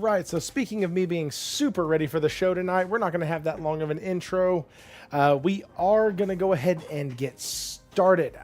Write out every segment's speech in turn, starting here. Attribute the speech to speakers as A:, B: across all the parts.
A: right, so speaking of me being super ready for the show tonight, we're not going to have that long of an intro. We are going to go ahead and get started.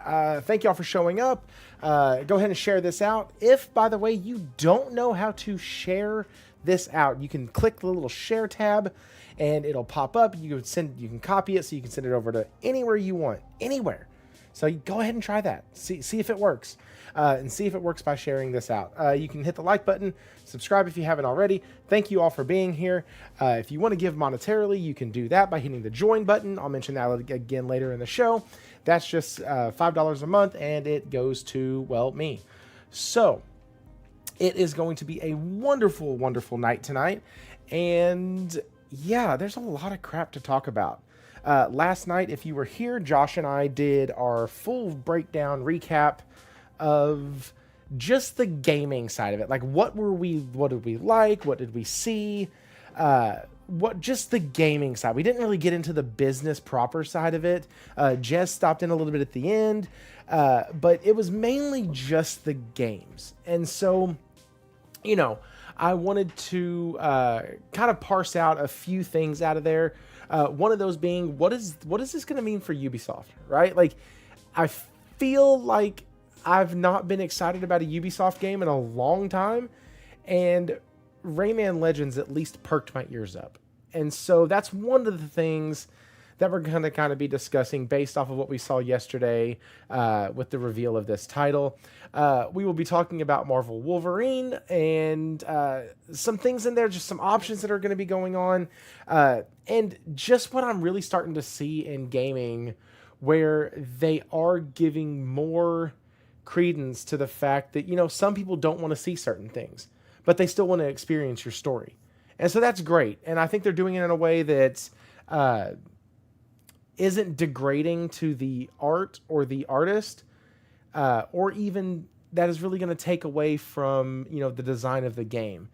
A: Thank y'all for showing up. Go ahead and share this out. If, by the way, you don't know how to share this out, you can click the little share tab and it'll pop up. You can copy it so you can send it over to anywhere you want, anywhere. So you go ahead and try that. See if it works. And see if it works by sharing this out. You can hit the like button, subscribe if you haven't already. Thank you all for being here. If you want to give monetarily, you can do that by hitting the join button. I'll mention that again later in the show. That's just $5 a month, and it goes to, well, me. So it is going to be a wonderful, wonderful night tonight. And yeah, there's a lot of crap to talk about. Last night, if you were here, Josh and I did our full breakdown recap of just the gaming side of it. Like, what did we like? What did we see? Just the gaming side. We didn't really get into the business proper side of it. Jess stopped in a little bit at the end, but it was mainly just the games. And so, you know, I wanted to kind of parse out a few things out of there. One of those being, what is this going to mean for Ubisoft, right? Like, I feel like I've not been excited about a Ubisoft game in a long time, and Rayman Legends at least perked my ears up. And so that's one of the things that we're going to kind of be discussing based off of what we saw yesterday with the reveal of this title. We will be talking about Marvel Wolverine and some things in there, just some options that are going to be going on, and just what I'm really starting to see in gaming, where they are giving more credence to the fact that, you know, some people don't want to see certain things, but they still want to experience your story. And so that's great. And I think they're doing it in a way that isn't degrading to the art or the artist, or even that is really going to take away from, you know, the design of the game.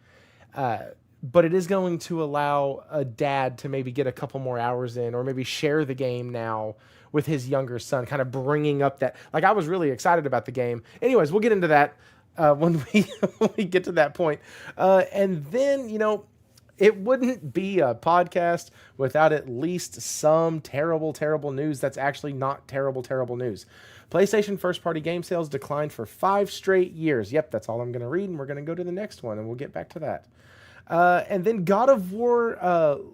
A: But it is going to allow a dad to maybe get a couple more hours in, or maybe share the game now with his younger son, kind of bringing up that, like, I was really excited about the game. Anyways, we'll get into that when we get to that point. And then, you know, it wouldn't be a podcast without at least some terrible, terrible news that's actually not terrible, terrible news. PlayStation first-party game sales declined for 5 straight years. Yep, that's all I'm going to read, and we're going to go to the next one, and we'll get back to that. And then God of War,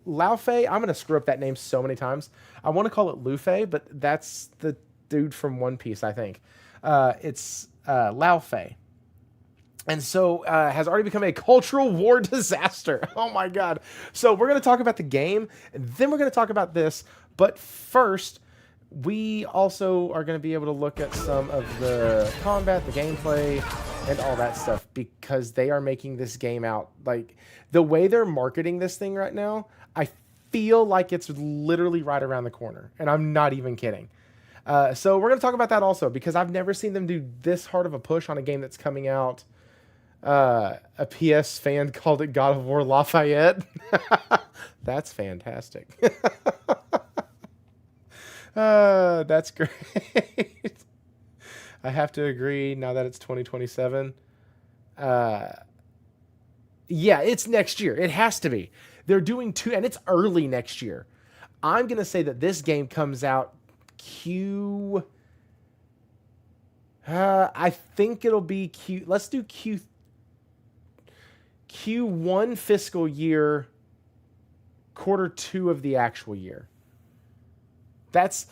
A: Laufey. I'm going to screw up that name so many times. I want to call it Laufey, but that's the dude from One Piece, I think. It's Laufey. And so has already become a cultural war disaster. Oh, my God. So we're going to talk about the game, and then we're going to talk about this. But first, we also are going to be able to look at some of the combat, the gameplay, and all that stuff, because they are making this game out. Like, the way they're marketing this thing right now, I feel like it's literally right around the corner, and I'm not even kidding. So we're going to talk about that also, because I've never seen them do this hard of a push on a game that's coming out. A PS fan called it God of War Lafayette. That's fantastic. That's great. I have to agree now that it's 2027. Yeah, it's next year. It has to be. They're doing 2, and it's early next year. I'm going to say that this game comes out I think it'll be let's do Q1 fiscal year, Q2 of the actual year. That's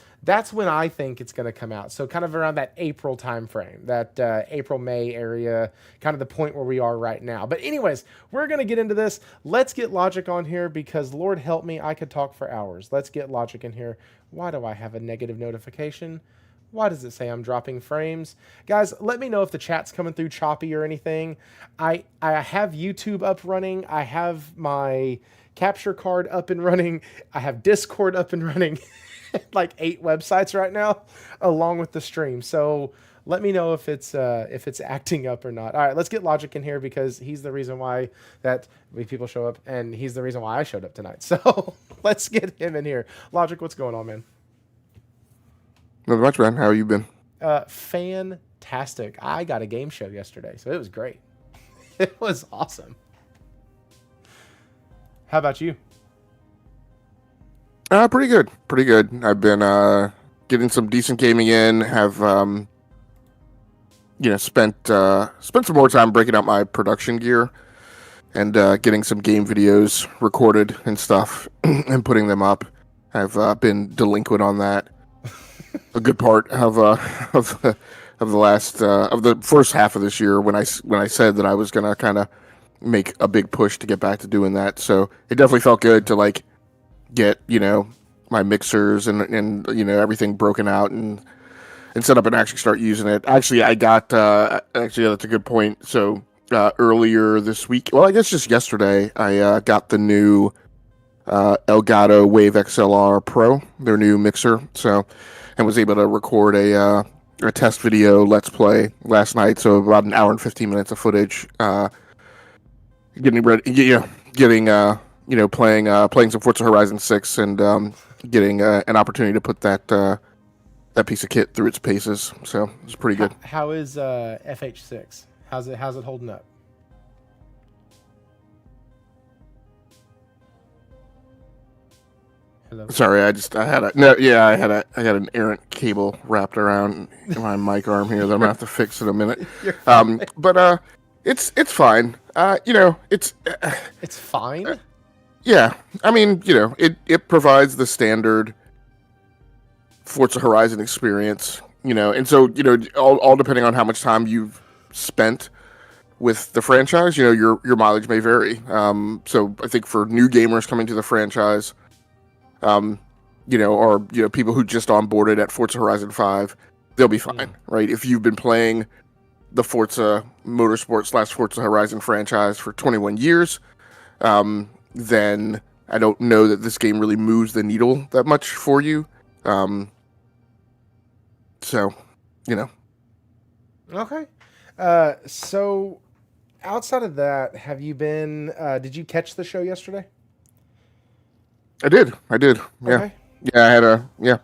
A: when I think it's going to come out. So kind of around that April time frame, that April-May area, kind of the point where we are right now. But anyways, we're going to get into this. Let's get Logic on here, because Lord help me, I could talk for hours. Let's get Logic in here. Why do I have a negative notification? Why does it say I'm dropping frames? Guys, let me know if the chat's coming through choppy or anything. I have YouTube up running. I have my capture card up and running. I have Discord up and running. Like 8 websites right now, along with the stream. So let me know if it's acting up or not. All right, let's get Logic in here, because he's the reason why that people show up, and he's the reason why I showed up tonight. So let's get him in here. Logic, what's going on, man?
B: Not much, man. How you been?
A: Fantastic. I got a game show yesterday, so it was great. It was awesome. How about you?
B: Pretty good. Pretty good. I've been getting some decent gaming in. Have spent some more time breaking out my production gear and getting some game videos recorded and stuff and putting them up. I've been delinquent on that. A good part of the first half of this year when I said that I was gonna kind of make a big push to get back to doing that. So it definitely felt good to like get my mixers and everything broken out and set up and actually start using it. Actually, I got actually that's a good point. So earlier this week, well, I guess just yesterday, I got the new Elgato Wave XLR Pro, their new mixer. So, and was able to record a test video Let's Play last night. So about an hour and 15 minutes of footage. Getting ready, playing some Forza Horizon 6 and getting an opportunity to put that piece of kit through its paces. So it's pretty good.
A: How is FH6? How's it holding up? Hello.
B: Sorry, I had an errant cable wrapped around my mic arm here that I'm gonna have to fix in a minute. But it's fine. It's
A: fine.
B: Yeah, I mean, it provides the standard Forza Horizon experience, and so all depending on how much time you've spent with the franchise, your mileage may vary. So I think for new gamers coming to the franchise, or people who just onboarded at Forza Horizon 5, they'll be fine, right? If you've been playing the Forza Motorsport / Forza Horizon franchise for 21 years, then I don't know that this game really moves the needle that much for you. So,
A: Okay. So outside of that, have you been, did you catch the show yesterday?
B: I did. Yeah.
A: Okay.
B: Yeah.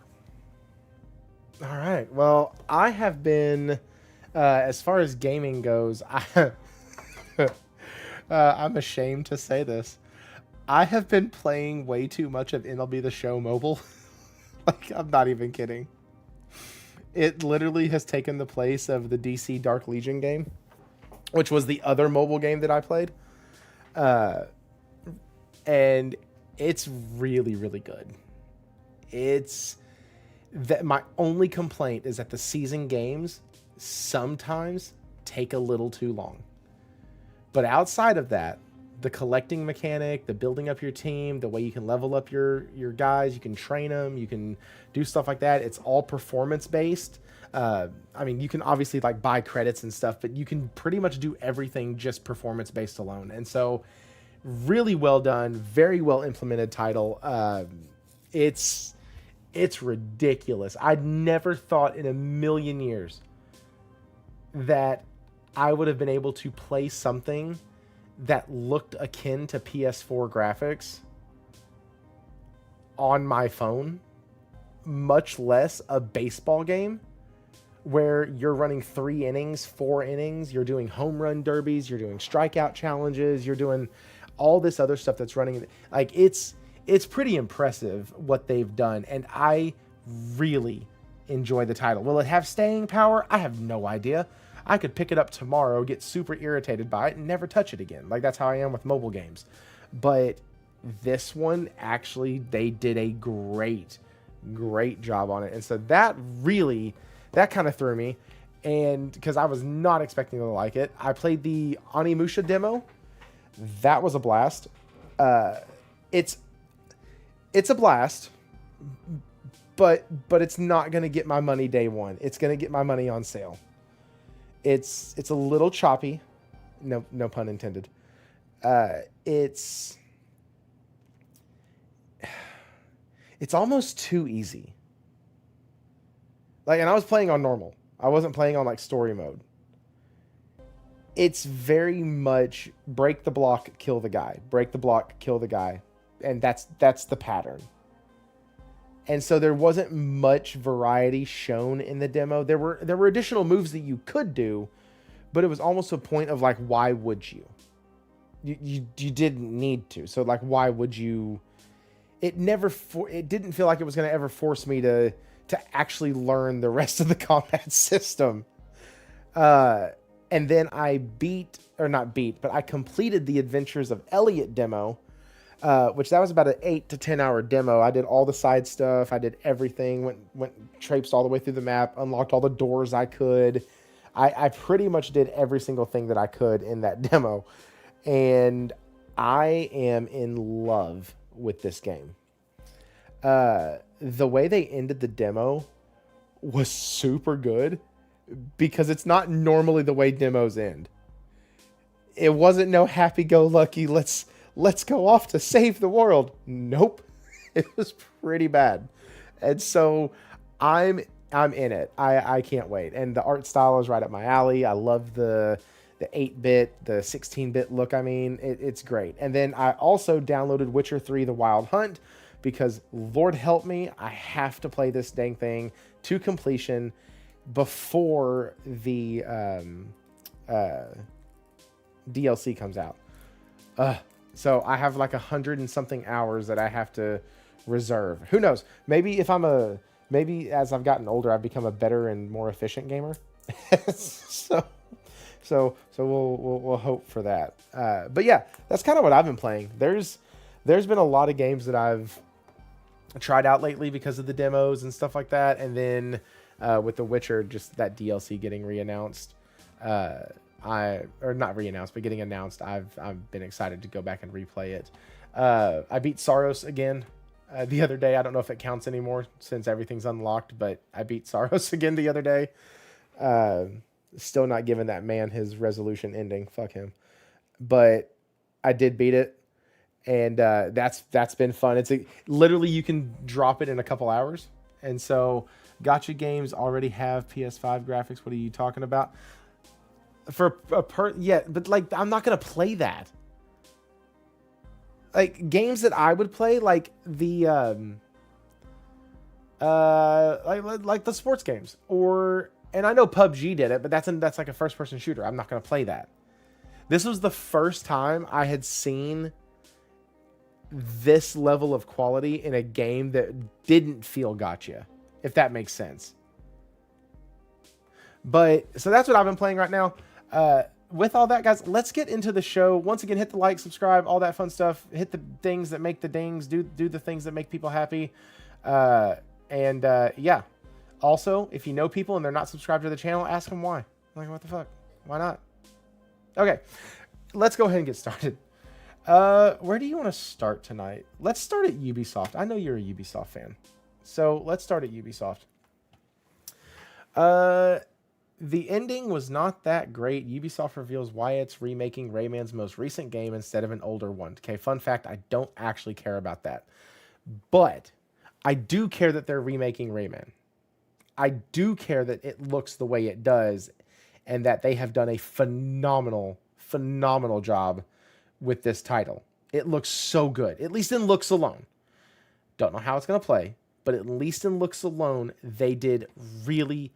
A: All right. Well, I have been, as far as gaming goes, I'm ashamed to say this. I have been playing way too much of MLB The Show mobile. Like, I'm not even kidding. It literally has taken the place of the DC Dark Legion game, which was the other mobile game that I played. And it's really, really good. It's that my only complaint is that the season games sometimes take a little too long. But outside of that, the collecting mechanic, the building up your team, the way you can level up your guys, you can train them, you can do stuff like that. It's all performance based. I mean, you can obviously like buy credits and stuff, but you can pretty much do everything just performance based alone. And so really well done, very well implemented title. It's ridiculous. I'd never thought in a million years that I would have been able to play something that looked akin to PS4 graphics on my phone, much less a baseball game where you're running 3 innings, 4 innings, you're doing home run derbies, you're doing strikeout challenges, you're doing all this other stuff that's running. Like, it's pretty impressive what they've done, and I really enjoy the title. Will it have staying power? I have no idea. I could pick it up tomorrow, get super irritated by it, and never touch it again. Like, that's how I am with mobile games. But this one, actually, they did a great job on it. And so that kind of threw me. And because I was not expecting to like it. I played the Onimusha demo. That was a blast. It's a blast, but it's not going to get my money day one. It's going to get my money on sale. It's a little choppy, no pun intended. It's almost too easy. Like, and I was playing on normal. I wasn't playing on like story mode. It's very much break the block, kill the guy. Break the block, kill the guy. And that's the pattern. And so there wasn't much variety shown in the demo. There were additional moves that you could do, but it was almost a point of like, why would you? you didn't need to. So like, why would you? It didn't feel like it was going to ever force me to actually learn the rest of the combat system. And then I I completed the Adventures of Elliot demo, which that was about an 8 to 10 hour demo. I did all the side stuff. I did everything, went traipsed all the way through the map, unlocked all the doors I could. I pretty much did every single thing that I could in that demo. And I am in love with this game. The way they ended the demo was super good because it's not normally the way demos end. It wasn't no happy-go-lucky, let's go off to save the world. Nope. It was pretty bad. And so I'm in it. I can't wait. And the art style is right up my alley. I love the 8-bit, the 16-bit look. I mean, it's great. And then I also downloaded Witcher 3 The Wild Hunt because, Lord help me, I have to play this dang thing to completion before the DLC comes out. So I have like 100 and something hours that I have to reserve. Who knows? Maybe as I've gotten older, I've become a better and more efficient gamer. So we'll hope for that. But yeah, that's kind of what I've been playing. There's been a lot of games that I've tried out lately because of the demos and stuff like that. And then with The Witcher, just that DLC getting re-announced. Not re-announced, but getting announced. I've been excited to go back and replay it. I beat Saros again the other day. I don't know if it counts anymore since everything's unlocked, but I beat Saros again the other day. Still not giving that man his resolution ending. Fuck him. But I did beat it, and that's been fun. It's literally you can drop it in a couple hours, and so gotcha games already have PS5 graphics. What are you talking about? But like I'm not gonna play that. Like games that I would play, like the like the sports games, and I know PUBG did it, but that's like a first person shooter. I'm not gonna play that. This was the first time I had seen this level of quality in a game that didn't feel gotcha, if that makes sense. But so that's what I've been playing right now. With all that, guys, let's get into the show. Once again, hit the like, subscribe, all that fun stuff. Hit the things that make the dings. Do the things that make people happy. Yeah. Also, if you know people and they're not subscribed to the channel, ask them why. Like, what the fuck? Why not? Okay, let's go ahead and get started. Where do you want to start tonight? Let's start at Ubisoft. I know you're a Ubisoft fan, so let's start at Ubisoft. The ending was not that great. Ubisoft reveals why it's remaking Rayman's most recent game instead of an older one. Okay, fun fact, I don't actually care about that. But I do care that they're remaking Rayman. I do care that it looks the way it does and that they have done a phenomenal job with this title. It looks so good, at least in looks alone. Don't know how it's going to play, but at least in looks alone, they did really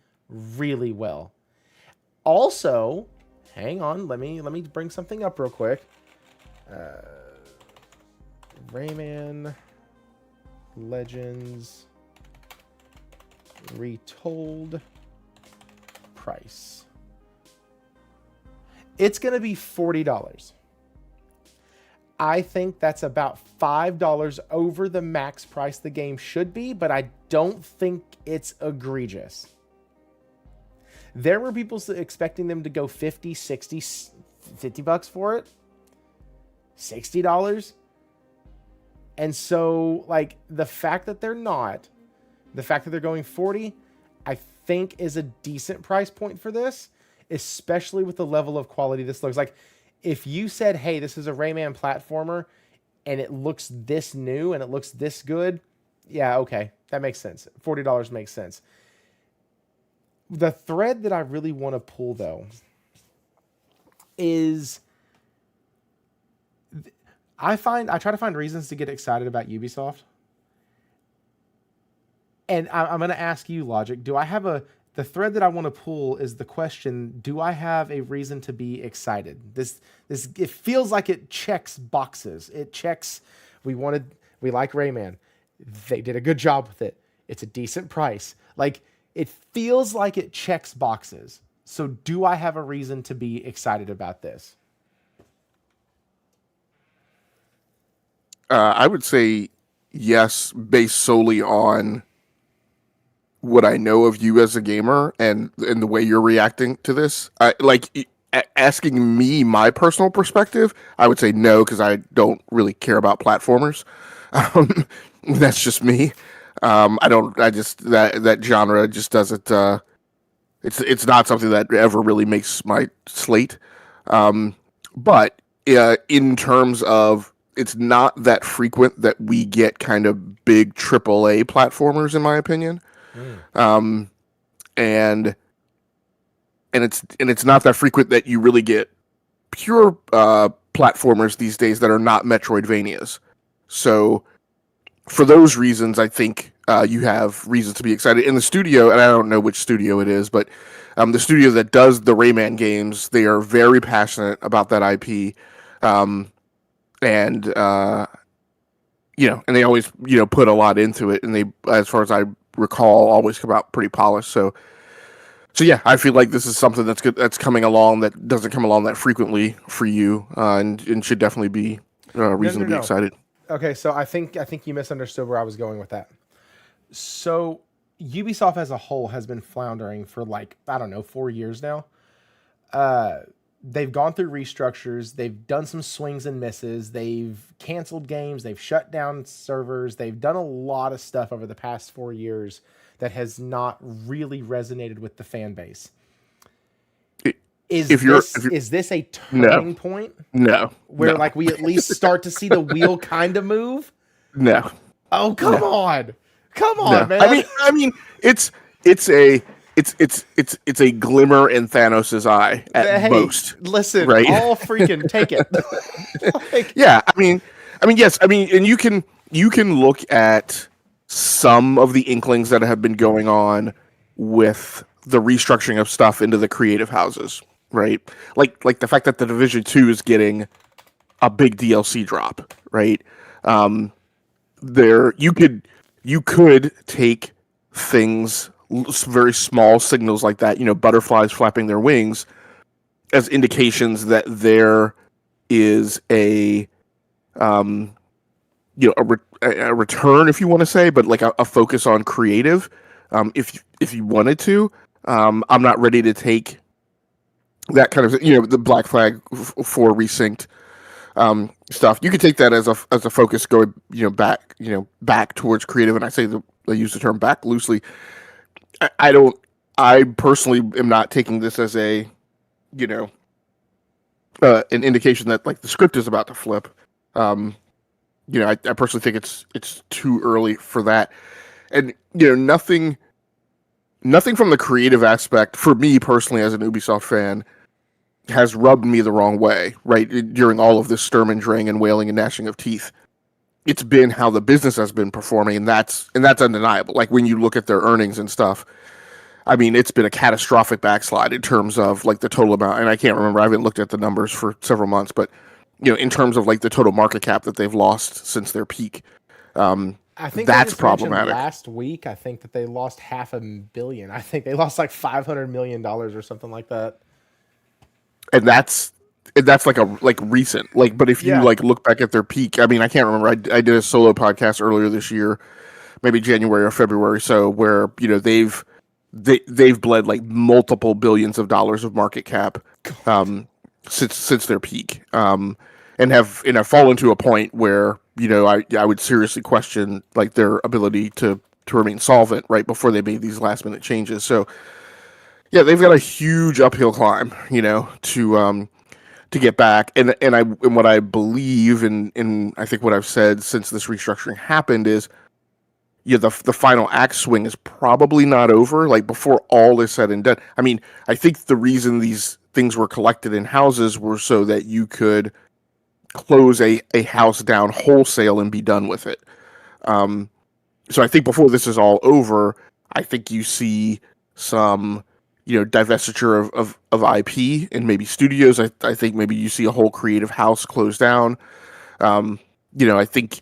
A: well. Also, hang on, let me bring something up real quick. Rayman Legends Retold price. It's going to be $40. I think that's about $5 over the max price the game should be, but I don't think it's egregious. There were people expecting them to go 50, 60, 50 bucks for it. $60. And so, like, the fact that they're going 40, I think is a decent price point for this, especially with the level of quality this looks like. If you said, hey, this is a Rayman platformer and it looks this new and it looks this good, yeah, okay, that makes sense. $40 makes sense. The thread that I really want to pull, though, is I try to find reasons to get excited about Ubisoft. And I'm going to ask you, Logic, do I have The thread that I want to pull is the question: do I have a reason to be excited? This it feels like it checks boxes. It checks. We like Rayman. They did a good job with it. It's a decent price. Like, it feels like it checks boxes. So do I have a reason to be excited about this?
B: I would say yes, based solely on what I know of you as a gamer and the way you're reacting to this. Asking me my personal perspective, I would say no, because I don't really care about platformers. That's just me. That genre just doesn't, it's not something that ever really makes my slate. But in terms of, it's not that frequent that we get kind of big AAA platformers, in my opinion. And it's not that frequent that you really get pure platformers these days that are not Metroidvanias. So for those reasons, I think you have reasons to be excited. In the studio, and I don't know which studio it is, but the studio that does the Rayman games, they are very passionate about that IP. And they always, put a lot into it, and they, as far as I recall, always come out pretty polished. So yeah, I feel like this is something that's good, that's coming along, that doesn't come along that frequently for you, and should definitely be reason to be excited.
A: Okay, so I think you misunderstood where I was going with that. So Ubisoft as a whole has been floundering for 4 years now. They've gone through restructures. They've done some swings and misses. They've canceled games. They've shut down servers. They've done a lot of stuff over the past 4 years that has not really resonated with the fan base. Is this a turning point?
B: No.
A: Where we at least start to see the wheel kind of move?
B: No.
A: Oh, come on. Come on, man.
B: I mean, it's a glimmer in Thanos' eye at most.
A: Listen,
B: right?
A: I'll freaking take it.
B: Yeah, yes, and you can look at some of the inklings that have been going on with the restructuring of stuff into the creative houses, right? Like the fact that the Division 2 is getting a big DLC drop, right? You could take things, very small signals like that, butterflies flapping their wings, as indications that there is a return, if you want to say, but like a focus on creative. If you wanted to, I'm not ready to take that kind of, the Black Flag for resynced stuff. You could take that as a focus going, back towards creative, and I use the term back loosely. I personally am not taking this as an indication that the script is about to flip. I personally think it's too early for that. And, nothing from the creative aspect, for me personally as an Ubisoft fan, has rubbed me the wrong way, right? During all of this Sturm and Drang and wailing and gnashing of teeth. It's been how the business has been performing, and that's undeniable. Like, when you look at their earnings and stuff, it's been a catastrophic backslide in terms of the total amount. And I can't remember, I haven't looked at the numbers for several months, but in terms of the total market cap that they've lost since their peak,
A: I think
B: that's problematic.
A: Last week, I think that they lost $500 million. I think they lost $500 million or something like that.
B: And that's recent. But if you look back at their peak, I can't remember. I did a solo podcast earlier this year, maybe January or February, so where they've bled multiple billions of dollars of market cap since their peak, and have fallen to a point where I would seriously question their ability to remain solvent right before they made these last minute changes. So yeah, they've got a huge uphill climb, to get back. And what I believe, and I think what I've said since this restructuring happened is, the final axe swing is probably not over. Before all is said and done, I think the reason these things were collected in houses were so that you could close a house down wholesale and be done with it. So I think before this is all over, I think you see some, divestiture of IP and maybe studios. I think maybe you see a whole creative house close down. I think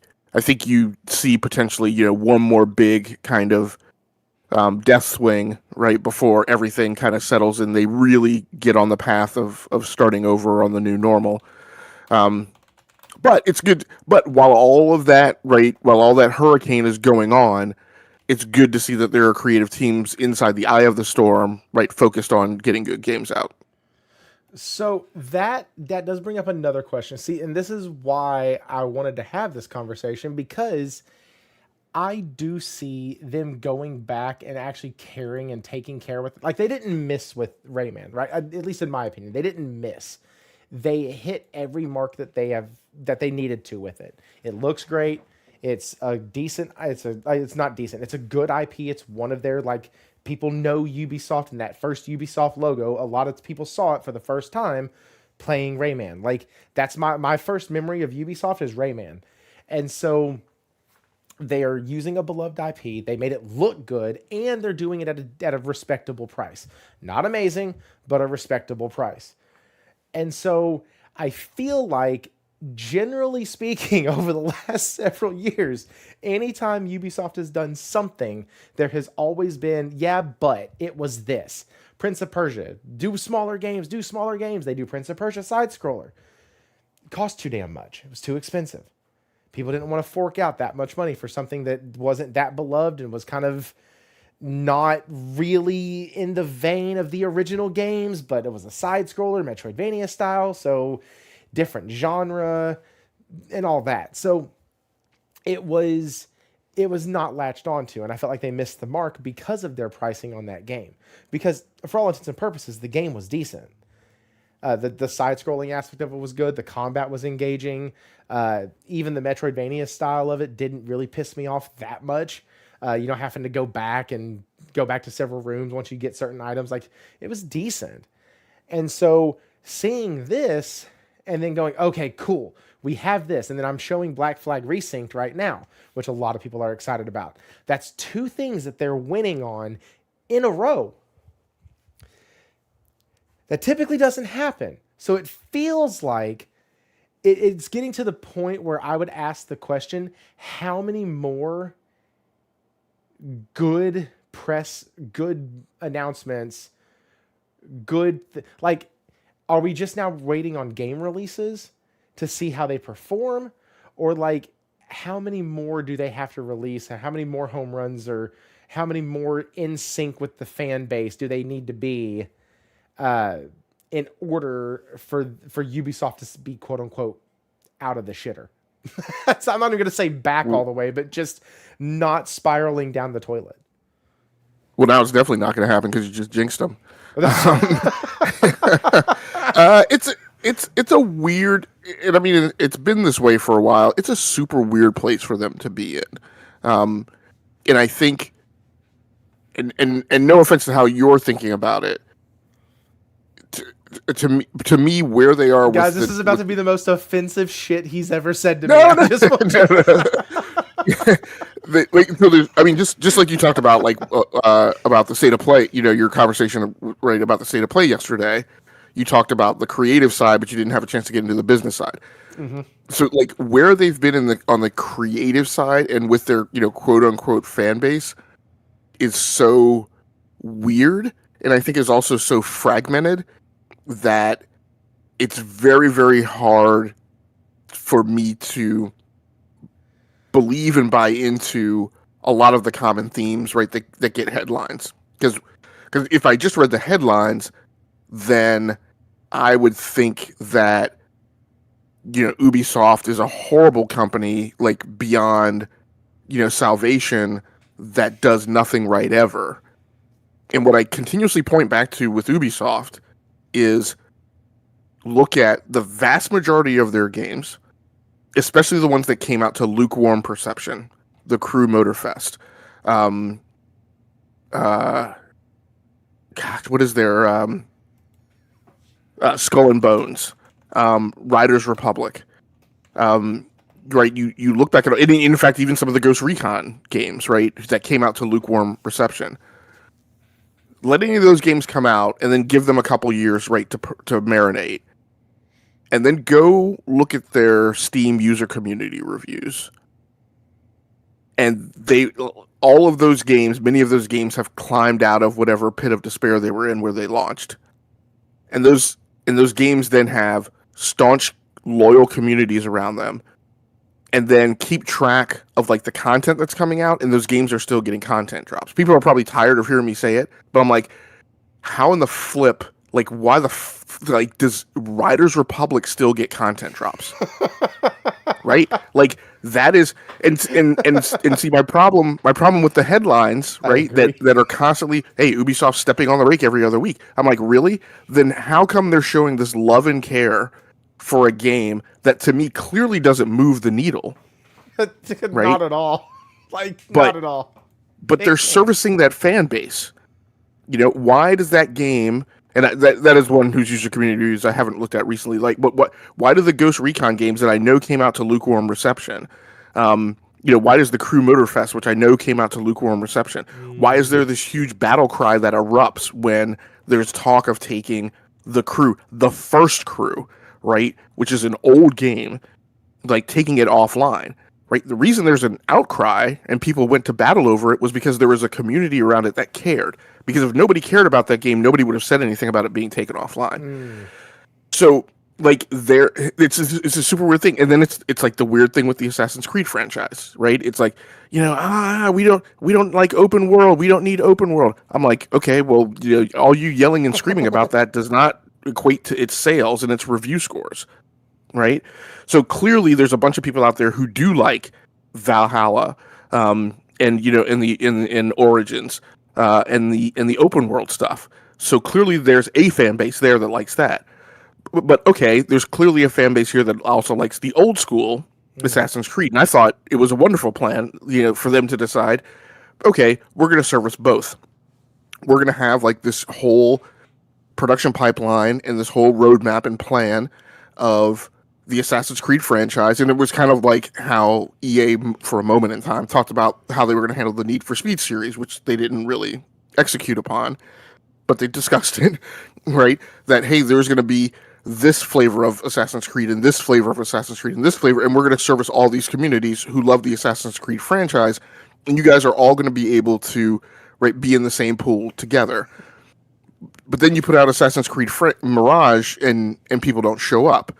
B: you see potentially, one more big kind of death swing right before everything kind of settles and they really get on the path of starting over on the new normal. But it's good. But while all that hurricane is going on, it's good to see that there are creative teams inside the eye of the storm, right, focused on getting good games out.
A: So that does bring up another question. See, and this is why I wanted to have this conversation, because I do see them going back and actually caring and taking care with, like, they didn't miss with Rayman, right? At least in my opinion, they didn't miss. They hit every mark that they needed to with it. It looks great. It's a decent. It's not decent. It's a good IP. It's one of their, like, people know Ubisoft, and that first Ubisoft logo, a lot of people saw it for the first time playing Rayman. Like, that's my first memory of Ubisoft is Rayman. And so they are using a beloved IP. They made it look good, and they're doing it at a respectable price. Not amazing, but a respectable price. And so I feel like, generally speaking, over the last several years, anytime Ubisoft has done something, there has always been, yeah, but it was this. Prince of Persia, do smaller games. They do Prince of Persia side-scroller. It cost too damn much. It was too expensive. People didn't want to fork out that much money for something that wasn't that beloved and was kind of not really in the vein of the original games, but it was a side-scroller, Metroidvania style, so different genre and all that. So it was not latched onto, and I felt like they missed the mark because of their pricing on that game. Because for all intents and purposes, the game was decent. The side-scrolling aspect of it was good. The combat was engaging. Even the Metroidvania style of it didn't really piss me off that much. Having to go back to several rooms once you get certain items. Like, it was decent. And so seeing this and then going, okay, cool, we have this. And then I'm showing Black Flag Resynced right now, which a lot of people are excited about. That's two things that they're winning on in a row. That typically doesn't happen. So it feels like it's getting to the point where I would ask the question, how many more good press, good announcements, are we just now waiting on game releases to see how they perform? Or, like, how many more do they have to release? How many more home runs, or how many more in sync with the fan base do they need to be in order for Ubisoft to be, quote unquote, out of the shitter? So I'm not even going to say back all the way, but just not spiraling down the toilet.
B: Well, now it's definitely not going to happen because you just jinxed them. It's a weird, and I mean, it's been this way for a while. It's a super weird place for them to be in. And I think, and no offense to how you're thinking about it, to me, where they are,
A: guys, this is about to be the most offensive shit he's ever said to me. Just like you talked about, about the state of play. Your conversation right about the state of play yesterday. You talked about the creative side, but you didn't have a chance to get into the business side. Mm-hmm. So, like, where they've been on the creative side and with their quote unquote fan base is so weird, and I think is also so fragmented that it's very, very hard for me to believe and buy into a lot of the common themes, right, that get headlines. Because if I just read the headlines, then I would think that, Ubisoft is a horrible company, like, beyond, salvation, that does nothing right ever. And what I continuously point back to with Ubisoft is look at the vast majority of their games, especially the ones that came out to lukewarm perception, the Crew Motorfest. What is their Skull and Bones, Riders Republic. Right, you look back at, in fact, even some of the Ghost Recon games, right, that came out to lukewarm reception.
B: let any of those games come out and then give them a couple years, right, to marinate. And then go look at their Steam user community reviews. And all of those games, many of those games have climbed out of whatever pit of despair they were in where they launched. And those games then have staunch, loyal communities around them. And then keep track of like the content that's coming out, and those games are still getting content drops. People are probably tired of hearing me say it, but I'm like, how in the flip, like why does Riders Republic still get content drops? Right? Like that is and see my problem with the headlines, right? That are constantly, hey, Ubisoft stepping on the rake every other week. I'm like, really? Then how come they're showing this love and care for a game that to me clearly doesn't move the needle?
A: Right? Not at all. Not at all.
B: But they're servicing that fan base. You know, why does that game, and that is one whose user community reviews I haven't looked at recently, like, why do the Ghost Recon games that I know came out to lukewarm reception, why does the Crew Motorfest, which I know came out to lukewarm reception, why is there this huge battle cry that erupts when there's talk of taking the Crew, the first Crew, right, which is an old game, like taking it offline, right? The reason there's an outcry and people went to battle over it was because there was a community around it that cared. Because if nobody cared about that game, nobody would have said anything about it being taken offline. So, like, it's a super weird thing. And then it's like the weird thing with the Assassin's Creed franchise, right? It's like, we don't like open world. We don't need open world. I'm like, okay, well, all you yelling and screaming about that does not equate to its sales and its review scores, right? So clearly there's a bunch of people out there who do like Valhalla, and in Origins, and the open world stuff. So clearly there's a fan base there that likes that. But okay, there's clearly a fan base here that also likes the old school Assassin's Creed. And I thought it was a wonderful plan, for them to decide, okay, we're going to service both. We're going to have like this whole production pipeline and this whole roadmap and plan of the Assassin's Creed franchise. And it was kind of like how EA, for a moment in time, talked about how they were going to handle the Need for Speed series, which they didn't really execute upon, but they discussed it, right? That, hey, there's going to be this flavor of Assassin's Creed and this flavor of Assassin's Creed and this flavor, and we're going to service all these communities who love the Assassin's Creed franchise, and you guys are all going to be able to, right, be in the same pool together. But then you put out Assassin's Creed Mirage, and people don't show up,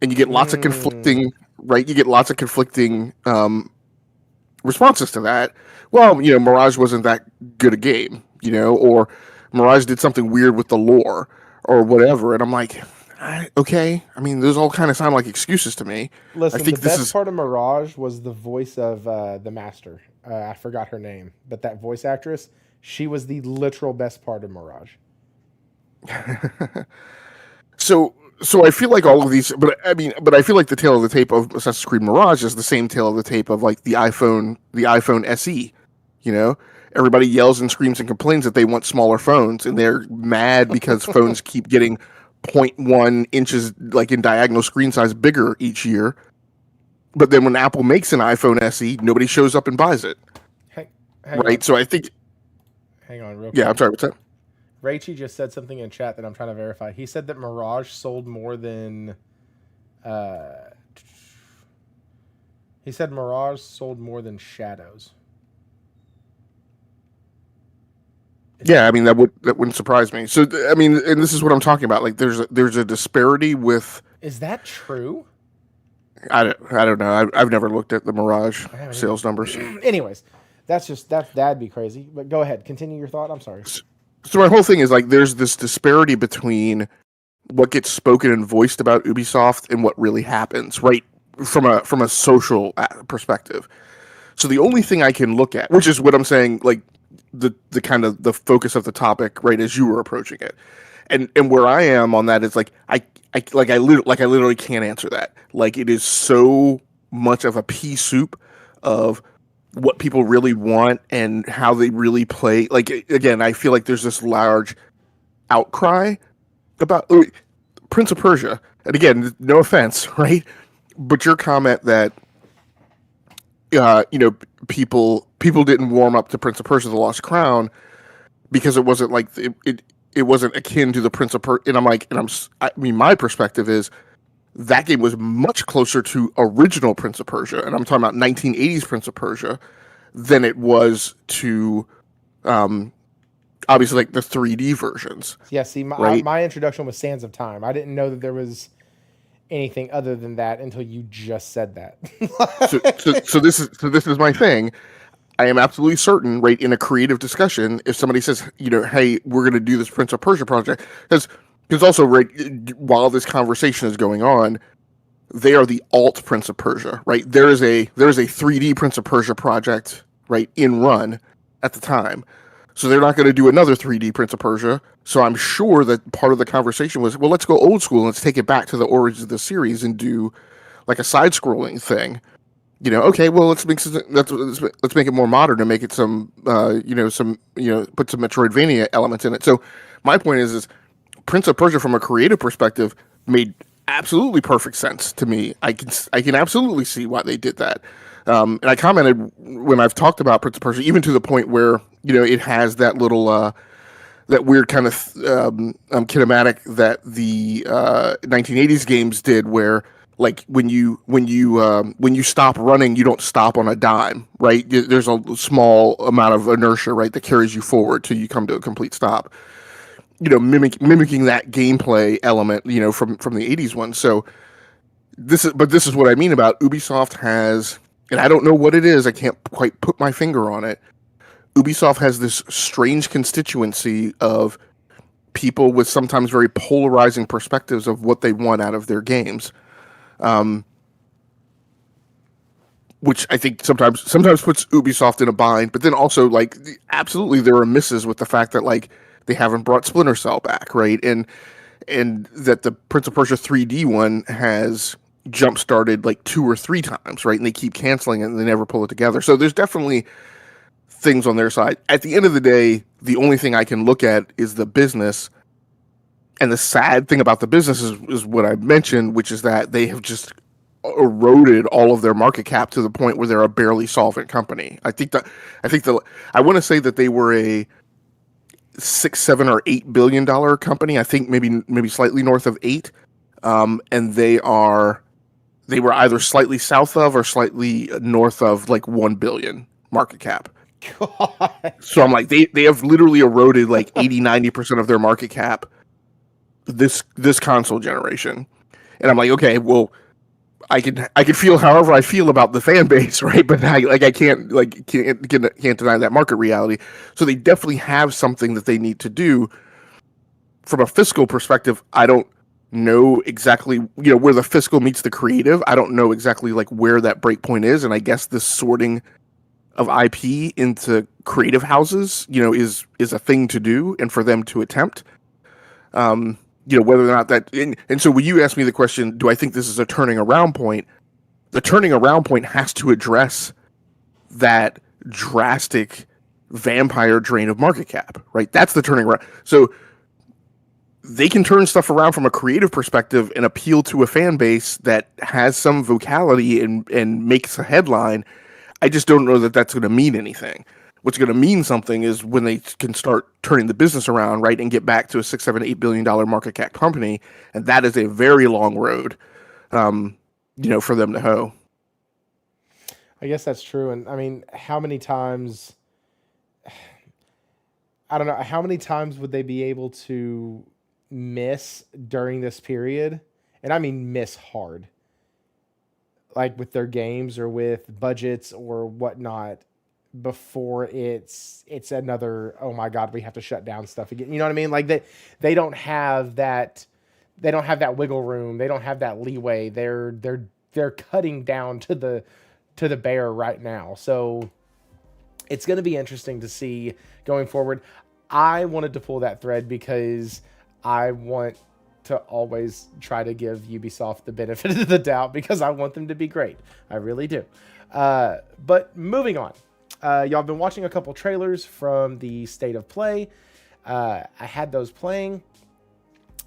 B: and you get lots of conflicting, right? You get lots of conflicting responses to that. Well, Mirage wasn't that good a game, or Mirage did something weird with the lore or whatever, and I'm like, okay. I mean, those all kind of sound like excuses to me.
A: Listen, I think the best part of Mirage was the voice of the master. I forgot her name, but that voice actress, she was the literal best part of Mirage.
B: So I feel like all of these, but I feel like the tale of the tape of Assassin's Creed Mirage is the same tale of the tape of like the iPhone SE. Everybody yells and screams and complains that they want smaller phones, and they're mad because phones keep getting 0.1 inches, like in diagonal screen size, bigger each year. But then when Apple makes an iPhone SE, nobody shows up and buys it.
A: Hang
B: right?
A: On.
B: So I think.
A: Hang on, real quick.
B: Yeah, I'm sorry. What's that?
A: Raichi just said something in chat that I'm trying to verify. He said that Mirage sold more than. He said Mirage sold more than Shadows.
B: Yeah, I mean that wouldn't surprise me. So I mean, and this is what I'm talking about. Like, there's a disparity with.
A: Is that true?
B: I don't know. I've never looked at the Mirage sales numbers.
A: Anyways, that'd be crazy. But go ahead, continue your thought. I'm sorry.
B: So my whole thing is like, there's this disparity between what gets spoken and voiced about Ubisoft and what really happens, right? From a social perspective. So the only thing I can look at, which is what I'm saying, like. The kind of the focus of the topic, right, as you were approaching it, and where I am on that is like I literally can't answer that. Like, it is so much of a pea soup of what people really want and how they really play. Like, again, I feel like there's this large outcry about Prince of Persia, and again, no offense, right, but your comment that people didn't warm up to Prince of Persia: The Lost Crown. because it wasn't like it wasn't akin to the Prince of Persia. And I'm like, I mean, my perspective is that game was much closer to original Prince of Persia, and I'm talking about 1980s Prince of Persia, than it was to, obviously, like the 3D versions.
A: Yeah, see,
B: right?
A: my introduction was Sands of Time. I didn't know that there was anything other than that until you just said that.
B: so this is my thing. I am absolutely certain, right, in a creative discussion, if somebody says, hey, we're going to do this Prince of Persia project, because also, right, while this conversation is going on, they are the alt Prince of Persia, right? There is a 3D Prince of Persia project, right, in run at the time. So they're not going to do another 3D Prince of Persia. So I'm sure that part of the conversation was, well, let's go old school and let's take it back to the origins of the series and do like a side-scrolling thing. Okay, well, let's make it more modern and make it put some Metroidvania elements in it. So my point is Prince of Persia from a creative perspective made absolutely perfect sense to me. I can absolutely see why they did that. And I commented when I've talked about Prince of Persia, even to the point where it has that little that weird kind of kinematic that the 1980s games did, where like when you stop running, you don't stop on a dime, right? There's a small amount of inertia, right, that carries you forward till you come to a complete stop. Mimicking that gameplay element, from the 80s one. So this is what I mean about Ubisoft has, and I don't know what it is. I can't quite put my finger on it. Ubisoft has this strange constituency of people with sometimes very polarizing perspectives of what they want out of their games. Which I think sometimes puts Ubisoft in a bind, but then also like absolutely there are misses with the fact that like they haven't brought Splinter Cell back, right? And that the Prince of Persia 3D one has jump started like 2 or 3 times, right? And they keep canceling it and they never pull it together. So there's definitely things on their side. At the end of the day, the only thing I can look at is the business. And the sad thing about the business is what I mentioned, which is that they have just eroded all of their market cap to the point where they're a barely solvent company. I want to say that they were a $6, $7, or $8 billion company. I think maybe slightly north of 8. And they were either slightly south of or slightly north of like 1 billion market cap. God. So I'm like, they have literally eroded like 80-90% of their market cap this console generation. And I'm like, okay, well, I can feel however I feel about the fan base, right? But I can't deny that market reality. So they definitely have something that they need to do. From a fiscal perspective, I don't know exactly where the fiscal meets the creative. I don't know exactly like where that break point is, and I guess this sorting of IP into creative houses, is a thing to do and for them to attempt. Whether or not that, and so when you ask me the question, do I think this is a turning around point? The turning around point has to address that drastic vampire drain of market cap, right? That's the turning around. So they can turn stuff around from a creative perspective and appeal to a fan base that has some vocality and makes a headline. I just don't know that that's going to mean anything. What's going to mean something is when they can start turning the business around, right, and get back to a $6, $7, $8 billion market cap company, and that is a very long road, for them to hoe.
A: I guess that's true, and I mean, how many times? I don't know. How many times would they be able to miss during this period? And I mean, miss hard, like with their games or with budgets or whatnot, before it's another, oh my God, we have to shut down stuff again. You know what I mean? Like they don't have that wiggle room. They don't have that leeway. They're cutting down to the bare right now. So it's going to be interesting to see going forward. I wanted to pull that thread because I want to always try to give Ubisoft the benefit of the doubt because I want them to be great. I really do. But moving on. Y'all have been watching a couple trailers from the State of Play. I had those playing,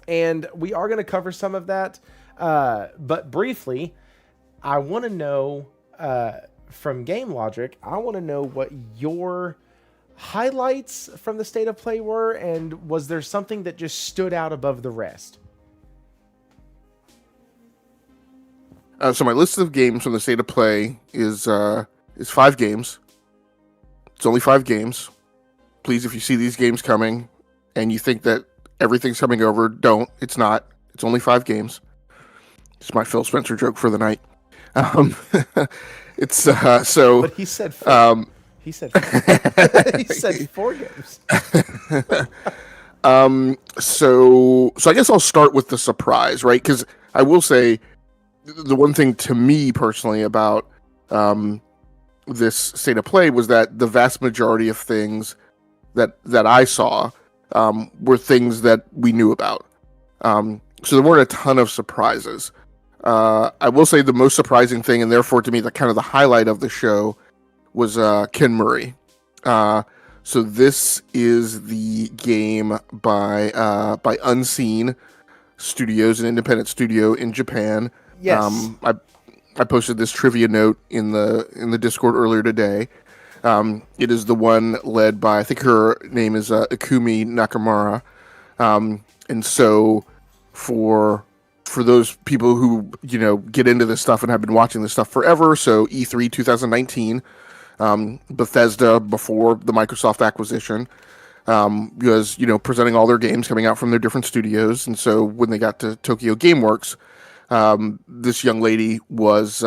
A: and we are going to cover some of that. But briefly, I want to know from GameLogIQ, I want to know what your highlights from the State of Play were, and was there something that just stood out above the rest?
B: So my list of games from the State of Play is 5 games. It's only 5 games. Please, if you see these games coming and you think that everything's coming over, don't. It's not. It's only 5 games. It's my Phil Spencer joke for the night. It's so.
A: But he said 4. He said 4. He said 4 games.
B: So I guess I'll start with the surprise, right? Because I will say the one thing to me personally about this State of Play was that the vast majority of things that I saw were things that we knew about. So there weren't a ton of surprises. I will say the most surprising thing, and therefore to me the kind of the highlight of the show, was Ken Murray. So this is the game by Unseen Studios, an independent studio in Japan.
A: Yes.
B: I posted this trivia note in the Discord earlier today. It is the one led by, I think her name is Ikumi Nakamura. And so for those people who, get into this stuff and have been watching this stuff forever, so E3 2019, Bethesda before the Microsoft acquisition, was, presenting all their games coming out from their different studios. And so when they got to Tokyo Gameworks, this young lady was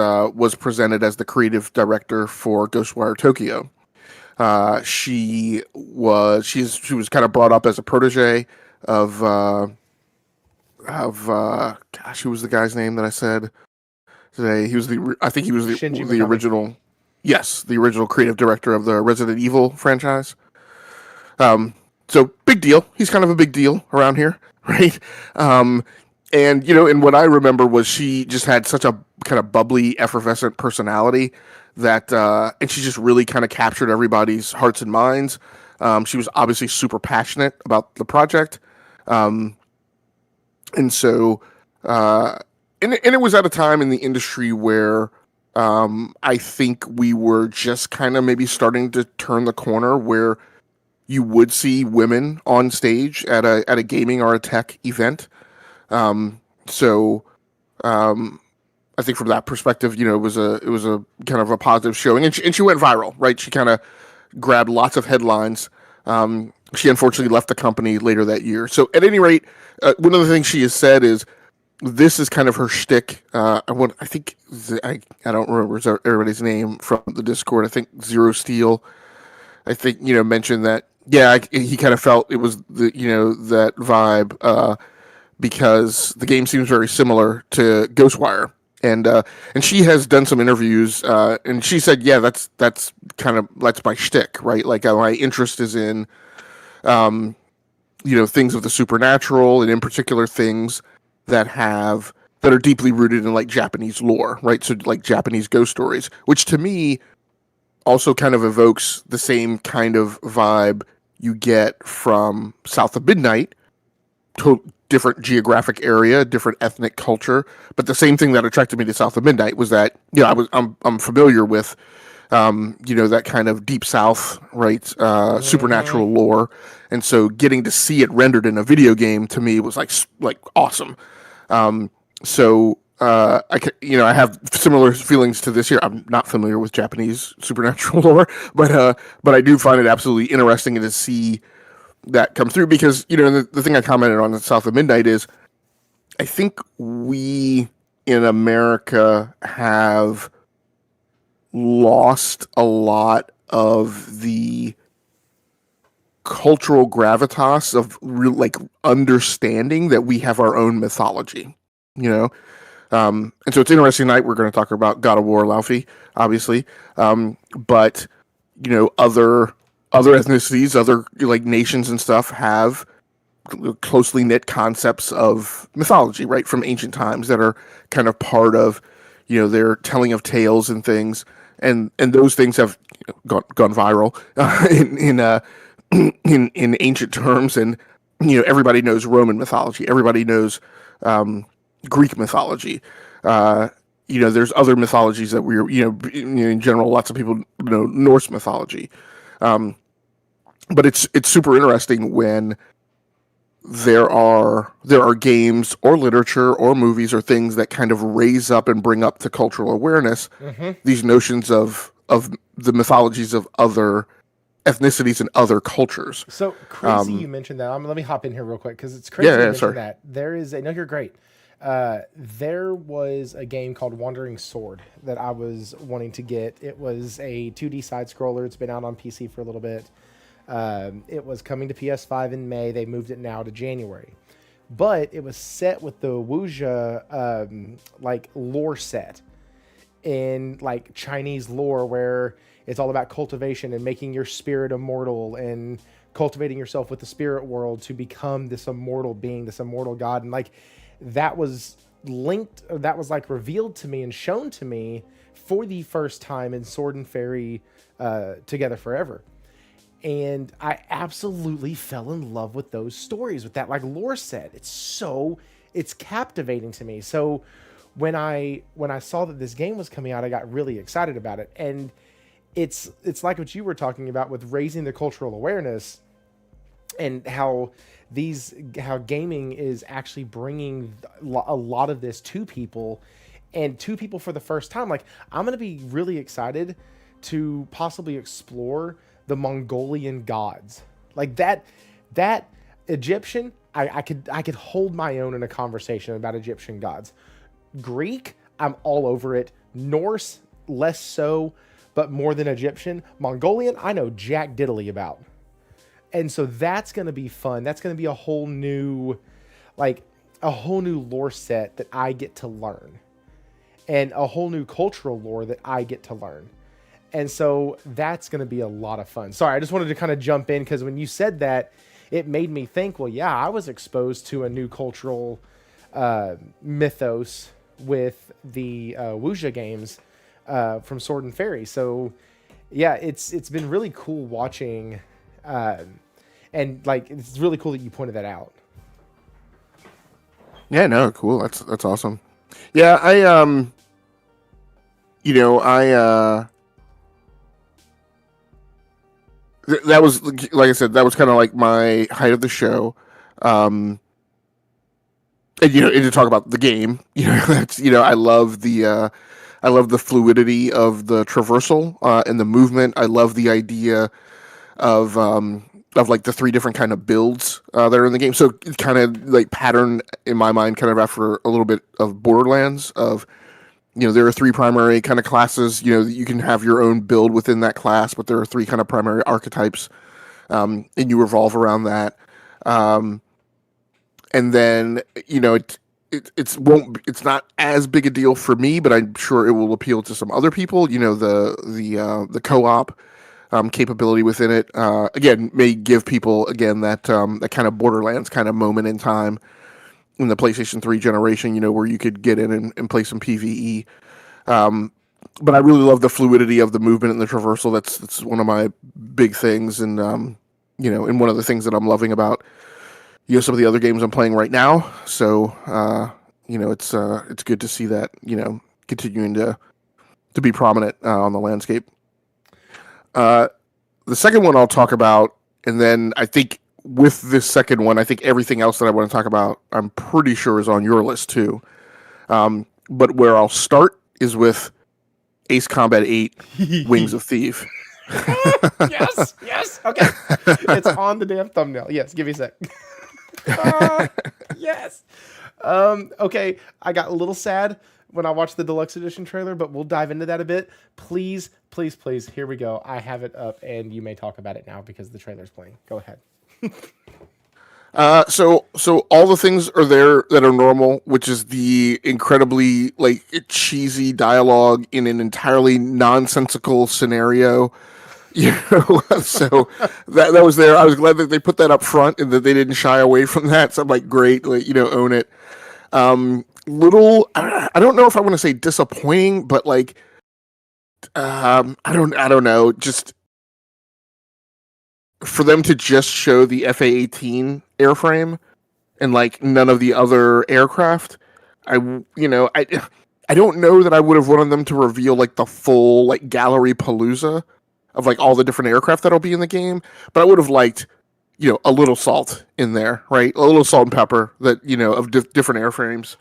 B: presented as the creative director for Ghostwire Tokyo. She was kind of brought up as a protege of who was the guy's name that I said today? I think he was the original. Yes, the original creative director of the Resident Evil franchise. So big deal. He's kind of a big deal around here, right? And what I remember was she just had such a kind of bubbly, effervescent personality that, and she just really kind of captured everybody's hearts and minds. She was obviously super passionate about the project. And so, and it was at a time in the industry where, I think we were just kind of maybe starting to turn the corner where you would see women on stage at a gaming or a tech event. So I think from that perspective, it was a kind of a positive showing, and she went viral, right? She kind of grabbed lots of headlines. She unfortunately left the company later that year. So at any rate, one of the things she has said is this is kind of her shtick. I don't remember everybody's name from the Discord. I think Zero Steel, I think, mentioned that, yeah, he kind of felt it was that vibe, because the game seems very similar to Ghostwire. And she has done some interviews, and she said, yeah, that's my shtick, right? Like, my interest is in, things of the supernatural, and in particular things that are deeply rooted in like Japanese lore, right? So like Japanese ghost stories, which to me also kind of evokes the same kind of vibe you get from South of Midnight, different geographic area, different ethnic culture, but the same thing that attracted me to South of Midnight was that I'm familiar with that kind of deep South, right, supernatural lore, and so getting to see it rendered in a video game to me was like awesome. So I have similar feelings to this here. I'm not familiar with Japanese supernatural lore, but I do find it absolutely interesting to see that come through, because the thing I commented on in South of Midnight is I think we in America have lost a lot of the cultural gravitas of understanding that we have our own mythology, and so it's an interesting night. We're going to talk about God of War, Laufey, obviously, but other ethnicities, other nations and stuff have closely knit concepts of mythology, right, from ancient times that are kind of part of their telling of tales and things, and those things have gone viral in ancient terms, and everybody knows Roman mythology, everybody knows Greek mythology. There's other mythologies that we're in general. Lots of people know Norse mythology. but it's super interesting when there are games or literature or movies or things that kind of raise up and bring up to cultural awareness these notions of the mythologies of other ethnicities and other cultures.
A: So crazy you mentioned that. Let me hop in here real quick because it's crazy you mentioned that. There is no, you're great. There was a game called Wandering Sword that I was wanting to get. It was a 2D side scroller. It's been out on PC for a little bit. It was coming to PS5 in May. They moved it now to January, but it was set with the Wuxia like lore set in like Chinese lore, where it's all about cultivation and making your spirit immortal and cultivating yourself with the spirit world to become this immortal being, this immortal god. And like that was linked, or that was like revealed to me and shown to me for the first time in Sword and Fairy Together Forever. And I absolutely fell in love with those stories, with that like lore set. It's captivating to me. So when I saw that this game was coming out, I got really excited about it. And it's like what you were talking about with raising the cultural awareness, and how gaming is actually bringing a lot of this to people, and to people for the first time. Like, I'm going to be really excited to possibly explore the Mongolian gods. Like that Egyptian, I could hold my own in a conversation about Egyptian gods. Greek, I'm all over it. Norse, less so, but more than Egyptian. Mongolian, I know jack diddly about. And so that's going to be fun. That's going to be a whole new lore set that I get to learn, and a whole new cultural lore that I get to learn. And so that's going to be a lot of fun. Sorry, I just wanted to kind of jump in because when you said that, it made me think, well, yeah, I was exposed to a new cultural mythos with the Wuxia games from Sword and Fairy. So yeah, it's been really cool watching, and like it's really cool that you pointed that out.
B: Yeah, no, cool. That's awesome. Yeah, that was, like I said, that was kind of like my height of the show. And and to talk about the game, that's, I love the fluidity of the traversal and the movement. I love the idea of like the three different kind of builds that are in the game. So it kind of like pattern in my mind, kind of after a little bit of Borderlands of, there are three primary kind of classes. You can have your own build within that class, but there are three kind of primary archetypes, and you revolve around that. And then, it's not as big a deal for me, but I'm sure it will appeal to some other people. The co-op capability within it, again, may give people that kind of Borderlands kind of moment in time in the PlayStation 3 generation, where you could get in and play some PvE. But I really love the fluidity of the movement and the traversal. That's one of my big things, and and one of the things that I'm loving about some of the other games I'm playing right now. So it's good to see that continuing to be prominent on the landscape. The second one I'll talk about, and then I think with this second one, I think everything else that I want to talk about, I'm pretty sure is on your list too. But where I'll start is with Ace Combat 8 Wings of Thief.
A: Yes. Okay. It's on the damn thumbnail. Yes, give me a sec. Yes. Okay, I got a little sad when I watched the deluxe edition trailer, but we'll dive into that a bit. Please, here we go. I have it up, and you may talk about it now because the trailer's playing. Go ahead.
B: So all the things are there that are normal, which is the incredibly like cheesy dialogue in an entirely nonsensical scenario. So that was there. I was glad that they put that up front and that they didn't shy away from that. So I'm like, great, like, own it. Little, I don't know if I want to say disappointing, but like, I don't know, just for them to just show the FA-18 airframe and like none of the other aircraft, I don't know that I would have wanted them to reveal like the full like gallery palooza of like all the different aircraft that'll be in the game, but I would have liked, a little salt in there, right? A little salt and pepper that, of different airframes.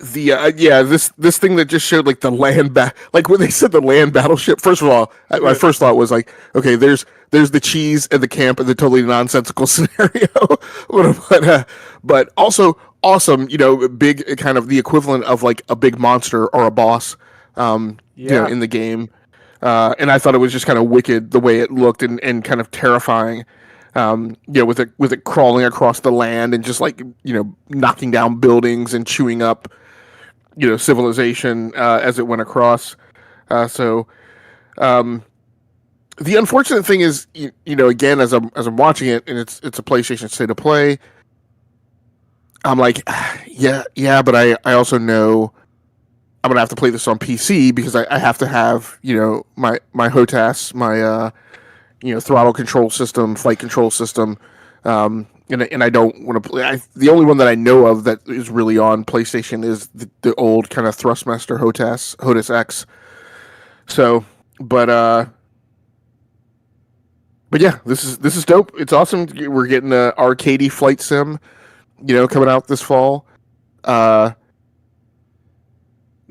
B: This thing that just showed like the like when they said the land battleship. First of all, my first thought was like, okay, there's the cheese and the camp and the totally nonsensical scenario, but also awesome. Big kind of the equivalent of like a big monster or a boss, in the game. And I thought it was just kind of wicked the way it looked and kind of terrifying. With it crawling across the land and just like knocking down buildings and chewing up civilization as it went across. So the unfortunate thing is, again, as I'm watching it and it's a PlayStation State of Play, I'm like, yeah, but I also know I'm gonna have to play this on PC because I have to have my HOTAS, my throttle control system, flight control system. And I don't want to play. The only one that I know of that is really on PlayStation is the old kind of Thrustmaster HOTAS X. So, but yeah, this is dope. It's awesome. We're getting a arcadey flight sim, coming out this fall.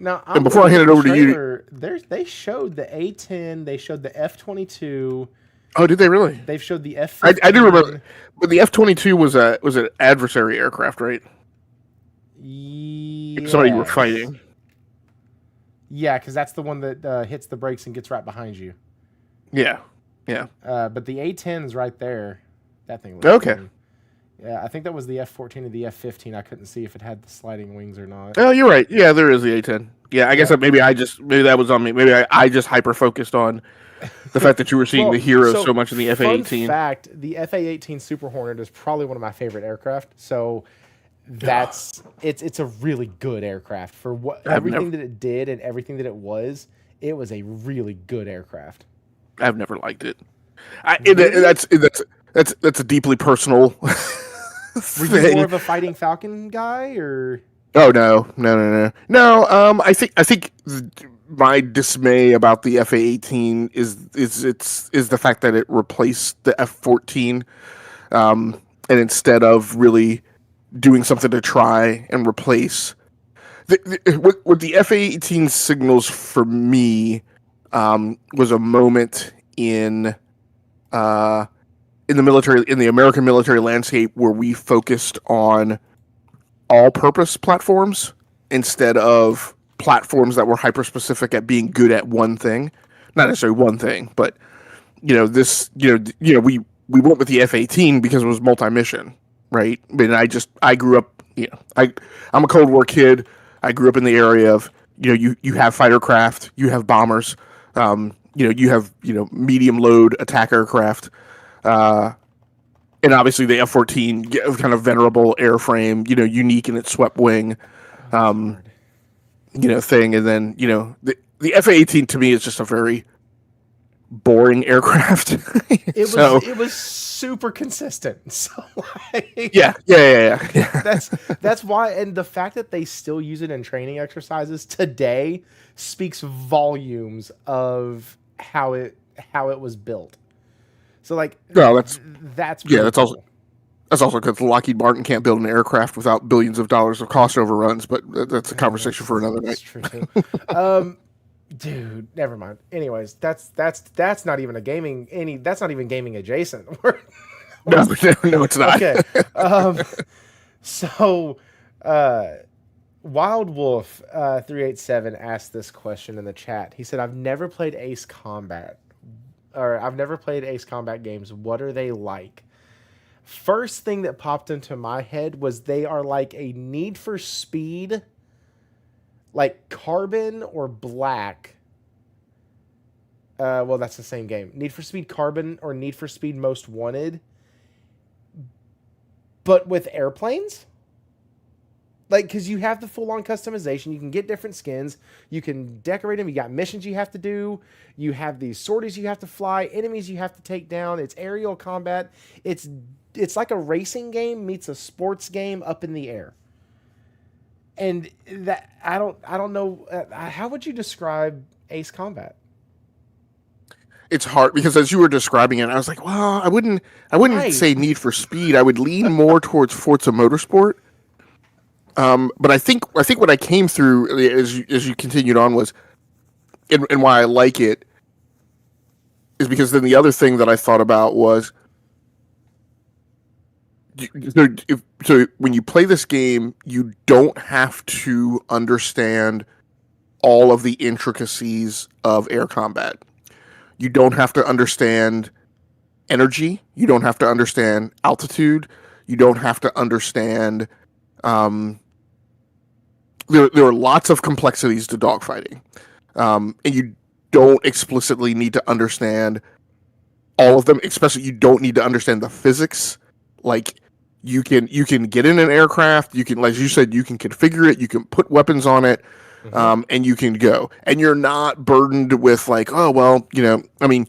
A: Now,
B: and before I hand it over to you,
A: they showed the A10, they showed the F-22.
B: Oh, did they really?
A: They've showed the F-15.
B: I do remember, but the F-22 was an adversary aircraft, right?
A: Yes.
B: Somebody you were fighting.
A: Yeah, because that's the one that hits the brakes and gets right behind you.
B: Yeah.
A: But the A-10 is right there. That thing looks
B: okay.
A: Cool. Yeah, I think that was the F-14 or the F-15. I couldn't see if it had the sliding wings or not.
B: Oh, you're right. Yeah, there is the A-10. Yeah, I guess maybe that was on me. Maybe I just hyper focused on the fact that you were seeing the heroes so much in the FA-18.
A: Fun fact: the FA-18 Super Hornet is probably one of my favorite aircraft. So it's a really good aircraft for everything that it did and everything that it was. It was a really good aircraft.
B: I've never liked it. That's a deeply personal.
A: Were you more of a Fighting Falcon guy, or?
B: Oh no. I think my dismay about the FA-18 is the fact that it replaced the F-14, and instead of really doing something to try and replace what the FA-18 signals for me was a moment in the American military landscape where we focused on all-purpose platforms instead of platforms that were hyper-specific at being good at one thing. Not necessarily one thing, but we went with the F-18 because it was multi-mission, right? I mean, I grew up, I'm a Cold War kid. I grew up in the area of, you have fighter craft, you have bombers, you have, medium load attack aircraft, and obviously the F-14 kind of venerable airframe, unique in its swept wing, thing. And then, the F-18 to me is just a very boring aircraft.
A: It was super consistent. So
B: yeah.
A: That's why, and the fact that they still use it in training exercises today speaks volumes of how it was built. So that's
B: cool. That's also because Lockheed Martin can't build an aircraft without billions of dollars of cost overruns, but that's a conversation for another night.
A: That's true. Dude, never mind. Anyways, that's not even that's not even gaming adjacent.
B: No, it's not.
A: Okay. So Wild Wolf 387 asked this question in the chat. He said, I've never played Ace Combat games. What are they like? First thing that popped into my head was they are like a Need for Speed, like Carbon or Black. Well, that's the same game. Need for Speed Carbon or Need for Speed Most Wanted, but with airplanes. Like, because you have the full-on customization. You can get different skins. You can decorate them. You got missions you have to do. You have these sorties you have to fly. Enemies you have to take down. It's aerial combat. It's like a racing game meets a sports game up in the air. And that I don't know. How would you describe Ace Combat?
B: it's hard because as you were describing it, I was like, well, I wouldn't
A: Right.
B: say Need for Speed. I would lean more towards Forza Motorsport. But I think what I came through as you continued on was, and why I like it is because then the other thing that I thought about was, so when you play this game, you don't have to understand all of the intricacies of air combat. You don't have to understand energy. You don't have to understand altitude. You don't have to understand. There are lots of complexities to dogfighting, and you don't explicitly need to understand all of them. Especially, you don't need to understand the physics. Like you can get in an aircraft. You can, like you said, you can configure it. You can put weapons on it. And you can go, and you're not burdened with like, oh well, I mean,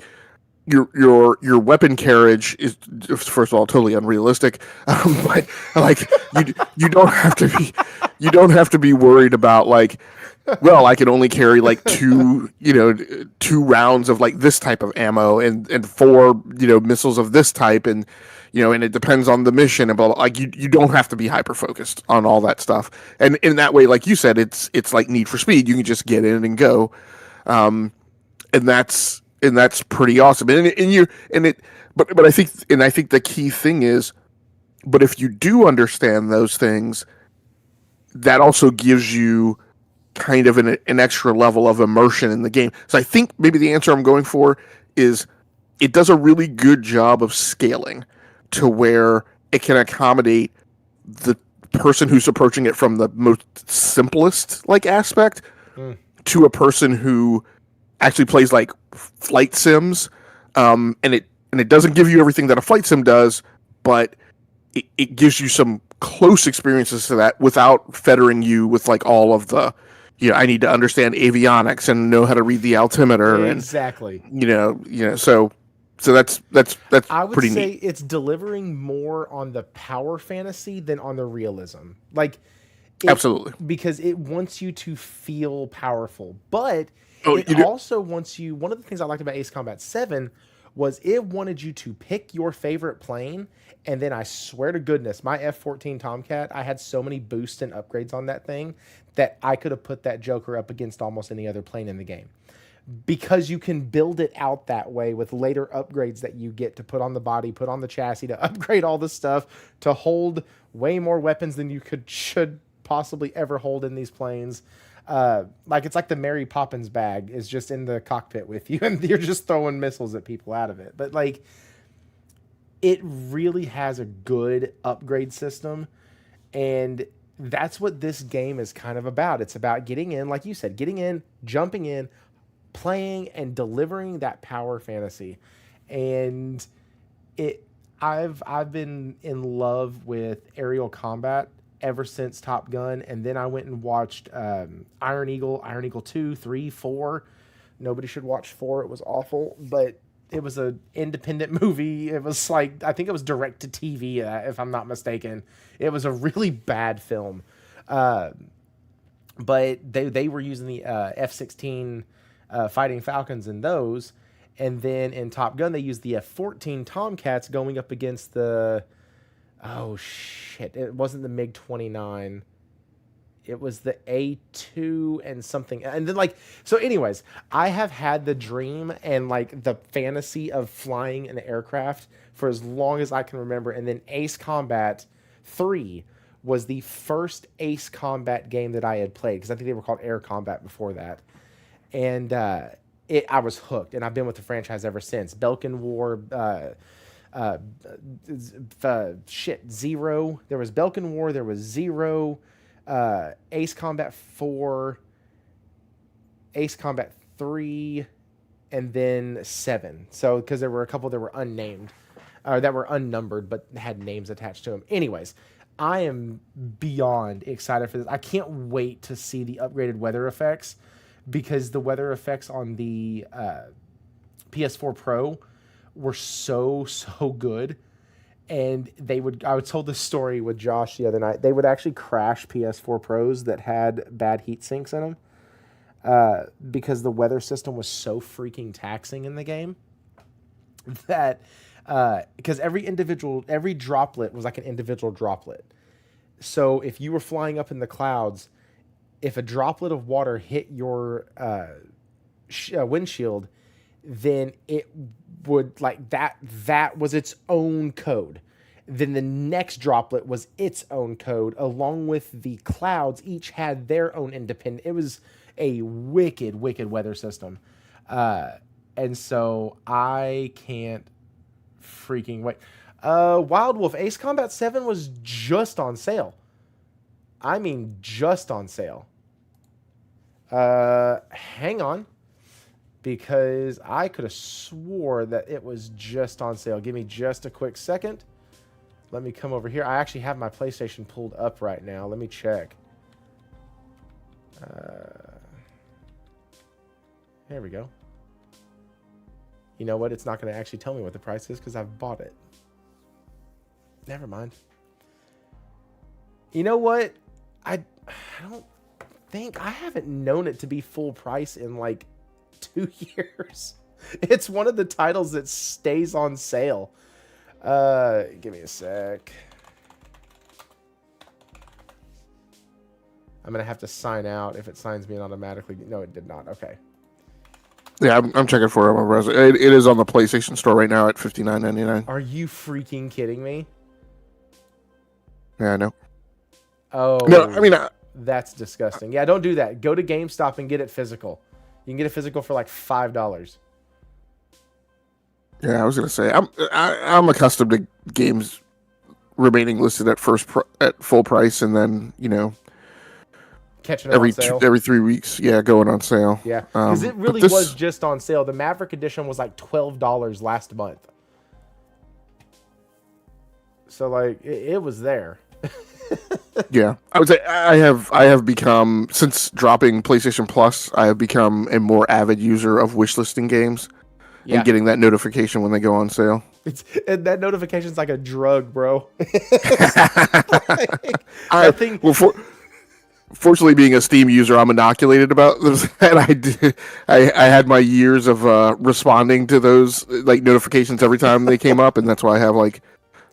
B: your weapon carriage is, first of all, totally unrealistic, but like you don't have to be worried about like, well, I can only carry like two rounds of like this type of ammo and four missiles of this type, and and it depends on the mission, and blah, blah. Like you don't have to be hyper focused on all that stuff. And in that way, like you said, it's like Need for Speed. You can just get in and go, and that's pretty awesome. But I think the key thing is, but if you do understand those things, that also gives you kind of an extra level of immersion in the game. So I think maybe the answer I'm going for is it does a really good job of scaling to where it can accommodate the person who's approaching it from the most simplest like aspect to a person who actually plays like flight sims, and it doesn't give you everything that a flight sim does, but it gives you some close experiences to that without fettering you with like all of the I need to understand avionics and know how to read the altimeter
A: exactly.
B: and so that's
A: I would
B: pretty
A: say
B: neat.
A: it's delivering more on the power fantasy than on the realism. Like,
B: Absolutely.
A: Because it wants you to feel powerful, but
B: it
A: also wants you. One of the things I liked about Ace Combat 7 was it wanted you to pick your favorite plane, and then I swear to goodness, my F-14 Tomcat, I had so many boosts and upgrades on that thing that I could have put that Joker up against almost any other plane in the game. Because you can build it out that way with later upgrades that you get to put on the body, put on the chassis, to upgrade all the stuff, to hold way more weapons than you should possibly ever hold in these planes. Like it's like the Mary Poppins bag is just in the cockpit with you, and you're just throwing missiles at people out of it. But like, it really has a good upgrade system, and that's what this game is kind of about. It's about getting in, like you said, getting in, jumping in, playing and delivering that power fantasy. And I've been in love with aerial combat ever since Top Gun, and then I went and watched Iron Eagle 2, 3, 4. Nobody should watch 4. It was awful, but it was an independent movie. It was like, I think it was direct to TV, if I'm not mistaken. It was a really bad film. But they were using the F-16 Fighting Falcons in those, and then in Top Gun they used the F-14 Tomcats going up against the it wasn't the MiG-29, it was the A2 and something, and then like, so anyways, I have had the dream and like the fantasy of flying an aircraft for as long as I can remember. And then Ace Combat 3 was the first Ace Combat game that I had played, because I think they were called Air Combat before that. And I was hooked, and I've been with the franchise ever since. Belkin War, Zero. There was Belkin War, there was Zero, Ace Combat 4, Ace Combat 3, and then 7. So, because there were a couple that were unnamed, or that were unnumbered, but had names attached to them. Anyways, I am beyond excited for this. I can't wait to see the upgraded weather effects, because the weather effects on the PS4 Pro were so good. And I was told this story with Josh the other night. They would actually crash PS4 Pros that had bad heat sinks in them, because the weather system was so freaking taxing in the game. that because every droplet was like an individual droplet. So if you were flying up in the clouds, if a droplet of water hit your windshield, then it would like that was its own code. Then the next droplet was its own code, along with the clouds. Each had their own independent. It was a wicked weather system. And so I can't freaking wait. Wild Wolf Ace Combat 7 was just on sale. I mean, just on sale. Hang on. Because I could have swore that it was just on sale. Give me just a quick second. Let me come over here. I actually have my PlayStation pulled up right now. Let me check. There we go. You know what? It's not going to actually tell me what the price is because I've bought it. Never mind. You know what? I don't think... I haven't known it to be full price in like 2 years. It's one of the titles that stays on sale. Give me a sec. I'm going to have to sign out. If it signs me in automatically... No, it did not. Okay.
B: Yeah, I'm checking for it on my browser. It is on the PlayStation Store right now at $59.99.
A: Are you freaking kidding me?
B: Yeah, I know.
A: Oh,
B: no, I mean,
A: that's disgusting. Yeah, don't do that. Go to GameStop and get it physical. You can get it physical for like $5.
B: Yeah, I was gonna say I'm accustomed to games remaining listed at at full price, and then
A: catching it on sale
B: every 3 weeks. Yeah, going on sale.
A: Yeah, because it really was just on sale. The Maverick Edition was like $12 last month. So like it was there.
B: Yeah, I would say I have become, since dropping PlayStation Plus, I have become a more avid user of wishlisting games and getting that notification when they go on sale.
A: And that notification's like a drug, bro.
B: Fortunately, being a Steam user, I'm inoculated about this, and I had my years of responding to those like notifications every time they came up, and that's why I have like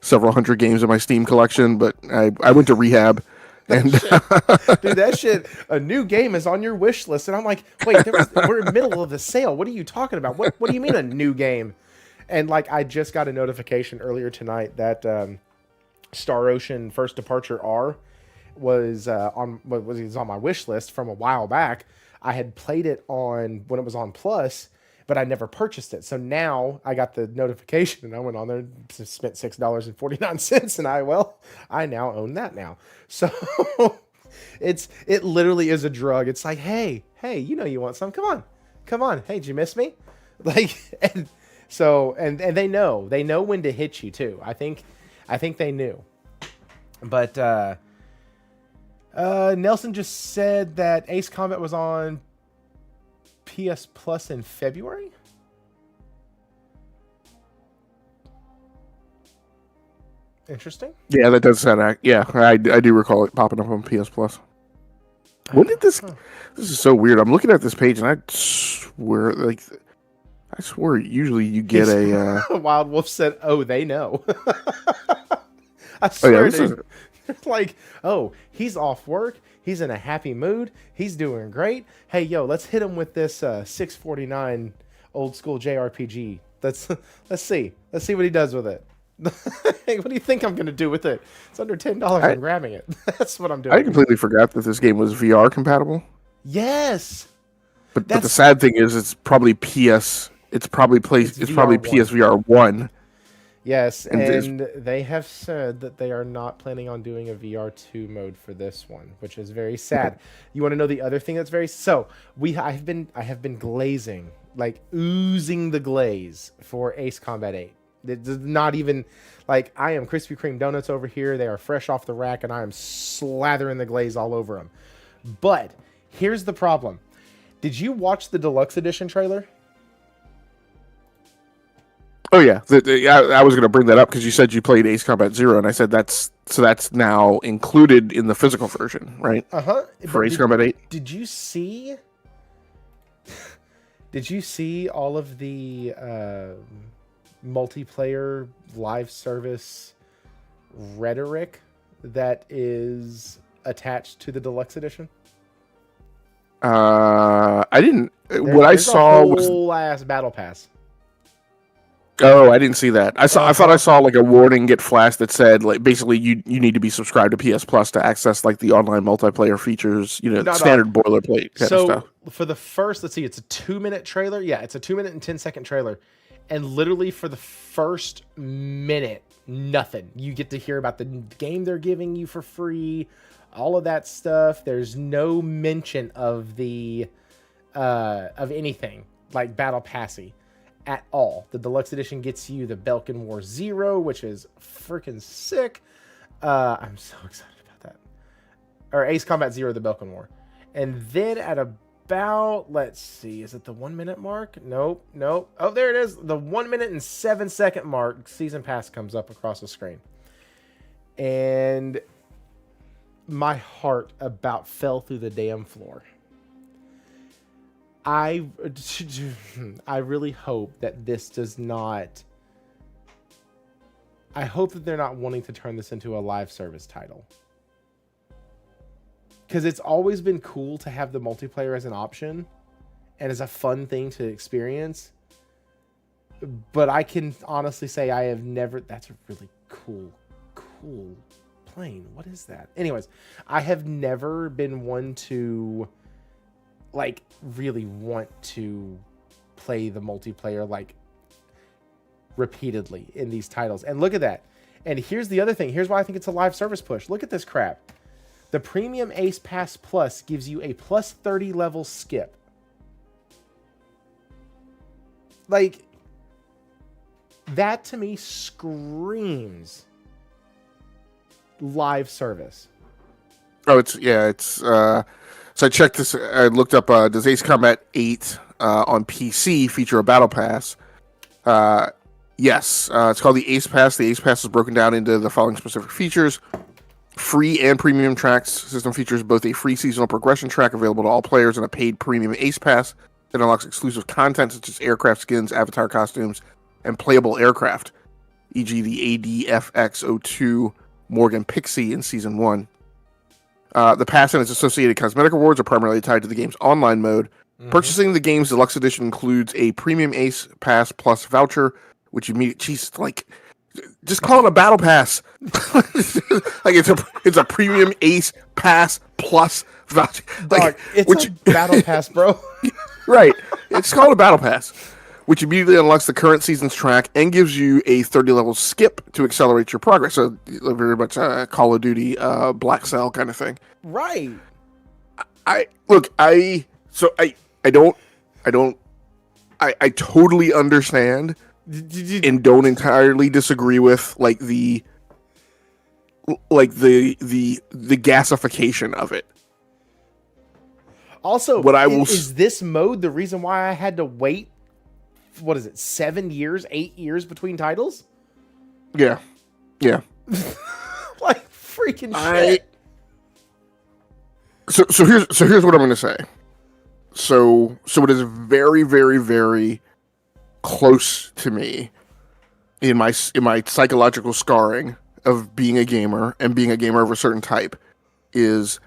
B: several hundred games in my Steam collection. But I went to rehab, and
A: dude, that shit, a new game is on your wish list, and I'm like, wait, we're in the middle of the sale. What are you talking about? What do you mean a new game? And like, I just got a notification earlier tonight that Star Ocean First Departure R was on my wish list from a while back. I had played it when it was on Plus, but I never purchased it. So now I got the notification and I went on there and spent $6.49, and I now own that now. So it literally is a drug. It's like, hey, you want some? Come on. Hey, did you miss me? Like, and they know when to hit you too. I think they knew. But Nelson just said that Ace Combat was on PS Plus in February. Interesting.
B: Yeah, that does sound. Yeah, I do recall it popping up on PS Plus. When did this? This is so weird. I'm looking at this page and I swear usually you get a.
A: Wild Wolf said, "Oh, they know." I swear, dude. Like, oh, he's off work. He's in a happy mood. He's doing great. Hey, yo, let's hit him with this $6.49 old school JRPG. Let's see what he does with it. Hey, what do you think I'm gonna do with it? It's under $10. I'm grabbing it. That's what I'm doing.
B: I completely forgot that this game was VR compatible.
A: Yes,
B: but the sad thing is, it's probably PS. It's probably PSVR 1.
A: Yes, and they have said that they are not planning on doing a VR2 mode for this one, which is very sad. You want to know the other thing that's I have been glazing, like oozing the glaze for Ace Combat 8. It's not even like, I am Krispy Kreme donuts over here. They are fresh off the rack, and I am slathering the glaze all over them. But here's the problem. Did you watch the deluxe edition trailer?
B: Oh yeah, I was going to bring that up because you said you played Ace Combat 0, and I said that's now included in the physical version, right? For Ace Combat 8.
A: Did you see? Did you see all of the multiplayer live service rhetoric that is attached to the deluxe edition?
B: I didn't. What I saw was
A: a whole ass battle pass.
B: Oh, I didn't see that. I thought I saw like a warning get flashed that said like basically you need to be subscribed to PS Plus to access like the online multiplayer features, standard boilerplate kind of stuff.
A: For the first, let's see, it's a 2-minute trailer. Yeah, it's a 2-minute and 10-second trailer. And literally for the first minute, nothing. You get to hear about the game they're giving you for free, all of that stuff. There's no mention of the of anything like Battle Passy at all. The deluxe edition gets you the Belkin War Zero, which is freaking sick. I'm so excited about that. Or Ace Combat Zero, the Belkin War. And then at about, let's see, is it the 1 minute mark? Nope. Oh, there it is. The 1 minute and 7 second mark, Season Pass comes up across the screen. And my heart about fell through the damn floor. I really hope that this does not... I hope that they're not wanting to turn this into a live service title. Because it's always been cool to have the multiplayer as an option and as a fun thing to experience. But I can honestly say I have never... That's a really cool plane. What is that? Anyways, I have never been one to... like really want to play the multiplayer like repeatedly in these titles. And look at that. And here's the other thing. Here's why I think it's a live service push. Look at this crap. The Premium Ace Pass Plus gives you a plus 30 level skip. Like, that to me screams live service.
B: Oh, so I checked this. I looked up, does Ace Combat 8 on PC feature a battle pass? Yes. It's called the Ace Pass. The Ace Pass is broken down into the following specific features. Free and premium tracks. System features both a free seasonal progression track available to all players and a paid premium Ace Pass that unlocks exclusive content such as aircraft skins, avatar costumes, and playable aircraft, e.g. the ADFX-02 Morgan Pixie in Season 1. The pass and its associated cosmetic rewards are primarily tied to the game's online mode. Mm-hmm. Purchasing the game's deluxe edition includes a premium Ace Pass Plus voucher, which just call it a battle pass. Like it's a premium Ace Pass Plus voucher. Like,
A: it's a battle pass, bro.
B: Right. It's called a battle pass, which immediately unlocks the current season's track and gives you a 30 level skip to accelerate your progress. So very much Call of Duty, Black Cell kind of thing.
A: Right.
B: I totally understand and don't entirely disagree with like the gasification of it.
A: Also, is this mode the reason why I had to wait? What is it? 7 years, 8 years between titles?
B: Yeah.
A: Like freaking shit.
B: So here's what I'm going to say. So it is very, very, very close to me in my psychological scarring of being a gamer and being a gamer of a certain type is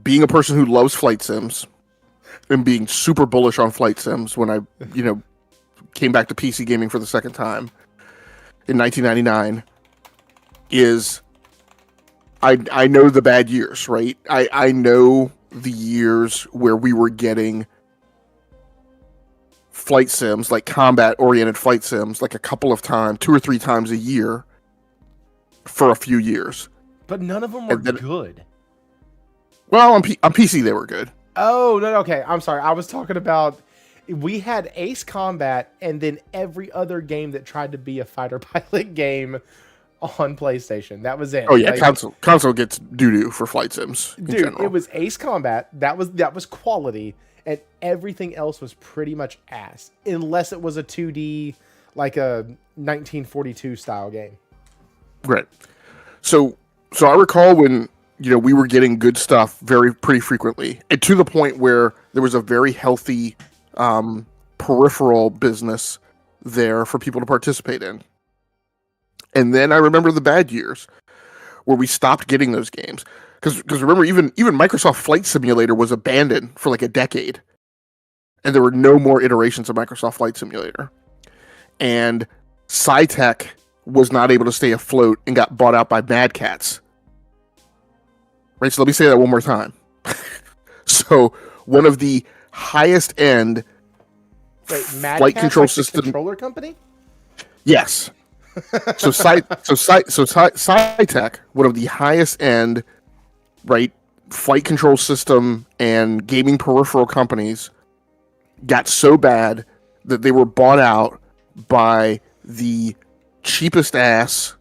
B: being a person who loves flight sims and being super bullish on flight sims when I, came back to PC gaming for the second time in 1999 is I know the bad years, right? I know the years where we were getting flight sims, like combat-oriented flight sims, like a couple of times, 2 or 3 times a year for a few years.
A: But none of them were good.
B: Well, on PC they were good.
A: Oh, no, okay. I'm sorry. I was talking about... We had Ace Combat and then every other game that tried to be a fighter pilot game on PlayStation. That was it.
B: Oh yeah, console gets doo-doo for flight sims in general.
A: It was Ace Combat. That was quality, and everything else was pretty much ass, unless it was a 2D, like a 1942 style game.
B: Right. So I recall when we were getting good stuff pretty frequently, and to the point where there was a very healthy peripheral business there for people to participate in. And then I remember the bad years where we stopped getting those games. Because remember, even Microsoft Flight Simulator was abandoned for like a decade. And there were no more iterations of Microsoft Flight Simulator. And SciTech was not able to stay afloat and got bought out by Mad Catz. Right, so let me say that one more time. So one of the highest end flight control system
A: controller company.
B: Yes. So SciTech, one of the highest end, right, flight control system and gaming peripheral companies, got so bad that they were bought out by the cheapest ass,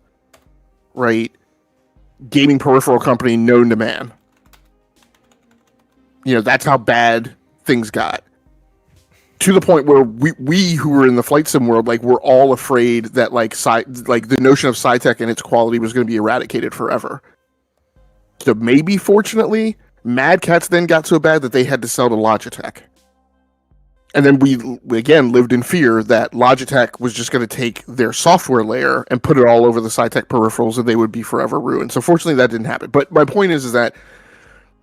B: right, gaming peripheral company known to man. You know, that's how bad things got. To the point where we who were in the flight sim world, like, we're all afraid that like the notion of SciTech and its quality was going to be eradicated forever. So maybe, fortunately, Mad Catz then got so bad that they had to sell to Logitech. And then we again lived in fear that Logitech was just going to take their software layer and put it all over the SciTech peripherals and they would be forever ruined. So fortunately that didn't happen. But my point is that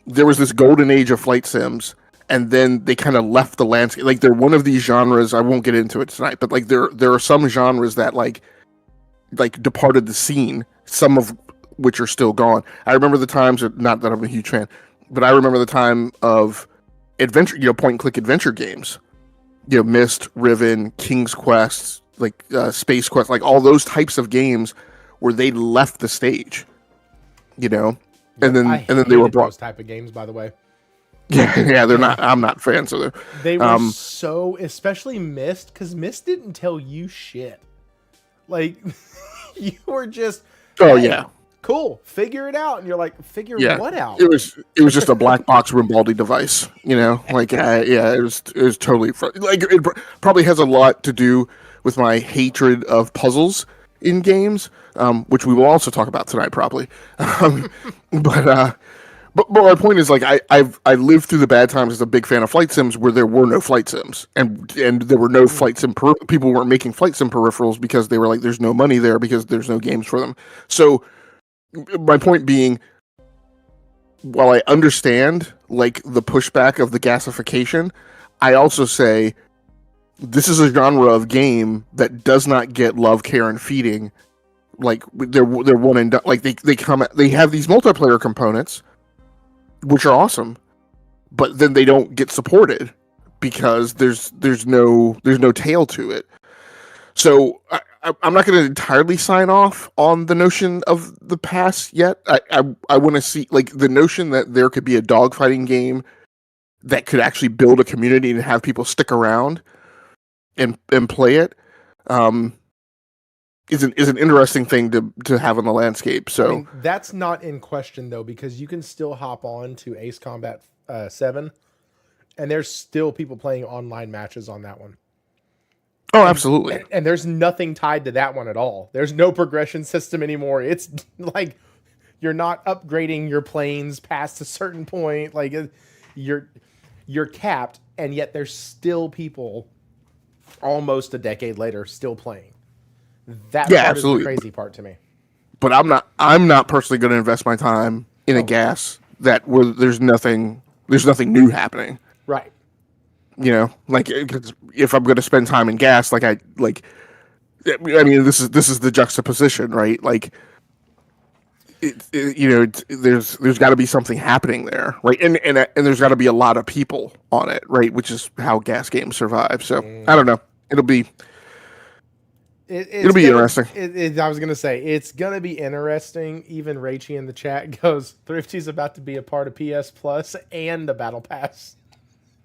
B: there was this golden age of flight sims, and then they kind of left the landscape. Like, they're one of these genres, I won't get into it tonight, but like there are some genres that like departed the scene, some of which are still gone. I remember the times, not that I'm a huge fan, but I remember the time of adventure, point and click adventure games. Myst, Riven, King's Quest, like Space Quest, like all those types of games where they left the stage, and then they were brought.
A: Those type of games, by the way.
B: Yeah, they're not. I'm not fans of them.
A: They were so, especially Myst, because Myst didn't tell you shit. Like, you were just,
B: oh yeah,
A: cool, figure it out, and you're like, figure what out?
B: It was just a black box Rimbaldi device, like it was totally like, it probably has a lot to do with my hatred of puzzles in games, which we will also talk about tonight probably. But my point is, like, I lived through the bad times as a big fan of flight sims where there were no flight sims, and there were no flight sim people weren't making flight sim peripherals because they were like, there's no money there because there's no games for them. So my point being, while I understand like the pushback of the gasification, I also say this is a genre of game that does not get love, care, and feeding. Like, they're one and done. Like, they have these multiplayer components, which are awesome, but then they don't get supported because there's no tail to it. So I'm not going to entirely sign off on the notion of the pass yet. I want to see, like, the notion that there could be a dogfighting game that could actually build a community and have people stick around and play it. Is an interesting thing to have on the landscape. So,
A: I mean, that's not in question though, because you can still hop on to Ace Combat 7, and there's still people playing online matches on that one.
B: Oh, absolutely.
A: And there's nothing tied to that one at all. There's no progression system anymore. It's like you're not upgrading your planes past a certain point. Like, you're capped, and yet there's still people almost a decade later still playing. That part
B: absolutely.
A: Is the crazy part to me.
B: But I'm not personally going to invest my time in a gas that where there's nothing new happening.
A: Right.
B: Like, if I'm going to spend time in gas, I mean, this is the juxtaposition, right? Like, there's got to be something happening there, right? And there's got to be a lot of people on it, right? Which is how gas games survive. So I don't know. It'll be interesting.
A: I was going to say, it's going to be interesting. Even Rachy in the chat goes, Thrifty's about to be a part of PS Plus and the Battle Pass.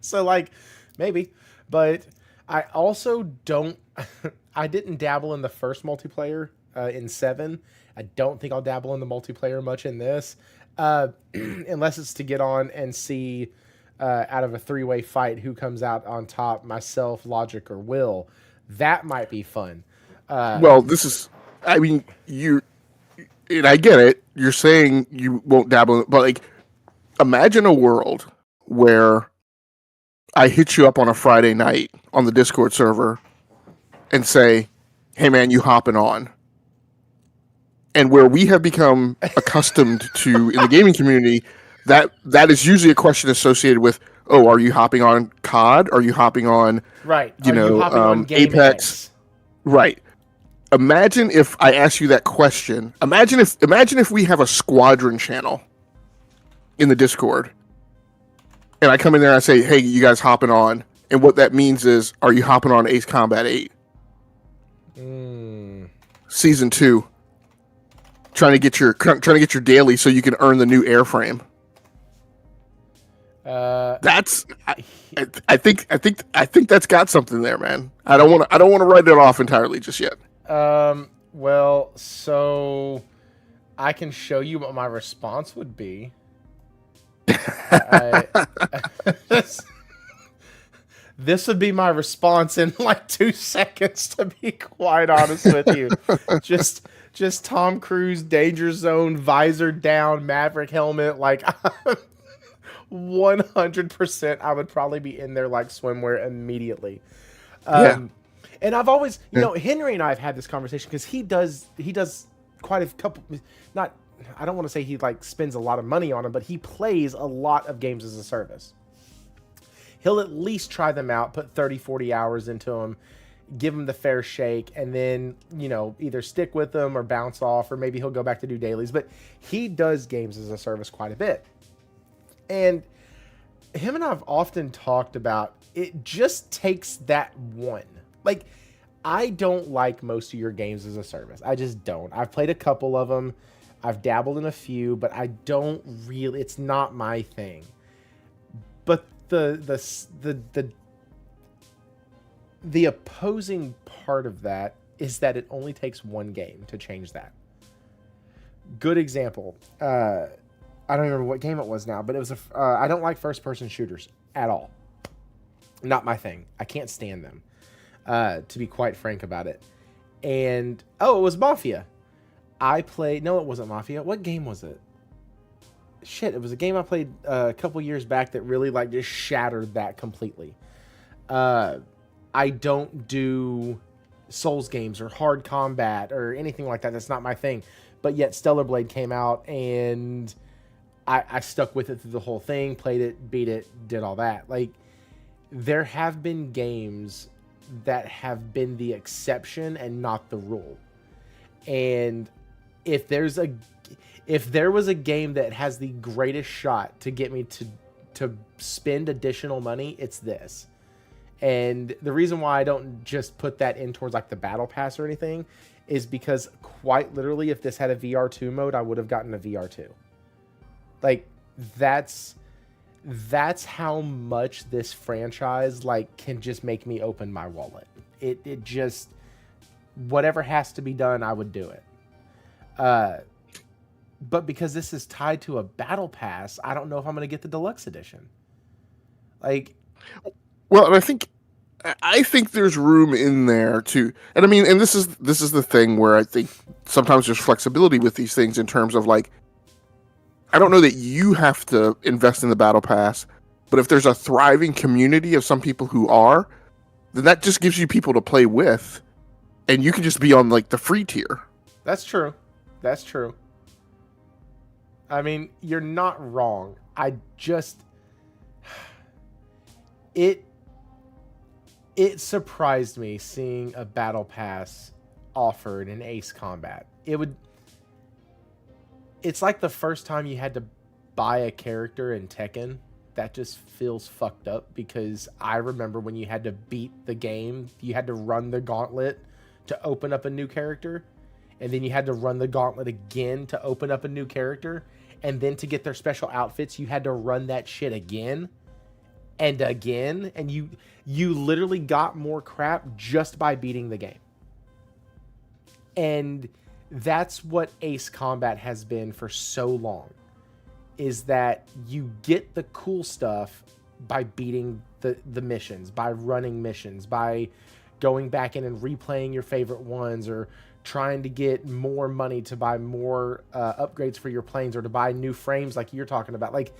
A: So, like, maybe. But I also I didn't dabble in the first multiplayer in 7. I don't think I'll dabble in the multiplayer much in this. Unless it's to get on and see out of a 3-way fight who comes out on top, myself, Logic, or Will. That might be fun.
B: Well, this is, I mean, and I get it. You're saying you won't dabble in it, but, like, imagine a world where I hit you up on a Friday night on the Discord server and say, "Hey, man, you hopping on?" And where we have become accustomed to in the gaming community, that is usually a question associated with, "Oh, are you hopping on COD? Are you hopping on,
A: Right. Are you hopping on Game
B: Apex?"
A: X?
B: Right. Imagine if I ask you that question. Imagine if we have a squadron channel in the Discord, and I come in there and I say, "Hey, you guys hopping on?" And what that means is, are you hopping on Ace Combat 8? Season 2. Trying to get your daily so you can earn the new airframe. That's I think that's got something there, man. I don't want to write it off entirely just yet.
A: Well, so I can show you what my response would be. This would be my response in like 2 seconds, to be quite honest with you. Just Tom Cruise, danger zone, visor down, Maverick helmet, like 100%. I would probably be in there like swimwear immediately. And I've always, Henry and I have had this conversation because he does quite a couple, I don't want to say he like spends a lot of money on them, but he plays a lot of games as a service. He'll at least try them out, put 30, 40 hours into them, give them the fair shake, and then, either stick with them or bounce off, or maybe he'll go back to do dailies. But he does games as a service quite a bit. And him and I have often talked about, it just takes that one. Like, I don't like most of your games as a service. I just don't. I've played a couple of them. I've dabbled in a few, but I don't really, it's not my thing. But the opposing part of that is that it only takes one game to change that. Good example. I don't remember what game it was now, but it was I don't like first-person shooters at all. Not my thing. I can't stand them, to be quite frank about it. And, it was Mafia. No, it wasn't Mafia. What game was it? Shit, it was a game I played a couple years back that really like just shattered that completely. I don't do Souls games or hard combat or anything like that. That's not my thing. But yet Stellar Blade came out and I stuck with it through the whole thing, played it, beat it, did all that. Like, there have been games that have been the exception and not the rule. And if there was a game that has the greatest shot to get me to spend additional money, it's this. And the reason why I don't just put that in towards like the battle pass or anything is because quite literally, if this had a VR2 mode, I would have gotten a VR2. Like, that's how much this franchise like can just make me open my wallet. It just, whatever has to be done, I would do it. But because this is tied to a battle pass, I don't know if I'm going to get the deluxe edition. Like,
B: well, and I think there's room in there to, and I mean, and this is the thing where I think sometimes there's flexibility with these things in terms of like, I don't know that you have to invest in the battle pass, but if there's a thriving community of some people who are, then that just gives you people to play with, and you can just be on like the free tier.
A: That's true. That's true. I mean, you're not wrong. I just, it surprised me seeing a battle pass offered in Ace Combat. It's like the first time you had to buy a character in Tekken. That just feels fucked up, because I remember when you had to beat the game, you had to run the gauntlet to open up a new character, and then you had to run the gauntlet again to open up a new character, and then to get their special outfits, you had to run that shit again and again, and you literally got more crap just by beating the game. And that's what Ace Combat has been for so long, is that you get the cool stuff by beating the missions, by running missions, by going back in and replaying your favorite ones, or trying to get more money to buy more upgrades for your planes, or to buy new frames like you're talking about. Like,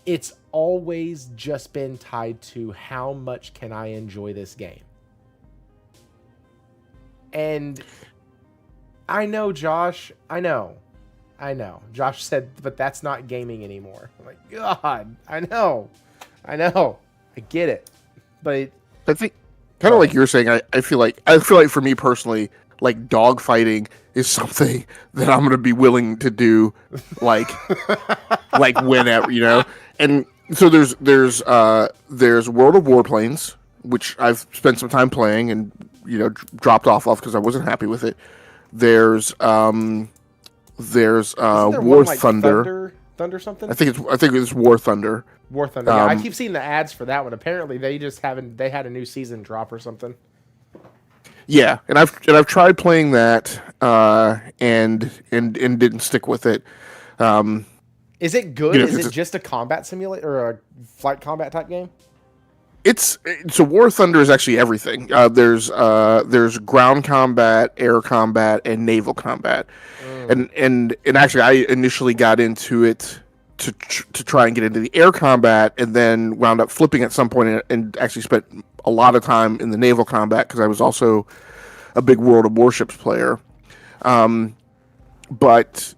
A: it's always just been tied to how much can I enjoy this game. And I know, Josh. I know. Josh said, but that's not gaming anymore. I'm like, God, I know. I get it. But
B: I think, kind of like you're saying, I feel like for me personally, like dogfighting is something that I'm going to be willing to do, like whenever, you know. And so there's World of Warplanes, which I've spent some time playing and dropped off because I wasn't happy with it. There's War
A: like
B: Thunder.
A: Thunder something.
B: I think it's War Thunder.
A: War Thunder. Yeah, I keep seeing the ads for that one. Apparently, they had a new season drop or something.
B: Yeah, and I've tried playing that and didn't stick with it.
A: Is it good? Is it just a combat simulator or a flight combat type game?
B: So War Thunder is actually everything. There's ground combat, air combat, and naval combat. And actually, I initially got into it to try and get into the air combat, and then wound up flipping at some point and actually spent a lot of time in the naval combat because I was also a big World of Warships player. But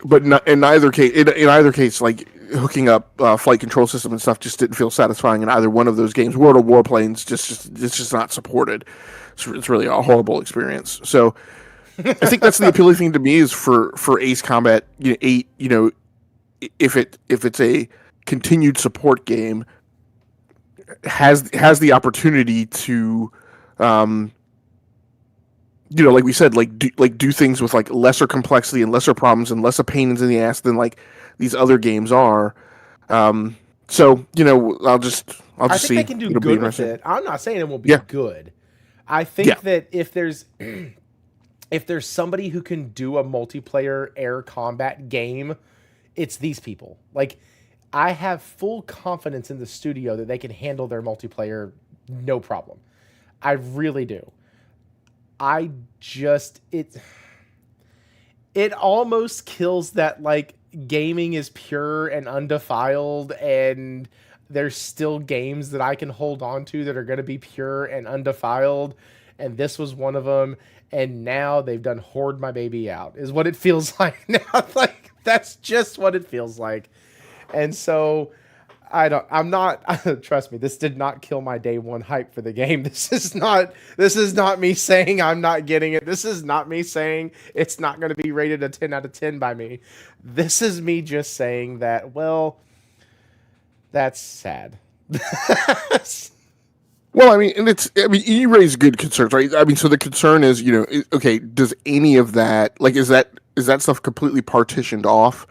B: in either case, like hooking up flight control system and stuff just didn't feel satisfying in either one of those games. World of Warplanes it's just not supported. It's really a horrible experience. So I think that's the appealing thing to me is for Ace Combat 8. If it's a continued support game, has the opportunity to, like we said, do things with like lesser complexity and lesser problems and less of pains in the ass than like these other games are. So I'll just
A: I
B: see.
A: think they can do good with it. I'm not saying it won't be good. I think that if there's somebody who can do a multiplayer air combat game, it's these people. Like, I have full confidence in the studio that they can handle their multiplayer no problem. I really do. It almost kills that, like, gaming is pure and undefiled and there's still games that I can hold on to that are going to be pure and undefiled. And this was one of them. And now they've done hoard my baby out is what it feels like now. Like, that's just what it feels like. And so trust me, this did not kill my day one hype for the game. This is not me saying I'm not getting it. This is not me saying it's not going to be rated a 10 out of 10 by me. This is me just saying that, well, that's sad.
B: Well, I mean, you raise good concerns, right? I mean, so the concern is, okay, does any of that, like, is that stuff completely partitioned off,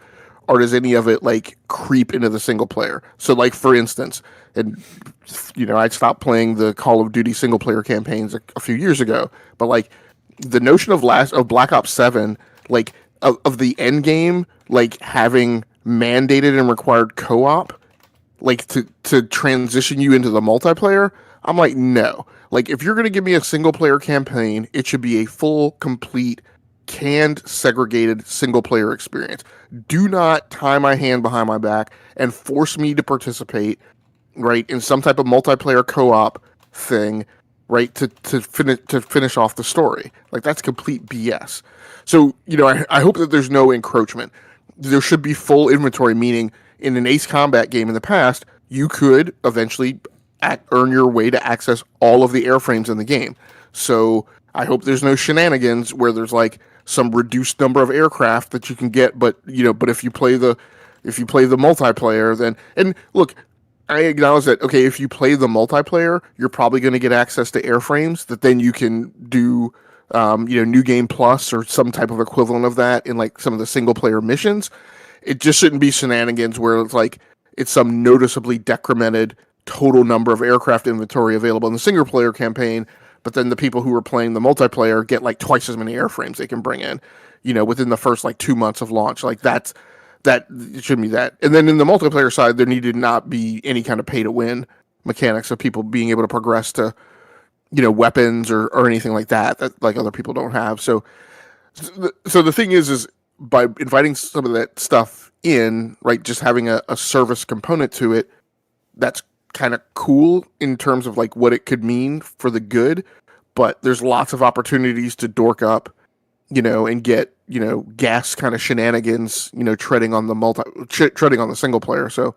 B: or does any of it like creep into the single player? So, like, for instance, and I stopped playing the Call of Duty single player campaigns a few years ago, but like the notion of Black Ops 7, like of the end game, like having mandated and required co-op, like to transition you into the multiplayer. I'm like, no. Like, if you're going to give me a single-player campaign, it should be a full, complete, canned, segregated single-player experience. Do not tie my hand behind my back and force me to participate, right, in some type of multiplayer co-op thing, right, to finish off the story. Like, that's complete BS. So, I hope that there's no encroachment. There should be full inventory, meaning in an Ace Combat game in the past, you could eventually earn your way to access all of the airframes in the game. So I hope there's no shenanigans where there's like some reduced number of aircraft that you can get, but if you play the multiplayer, then, and look, I acknowledge that, okay, if you play the multiplayer, you're probably going to get access to airframes that then you can do New Game Plus or some type of equivalent of that in like some of the single player missions. It just shouldn't be shenanigans where it's some noticeably decremented total number of aircraft inventory available in the single player campaign, but then the people who are playing the multiplayer get like twice as many airframes they can bring in, within the first like 2 months of launch. Like that it shouldn't be that. And then in the multiplayer side, there needed not be any kind of pay to win mechanics of people being able to progress to, weapons or anything like that like other people don't have. So the thing is by inviting some of that stuff in, right, just having a service component to it, that's kind of cool in terms of like what it could mean for the good, but there's lots of opportunities to dork up, and get, gas kind of shenanigans, treading on the single player. So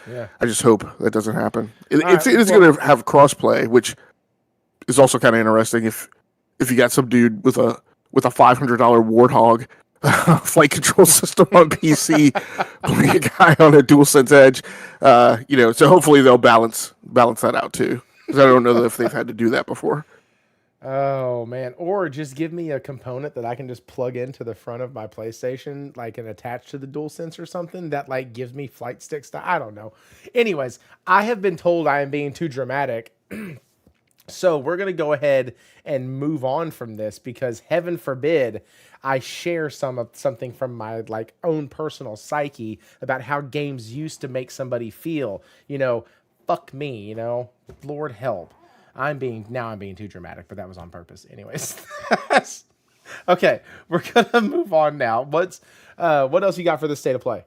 A: Yeah.
B: I just hope that doesn't happen. It
A: All right,
B: is going to have crossplay, which is also kind of interesting. If you got some dude with a $500 Warthog flight control system on PC, playing a guy on a DualSense Edge, so hopefully they'll balance that out too. Because I don't know if they've had to do that before.
A: Oh man! Or just give me a component that I can just plug into the front of my PlayStation, like and attach to the DualSense or something that like gives me flight sticks. I don't know. Anyways, I have been told I am being too dramatic. So we're going to go ahead and move on from this because heaven forbid I share something from my like own personal psyche about how games used to make somebody feel, fuck me, Lord help. I'm being too dramatic, but that was on purpose. Anyways. Okay, we're going to move on now. What else you got for the state of play?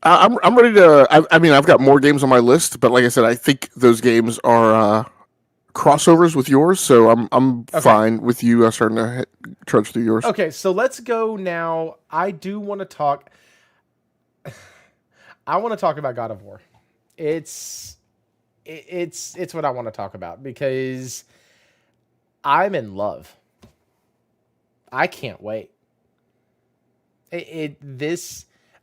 B: I'm ready to. I mean, I've got more games on my list, but like I said, I think those games are crossovers with yours, so I'm fine with you starting to trudge through yours.
A: Okay, so let's go now. I do want to talk. I want to talk about God of War. It's what I want to talk about because I'm in love. I can't wait.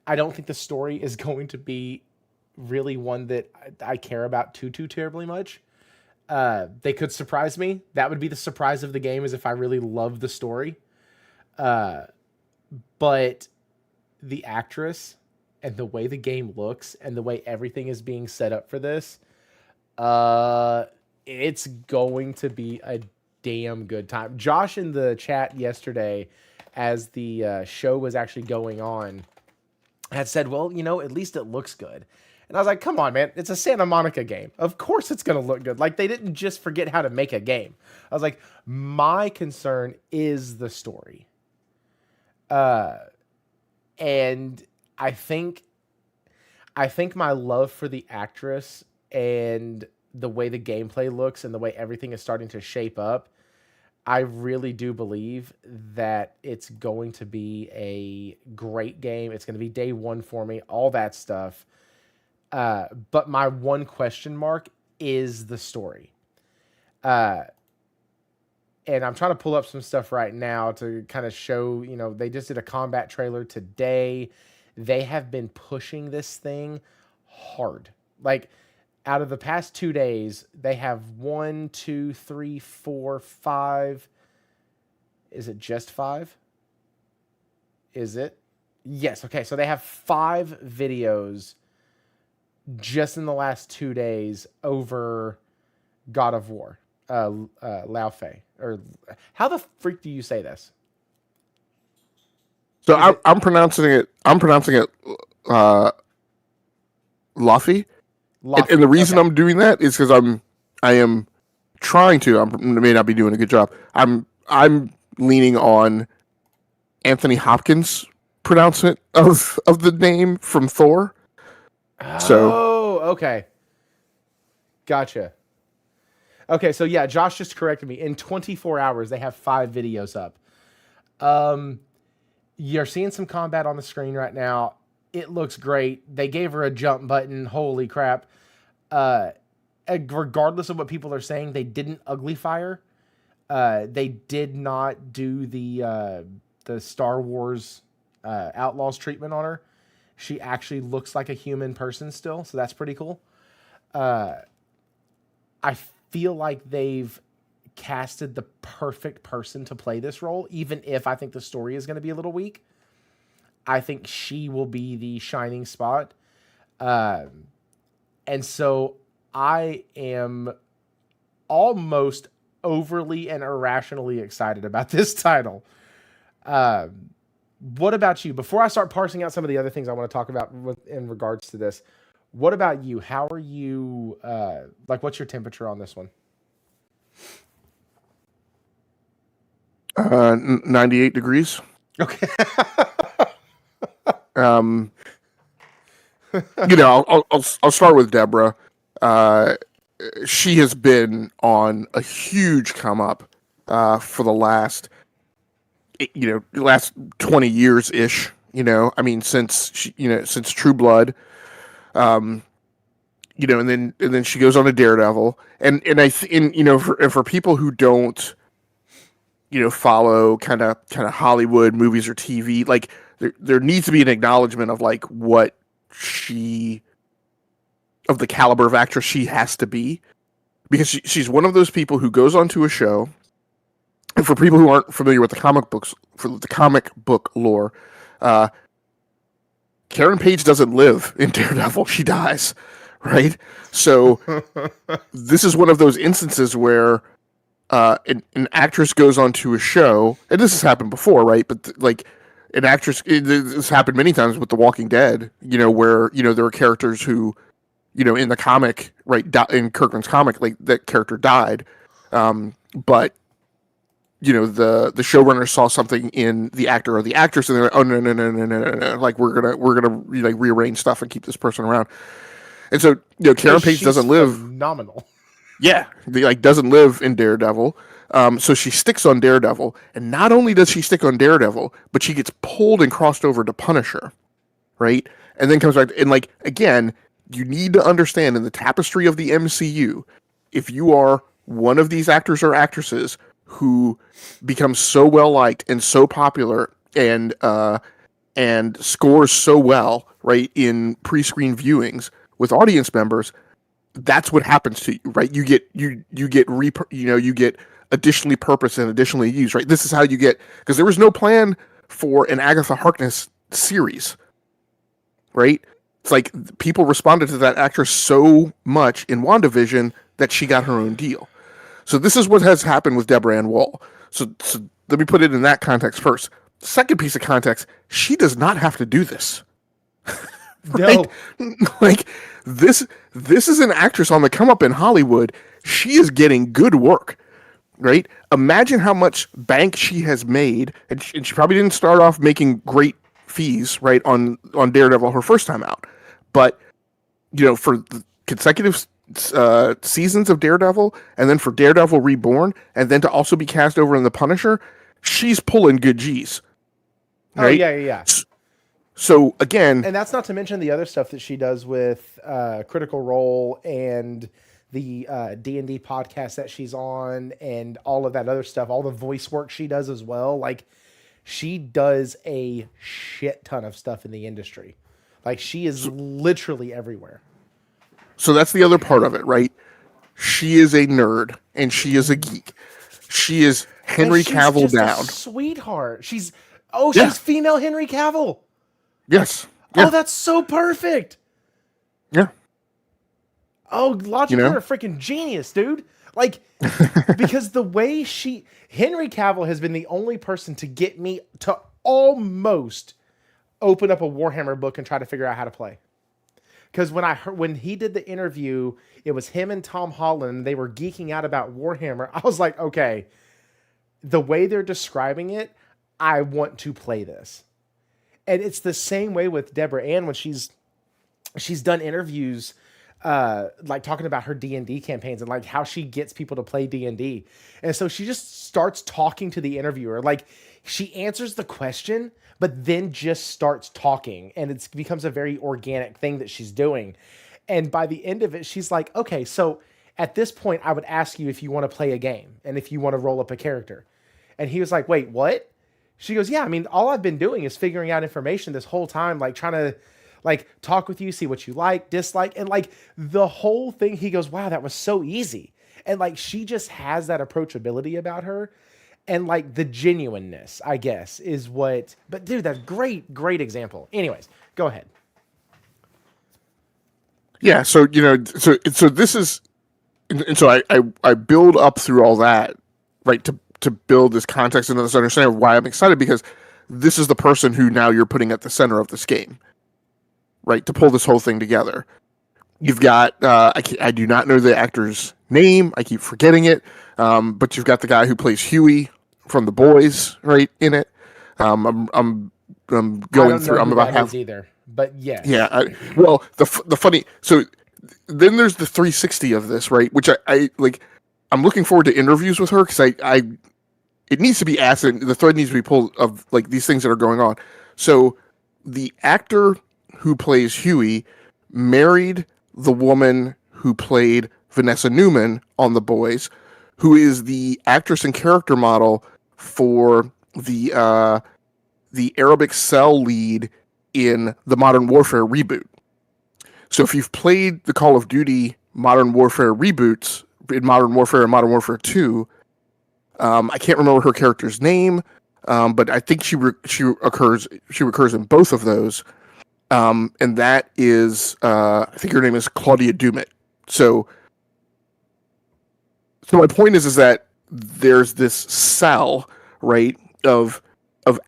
A: I don't think the story is going to be really one that I care about too terribly much. They could surprise me. That would be the surprise of the game, is if I really love the story. But the actress and the way the game looks and the way everything is being set up for this, it's going to be a damn good time. Josh in the chat yesterday, as the show was actually going on, had said, well, at least it looks good. And I was like, come on, man. It's a Santa Monica game. Of course it's going to look good. Like, they didn't just forget how to make a game. I was like, my concern is the story. And I think my love for the actress and the way the gameplay looks and the way everything is starting to shape up, I really do believe that it's going to be a great game. It's going to be day one for me, all that stuff. But my one question mark is the story. And I'm trying to pull up some stuff right now to kind of show, they just did a combat trailer today. They have been pushing this thing hard. Like, out of the past 2 days, they have 1, 2, 3, 4, 5. Is it just 5? Is it? Yes. Okay. So they have 5 videos just in the last 2 days over God of War. Laufey. Or how the freak do you say this?
B: So I'm pronouncing it. Laufey. And the reason I'm doing that is because I am trying to. I may not be doing a good job. I'm leaning on Anthony Hopkins' pronouncement of the name from Thor.
A: Oh, okay. Gotcha. Okay, so yeah, Josh just corrected me. In 24 hours, they have 5 videos up. You're seeing some combat on the screen right now. It looks great. They gave her a jump button. Holy crap. Regardless of what people are saying, they didn't uglify her. They did not do the Star Wars Outlaws treatment on her. She actually looks like a human person still, so that's pretty cool. I feel like they've casted the perfect person to play this role, even if I think the story is going to be a little weak. I think she will be the shining spot. And so I am almost overly and irrationally excited about this title. What about you? Before I start parsing out some of the other things I want to talk about in regards to this, what about you? How are you, what's your temperature on this one?
B: 98 degrees.
A: Okay.
B: I'll start with Deborah. she has been on a huge come up for the last 20 years ish. I mean, since since True Blood, and then she goes on to Daredevil, and for people who don't follow kind of Hollywood movies or TV, like there needs to be an acknowledgement of like what of the caliber of actress she has to be, because she's one of those people who goes onto a show. And for people who aren't familiar with the comic book lore, Karen Page doesn't live in Daredevil; she dies, right? So this is one of those instances where an actress goes onto a show, and this has happened before, right? But like an actress, this happened many times with The Walking Dead, where there are characters who, in the comic, right, in Kirkman's comic, like that character died, but the showrunner saw something in the actor or the actress, and they're like, oh no, like we're gonna like rearrange stuff and keep this person around. And so Karen Page doesn't live
A: phenomenal.
B: Yeah, doesn't live in Daredevil. So she sticks on Daredevil, and not only does she stick on Daredevil, but she gets pulled and crossed over to Punisher, right? And then comes back and again, you need to understand in the tapestry of the MCU, if you are one of these actors or actresses who becomes so well liked and so popular and scores so well, right, in pre-screen viewings with audience members, that's what happens to you, right? You get additionally purposed and additionally used, right? This is how you get, because there was no plan for an Agatha Harkness series, right? It's like people responded to that actress so much in WandaVision that she got her own deal. So this is what has happened with Deborah Ann Woll. So let me put it in that context first. Second piece of context, she does not have to do this. Right? No. Like this is an actress on the come up in Hollywood. She is getting good work, right? Imagine how much bank she has made, and she probably didn't start off making great fees, right, on Daredevil her first time out, but for the consecutive seasons of Daredevil, and then for Daredevil Reborn, and then to also be cast over in The Punisher, she's pulling good G's. Right?
A: Oh yeah.
B: So again,
A: and that's not to mention the other stuff that she does with Critical Role and the D&D podcast that she's on, and all of that other stuff, all the voice work she does as well. Like, she does a shit ton of stuff in the industry. Like, she is literally everywhere.
B: So that's the other part of it, right? She is a nerd and she is a geek. She is Henry Cavill
A: just
B: down.
A: A sweetheart. She's female Henry Cavill.
B: Yes. Yeah.
A: Oh, that's so perfect.
B: Yeah.
A: Oh, Logic, you're a freaking genius, dude. Like, because the way Henry Cavill has been the only person to get me to almost open up a Warhammer book and try to figure out how to play. Because when he did the interview, it was him and Tom Holland. They were geeking out about Warhammer. I was like, okay, the way they're describing it, I want to play this. And it's the same way with Deborah Ann when she's done interviews, like talking about her D&D campaigns and like how she gets people to play D&D. And so she just starts talking to the interviewer. Like, she answers the question, but then just starts talking, and it becomes a very organic thing that she's doing. And by the end of it, she's like, okay, so at this point, I would ask you if you want to play a game and if you want to roll up a character. And he was like, wait, what? She goes, yeah, I mean, all I've been doing is figuring out information this whole time, like trying to like talk with you, see what you like, dislike, and like the whole thing. He goes, wow, that was so easy. And like, she just has that approachability about her. And like the genuineness, I guess, is what, but dude, that's great example. Anyways, go ahead.
B: Yeah. So, so this is, and so I build up through all that, right, to build this context and this understanding of why I'm excited, because this is the person who now you're putting at the center of this game, right, to pull this whole thing together. You've got, I do not know the actor's name. I keep forgetting it. But you've got the guy who plays Huey from The Boys, right, in it. I'm going through. I'm about half
A: either, but yes.
B: Yeah. Well, the funny. So then there's the 360 of this, right? Which I like. I'm looking forward to interviews with her because it needs to be asked, and the thread needs to be pulled of like these things that are going on. So the actor who plays Huey married the woman who played Vanessa Newman on The Boys, who is the actress and character model for the Arabic Cell lead in the Modern Warfare reboot. So if you've played the Call of Duty Modern Warfare reboots, in Modern Warfare and Modern Warfare 2, I can't remember her character's name, but I think she recurs in both of those, and that is I think her name is Claudia Dumit. So my point is that there's this cell, right, of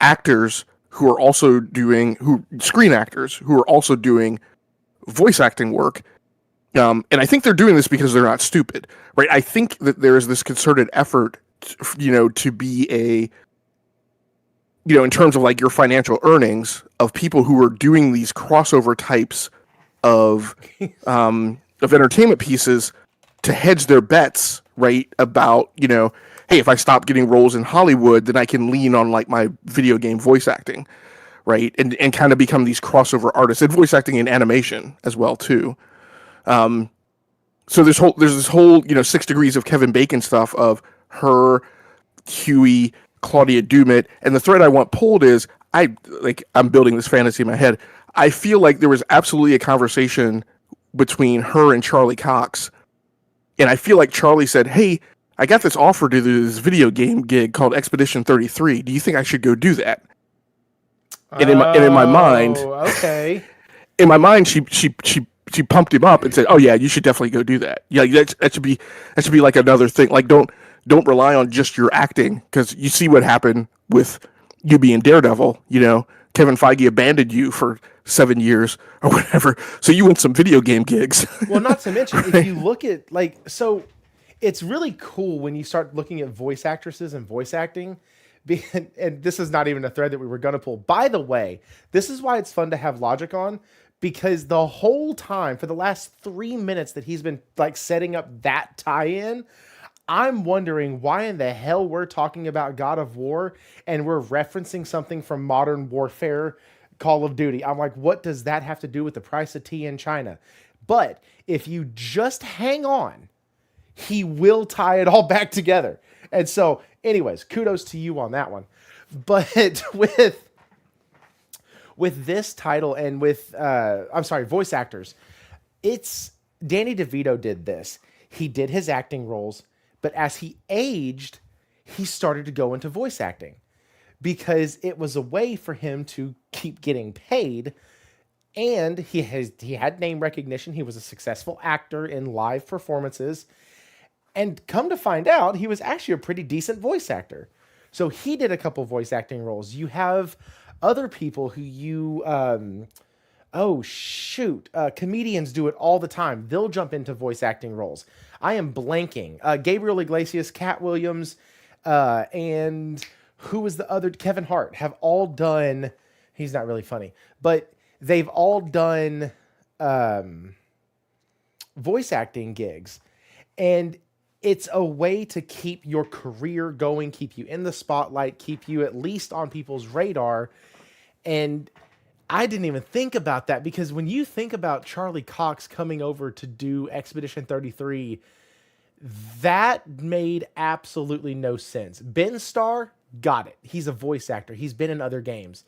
B: actors who are also doing screen actors who are also doing voice acting work. And I think they're doing this because they're not stupid, right? I think that there is this concerted effort, to be in terms of like your financial earnings of people who are doing these crossover types of entertainment pieces to hedge their bets, right? About, hey, if I stop getting roles in Hollywood, then I can lean on like my video game voice acting, right? And kind of become these crossover artists, and voice acting and animation as well too. So there's this whole 6 degrees of Kevin Bacon stuff of her, Huey, Claudia Dumit, and the thread I want pulled is I'm building this fantasy in my head. I feel like there was absolutely a conversation between her and Charlie Cox, and I feel like Charlie said, "Hey, I got this offer to do this video game gig called Expedition 33. Do you think I should go do that?" And in my mind,
A: okay,
B: in my mind, she pumped him up and said, "Oh yeah, you should definitely go do that. Yeah, that should be like another thing. Like don't rely on just your acting, because you see what happened with you being Daredevil. Kevin Feige abandoned you for 7 years or whatever, so you want some video game gigs."
A: Well, not to mention, if you look at so it's really cool when you start looking at voice actresses and voice acting. And this is not even a thread that we were going to pull. By the way, this is why it's fun to have Logic on. Because the whole time, for the last 3 minutes that he's been like setting up that tie-in, I'm wondering why in the hell we're talking about God of War and we're referencing something from Modern Warfare, Call of Duty. I'm like, what does that have to do with the price of tea in China? But if you just hang on, he will tie it all back together. And so, anyways, kudos to you on that one. But with this title and with, voice actors, it's Danny DeVito did this. He did his acting roles, but as he aged, he started to go into voice acting because it was a way for him to keep getting paid. And he had name recognition. He was a successful actor in live performances. And come to find out, he was actually a pretty decent voice actor. So he did a couple voice acting roles. You have other people who comedians do it all the time. They'll jump into voice acting roles. I am blanking. Gabriel Iglesias, Cat Williams, and who was the other? Kevin Hart have all done. He's not really funny, but they've all done voice acting gigs, and it's a way to keep your career going, keep you in the spotlight, keep you at least on people's radar. And I didn't even think about that, because when you think about Charlie Cox coming over to do Expedition 33, that made absolutely no sense. Ben Starr, got it. He's a voice actor. He's been in other games.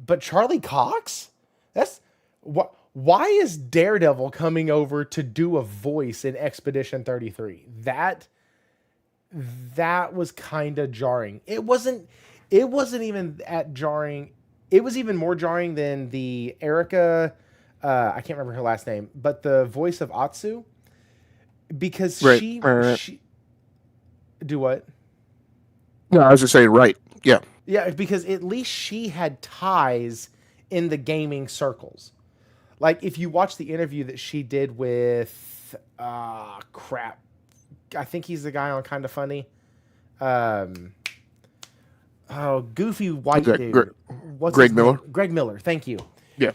A: But Charlie Cox? That's what. Why is Daredevil coming over to do a voice in Expedition 33? That was kind of jarring. It wasn't even that jarring. It was even more jarring than the Erica, I can't remember her last name, but the voice of Atsu, because she do what?
B: No, I was just saying, right. Yeah.
A: Yeah, because at least she had ties in the gaming circles. Like, if you watch the interview that she did with, I think he's the guy on Kinda Funny. Goofy white dude.
B: What's Greg Miller?
A: Greg Miller, thank you.
B: Yeah.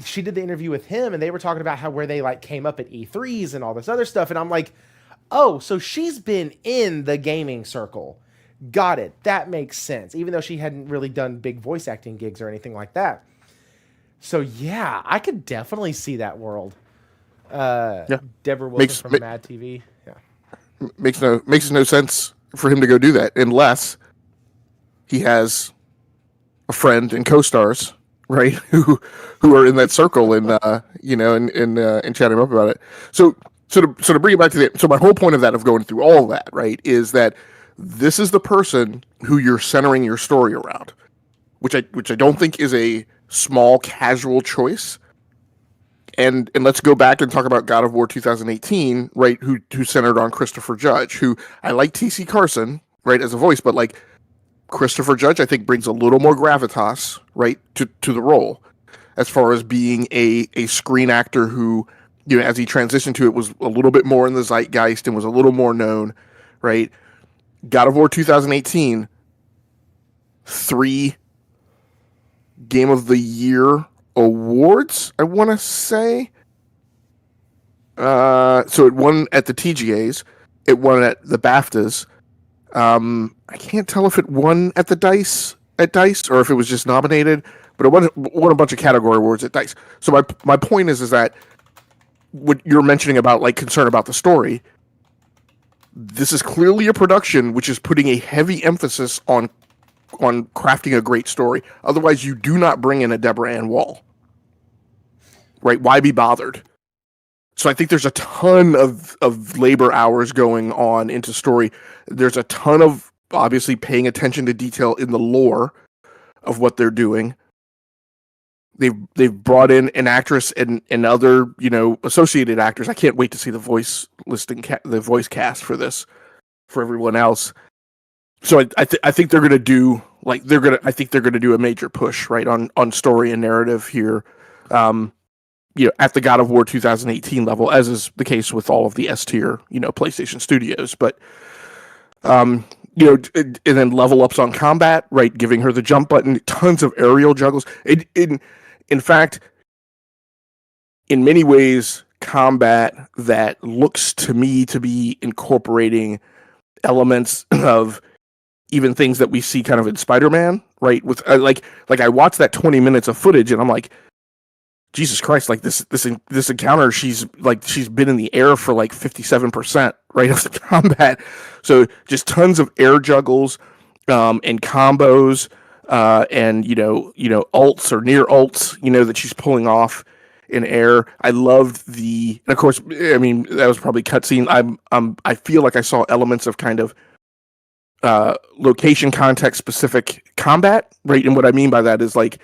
A: she did the interview with him, and they were talking about how where they like came up at E3s and all this other stuff, and I'm like, oh, so she's been in the gaming circle. Got it. That makes sense. Even though she hadn't really done big voice acting gigs or anything like that. So yeah, I could definitely see that world. Deborah Wilson from Mad TV. Yeah.
B: Makes no sense for him to go do that unless he has a friend and co-stars, right? Who are in that circle and and chatting up about it. So to bring it back to so my whole point of that, of going through all of that, right, is that this is the person who you're centering your story around, which I don't think is a small casual choice. And let's go back and talk about God of War 2018, right? Who centered on Christopher Judge, who I like TC Carson, right, as a voice, but like Christopher Judge, I think brings a little more gravitas, right, to the role, as far as being a screen actor who, as he transitioned to it, was a little bit more in the zeitgeist and was a little more known, right? God of War 2018, 3 Game of the Year awards, I want to say. So it won at the TGAs, it won at the BAFTAs. I can't tell if it won at the DICE or if it was just nominated, but it won a bunch of category awards at DICE. So my point is that what you're mentioning about like concern about the story, this is clearly a production which is putting a heavy emphasis on crafting a great story. Otherwise, you do not bring in a Deborah Ann Wall. Right? Why be bothered? So I think there's a ton of labor hours going on into story. There's a ton of obviously paying attention to detail in the lore of what they're doing. They've brought in an actress and other, associated actors. I can't wait to see the voice listing, the voice cast for this, for everyone else. So I think they're gonna do I think they're gonna do a major push, right, on story and narrative here, at the God of War 2018 level, as is the case with all of the S tier, PlayStation Studios. But and then level ups on combat, right, giving her the jump button, tons of aerial juggles. In fact, in many ways, combat that looks to me to be incorporating elements of even things that we see kind of in Spider-Man, right? With like I watched that 20 minutes of footage and I'm like, Jesus Christ, like this encounter, she's been in the air for like 57%, right, of the combat. So just tons of air juggles and combos and ults or near ults, that she's pulling off in air. I loved and of course, I mean, that was probably cutscene. I feel like I saw elements of kind of location context specific combat, right? And what I mean by that is like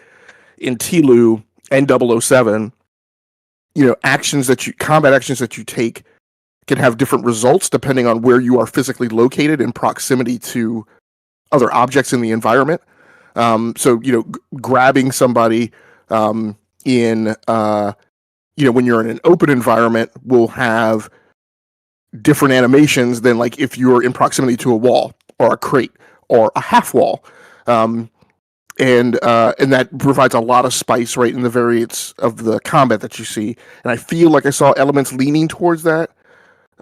B: in Tilu and 007, combat actions that you take can have different results depending on where you are physically located in proximity to other objects in the environment. So grabbing somebody when you're in an open environment will have different animations than like if you're in proximity to a wall or a crate or a half wall. And that provides a lot of spice, right, in the variants of the combat that you see. And I feel like I saw elements leaning towards that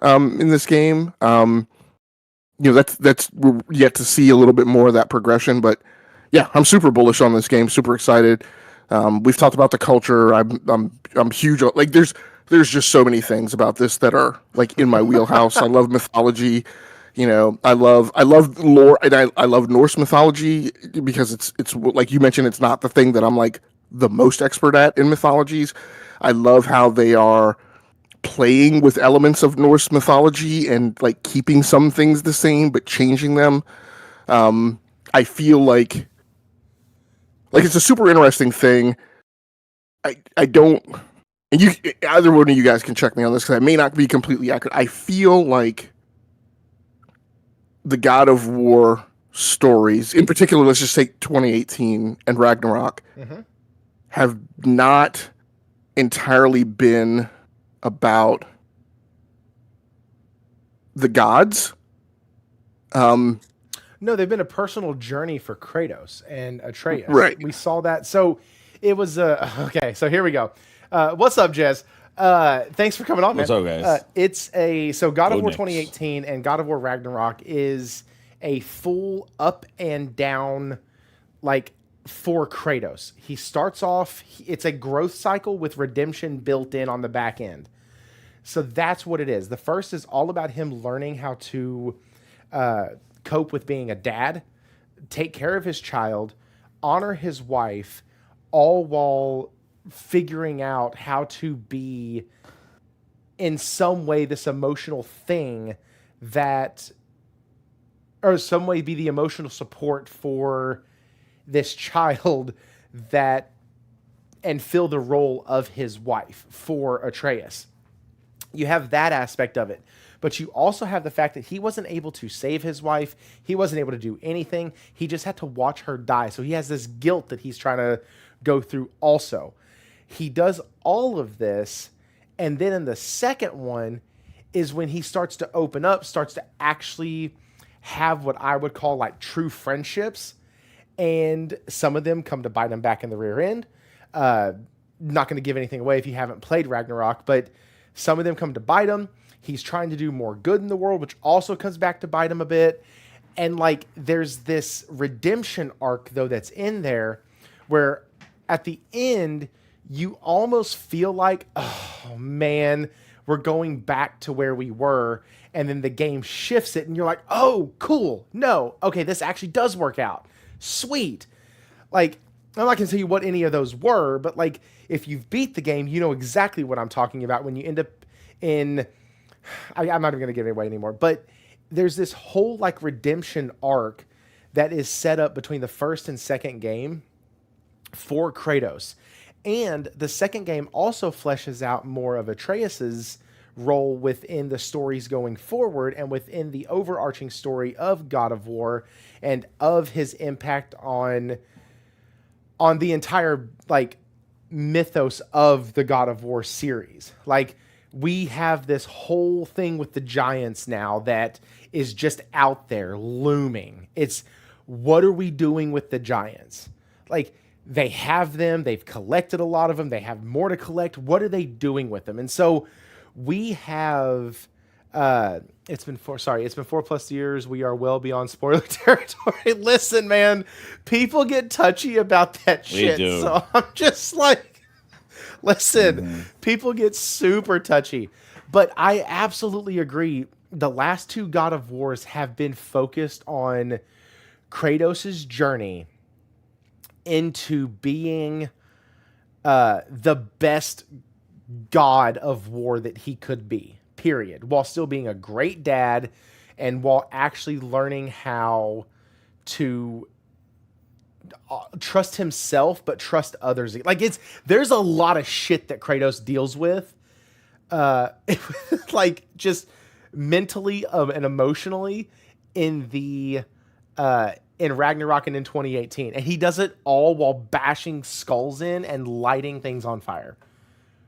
B: in this game. That's we're yet to see a little bit more of that progression. But yeah, I'm super bullish on this game. Super excited. We've talked about the culture. I'm huge. Like there's just so many things about this that are like in my wheelhouse. I love mythology. I love lore, and I love Norse mythology because it's like you mentioned, it's not the thing that I'm like the most expert at in mythologies. I love how they are playing with elements of Norse mythology and like keeping some things the same but changing them. I feel like it's a super interesting thing. I don't, and either one of you guys can check me on this because I may not be completely accurate. I feel like the God of War stories, in particular, let's just take 2018 and Ragnarok, have not entirely been about the gods.
A: No, they've been a personal journey for Kratos and Atreus.
B: Right.
A: We saw that. So It was okay. So here we go. What's up, Jez? Thanks for coming on, man.
C: What's up, guys?
A: So God of War
C: Nick.
A: 2018 and God of War Ragnarok is a full up and down, like, for Kratos. He starts off, it's a growth cycle with redemption built in on the back end. So that's what it is. The first is all about him learning how to cope with being a dad, take care of his child, honor his wife, all while figuring out how to be in some way this emotional thing that, or some way be the emotional support for this child that, and fill the role of his wife for Atreus. You have that aspect of it, but you also have the fact that he wasn't able to save his wife. He wasn't able to do anything. He just had to watch her die. So he has this guilt that he's trying to go through also. He does all of this, and then in the second one is when he starts to open up, starts to actually have what I would call like true friendships, and some of them come to bite him back in the rear end. Not going to give anything away if you haven't played Ragnarok, but some of them come to bite him. He's trying to do more good in the world, which also comes back to bite him a bit. And like, there's this redemption arc though that's in there where at the end, you almost feel like, oh man, we're going back to where we were. And then the game shifts it and you're like, oh, cool. No, okay, this actually does work out. Sweet. Like, I'm not going to tell you what any of those were, but like, if you've beat the game, you know exactly what I'm talking about when you end up in, I'm not even going to give it away anymore, but there's this whole like redemption arc that is set up between the first and second game for Kratos. And the second game also fleshes out more of Atreus's role within the stories going forward and within the overarching story of God of War and of his impact on the entire like mythos of the God of War series. Like, we have this whole thing with the giants now that is just out there looming. It's, what are we doing with the giants? Like, they have them, they've collected a lot of them, they have more to collect. What are they doing with them? And so we have, it's been 4+ years. We are well beyond spoiler territory. Listen, man, people get touchy about that shit.
C: We do.
A: So I'm just like, listen, people get super touchy. But I absolutely agree. The last two God of Wars have been focused on Kratos' journey into being the best god of war that he could be, period, while still being a great dad and while actually learning how to trust himself but trust others. Like, there's a lot of shit that Kratos deals with like just mentally and emotionally in the in Ragnarok and in 2018, and he does it all while bashing skulls in and lighting things on fire,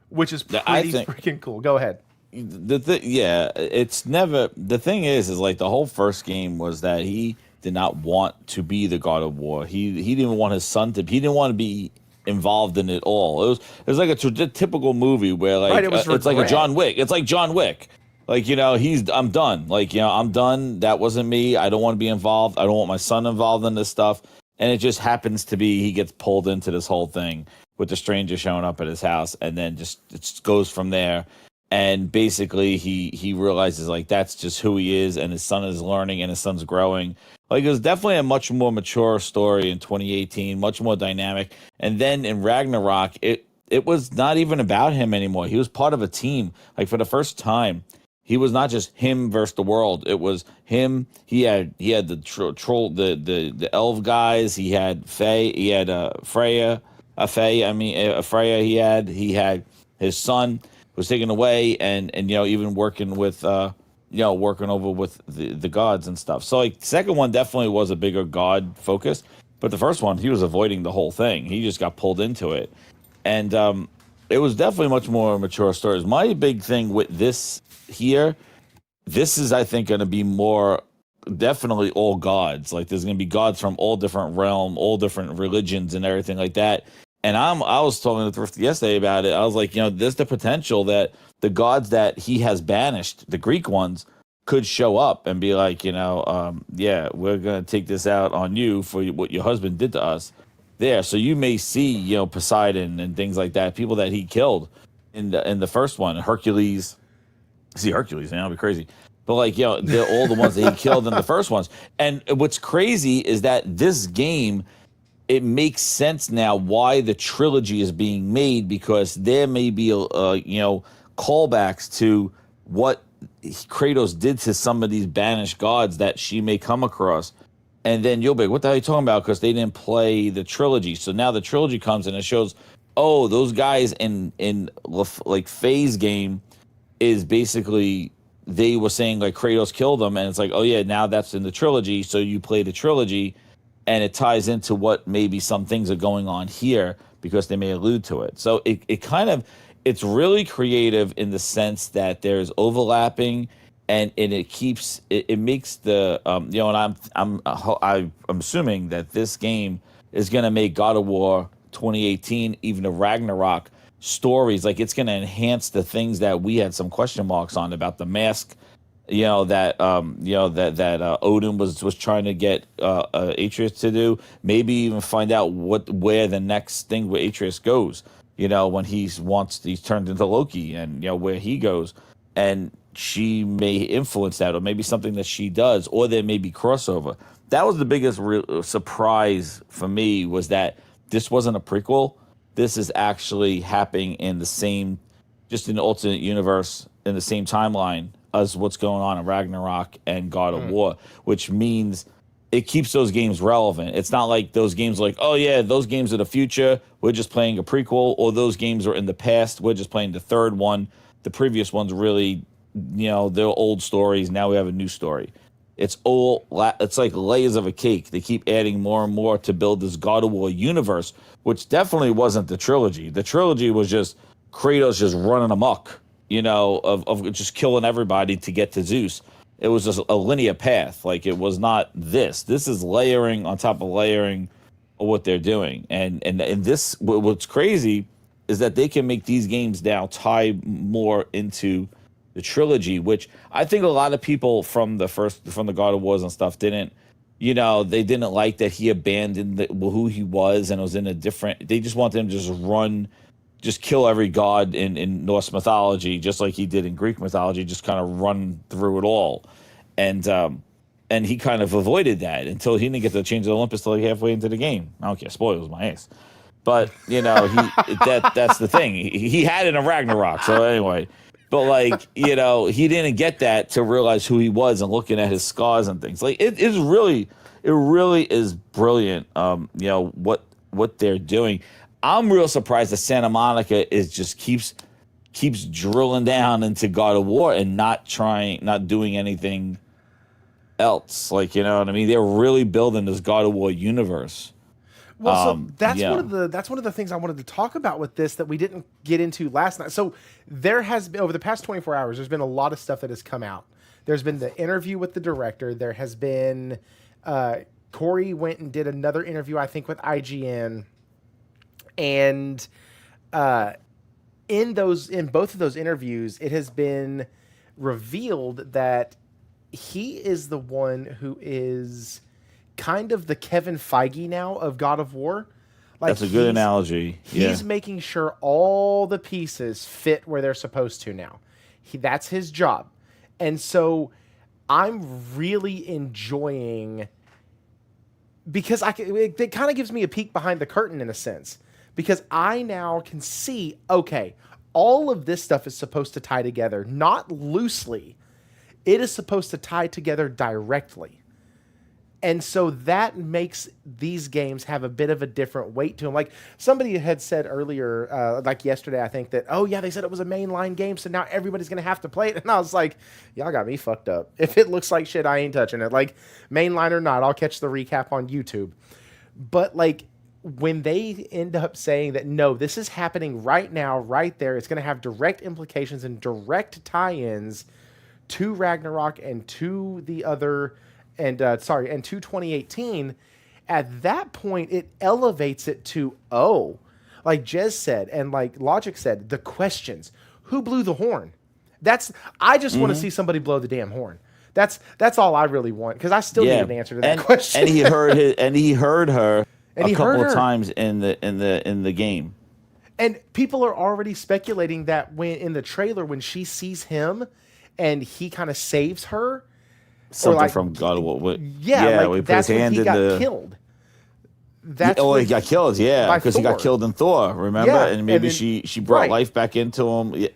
A: which is pretty freaking cool. Go ahead.
C: It's never, the thing is like the whole first game was that he did not want to be the God of War. He didn't want his son to. He didn't want to be involved in it all. It was like a typical movie where like
A: right,
C: it's like a John Wick. It's like John Wick. Like, you know, I'm done. Like, you know, I'm done. That wasn't me. I don't want to be involved. I don't want my son involved in this stuff. And it just happens to be he gets pulled into this whole thing with the stranger showing up at his house, and then it just goes from there. And basically he realizes like that's just who he is, and his son is learning and his son's growing. Like, it was definitely a much more mature story in 2018, much more dynamic. And then in Ragnarok, it was not even about him anymore. He was part of a team. Like, for the first time, he was not just him versus the world. It was him. He had the troll, the elf guys. He had Faye. He had Freya. Freya. He had his son was taken away, and you know, even working with working over with the gods and stuff. So like, the second one definitely was a bigger god focus, but the first one he was avoiding the whole thing. He just got pulled into it, and it was definitely much more mature stories. My big thing with this here, this is, I think, going to be more definitely all gods. Like, there's going to be gods from all different realm, all different religions and everything like that. And I was talking to Thrifty yesterday about it. I was like, there's the potential that the gods that he has banished, the Greek ones, could show up and be like, yeah, we're gonna take this out on you for what your husband did to us. There, so you may see, Poseidon and things like that, people that he killed in the first one, Hercules. See Hercules, man, I'll be crazy. But like, they're all the ones that he killed in the first ones. And what's crazy is that this game, it makes sense now why the trilogy is being made, because there may be callbacks to what Kratos did to some of these banished gods that she may come across. And then you'll be like, what the hell are you talking about? Because they didn't play the trilogy. So now the trilogy comes and it shows, oh, those guys in like Faye's game is basically, they were saying like Kratos killed them. And it's like, oh yeah, now that's in the trilogy. So you play the trilogy and it ties into what maybe some things are going on here because they may allude to it. So it's really creative in the sense that there's overlapping. And it keeps it makes the and I'm assuming that this game is going to make God of War 2018, even the Ragnarok stories, like it's going to enhance the things that we had some question marks on about the mask, that Odin was trying to get Atreus to do. Maybe even find out where the next thing with Atreus goes. When he's turned into Loki, and where he goes, and she may influence that, or maybe something that she does, or there may be crossover. That was the biggest surprise for me, was that this wasn't a prequel. This is actually happening in the same, just in the alternate universe, in the same timeline as what's going on in Ragnarok and God of War, which means it keeps those games relevant. It's not like those games like, oh yeah, those games are the future, we're just playing a prequel, or those games are in the past, we're just playing the third one. The previous ones really, they're old stories. Now we have a new story. It's like layers of a cake. They keep adding more and more to build this God of War universe, which definitely wasn't the trilogy. The trilogy was just Kratos just running amok, of just killing everybody to get to Zeus. It was just a linear path. Like, it was not this. This is layering on top of layering of what they're doing. And this, what's crazy is that they can make these games now tie more into the trilogy, which I think a lot of people from the God of Wars and stuff didn't, they didn't like that he abandoned who he was, and it was in a different, they just want them to just kill every god in Norse mythology, just like he did in Greek mythology, just kind of run through it all. And he kind of avoided that until he didn't get to change the Olympus till like halfway into the game. I don't care, spoilers my ass. But, that's the thing. He had it in Ragnarok, so anyway. But, like, he didn't get that to realize who he was, and looking at his scars and things. Like, it really is brilliant, what they're doing. I'm real surprised that Santa Monica keeps drilling down into God of War and not doing anything else. Like, you know what I mean? They're really building this God of War universe.
A: Well, so that's one of the things I wanted to talk about with this that we didn't get into last night. So there has been, over the past 24 hours, there's been a lot of stuff that has come out. There's been the interview with the director. There has been Corey went and did another interview, I think, with IGN, and in both of those interviews, it has been revealed that he is the one who is kind of the Kevin Feige now of God of War. Like,
C: that's a good analogy.
A: He's making sure all the pieces fit where they're supposed to now. That's his job. And so I'm really enjoying, because it kind of gives me a peek behind the curtain in a sense, because I now can see, okay, all of this stuff is supposed to tie together, not loosely. It is supposed to tie together directly. And so that makes these games have a bit of a different weight to them. Like somebody had said earlier, like yesterday, I think that, oh yeah, they said it was a mainline game, so now everybody's going to have to play it. And I was like, y'all got me fucked up. If it looks like shit, I ain't touching it. Like, mainline or not, I'll catch the recap on YouTube. But like, when they end up saying that, no, this is happening right now, right there, it's going to have direct implications and direct tie-ins to Ragnarok and to the other... and to 2018, at that point, it elevates it to, like Jez said, and like Logic said, the questions. Who blew the horn? I just want to see somebody blow the damn horn. That's all I really want, because I still need an answer to that question.
C: And he heard her a couple of times in the game.
A: And people are already speculating that when in the trailer, when she sees him and he kind of saves her,
C: something
A: like,
C: from God. What?
A: Yeah, like that's when he got killed.
C: He got killed. Yeah, because he got killed in Thor. Remember, and maybe she brought life back into him. Yeah.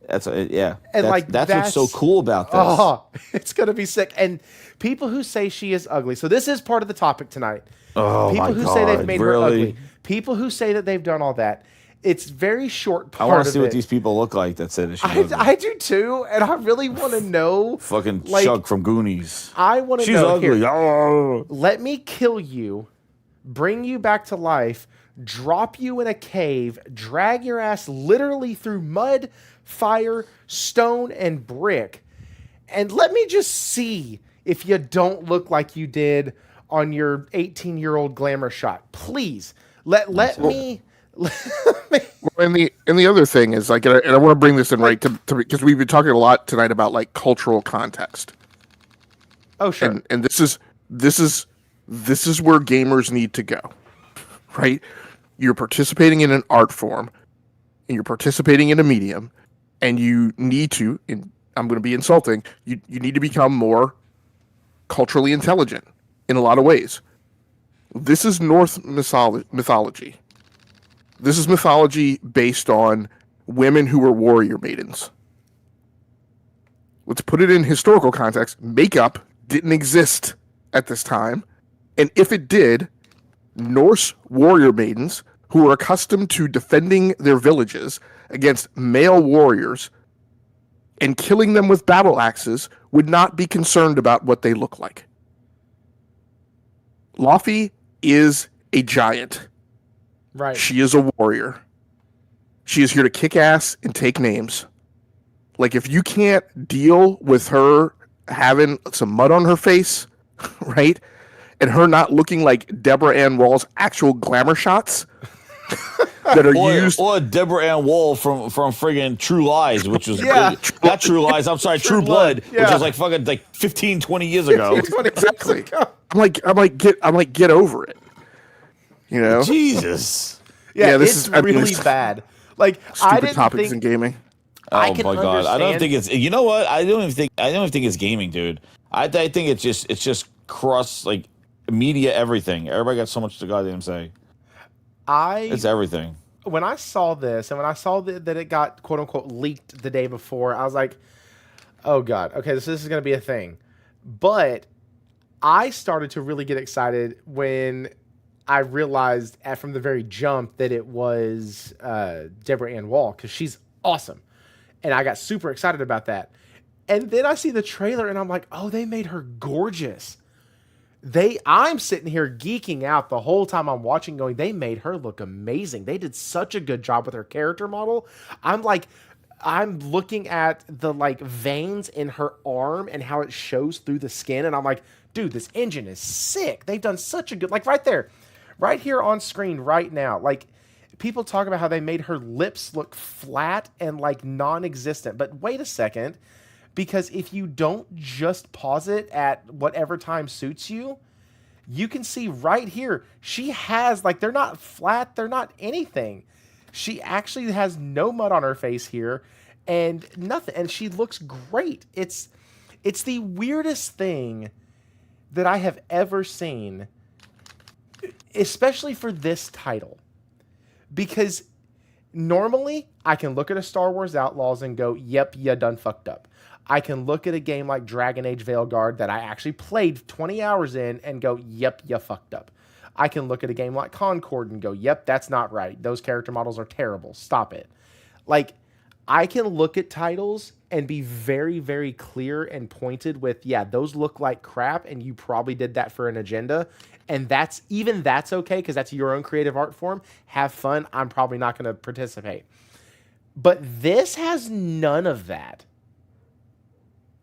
C: That's what's so cool about this.
A: Oh, it's gonna be sick. And people who say she is ugly. So this is part of the topic tonight.
C: Oh,
A: people who say they've made her ugly. People who say that they've done all that. It's very short part of it.
C: I want to see what these people look like that say that she's ugly.
A: I do too, and I really want to know.
C: Fucking Chuck from Goonies.
A: I want to know.
C: She's ugly.
A: Here,
C: oh.
A: let me kill you, bring you back to life, drop you in a cave, drag your ass literally through mud, fire, stone, and brick, and let me just see if you don't look like you did on your 18-year-old glamour shot. Please, let me.
B: And the other thing is, like, and I want to bring this in to because we've been talking a lot tonight about like cultural context.
A: Oh sure.
B: And this is where gamers need to go, right? You're participating in an art form, and you're participating in a medium, and you need to. And I'm going to be insulting. You need to become more culturally intelligent in a lot of ways. This is Norse mythology. This is mythology based on women who were warrior maidens. Let's put it in historical context. Makeup didn't exist at this time. And if it did, Norse warrior maidens who were accustomed to defending their villages against male warriors and killing them with battle axes would not be concerned about what they look like. Laufey is a giant.
A: Right.
B: She is a warrior. She is here to kick ass and take names. Like, if you can't deal with her having some mud on her face, right, and her not looking like Deborah Ann Wall's actual glamour shots that are used,
C: or Deborah Ann Wall from friggin' True Lies, which was not True Lies. I'm sorry, True Blood, which was like fucking like 15, 20 years ago.
B: Exactly. I'm like, get over it. You know,
A: Jesus. Yeah, this is really bad. Like,
B: stupid I didn't topics in gaming.
C: Oh my god, I don't think it's. You know what? I don't even think it's gaming, dude. I think it's just cross like media everything. Everybody got so much to goddamn say. It's everything.
A: When I saw this and when I saw that it got quote unquote leaked the day before, I was like, oh god, okay, this is gonna be a thing. But I started to really get excited when I realized from the very jump that it was Deborah Ann Wall, because she's awesome. And I got super excited about that. And then I see the trailer and I'm like, oh, they made her gorgeous. I'm sitting here geeking out the whole time I'm watching going, they made her look amazing. They did such a good job with her character model. I'm looking at the like veins in her arm and how it shows through the skin. And I'm like, dude, this engine is sick. They've done such a good, like right there. Right here on screen right now, like people talk about how they made her lips look flat and like non-existent. But wait a second, because if you don't just pause it at whatever time suits you, you can see right here, she has like, they're not flat, they're not anything. She actually has no mud on her face here and nothing. And she looks great. It's the weirdest thing that I have ever seen, especially for this title, because normally I can look at a Star Wars Outlaws and go, yep, you done fucked up. I can look at a game like Dragon Age Veilguard that I actually played 20 hours in and go, yep, you fucked up. I can look at a game like Concord and go, yep, that's not right. Those character models are terrible. Stop it. Like, I can look at titles and be very, very clear and pointed with, yeah, those look like crap and you probably did that for an agenda. And that's okay, because that's your own creative art form. Have fun. I'm probably not going to participate. But this has none of that.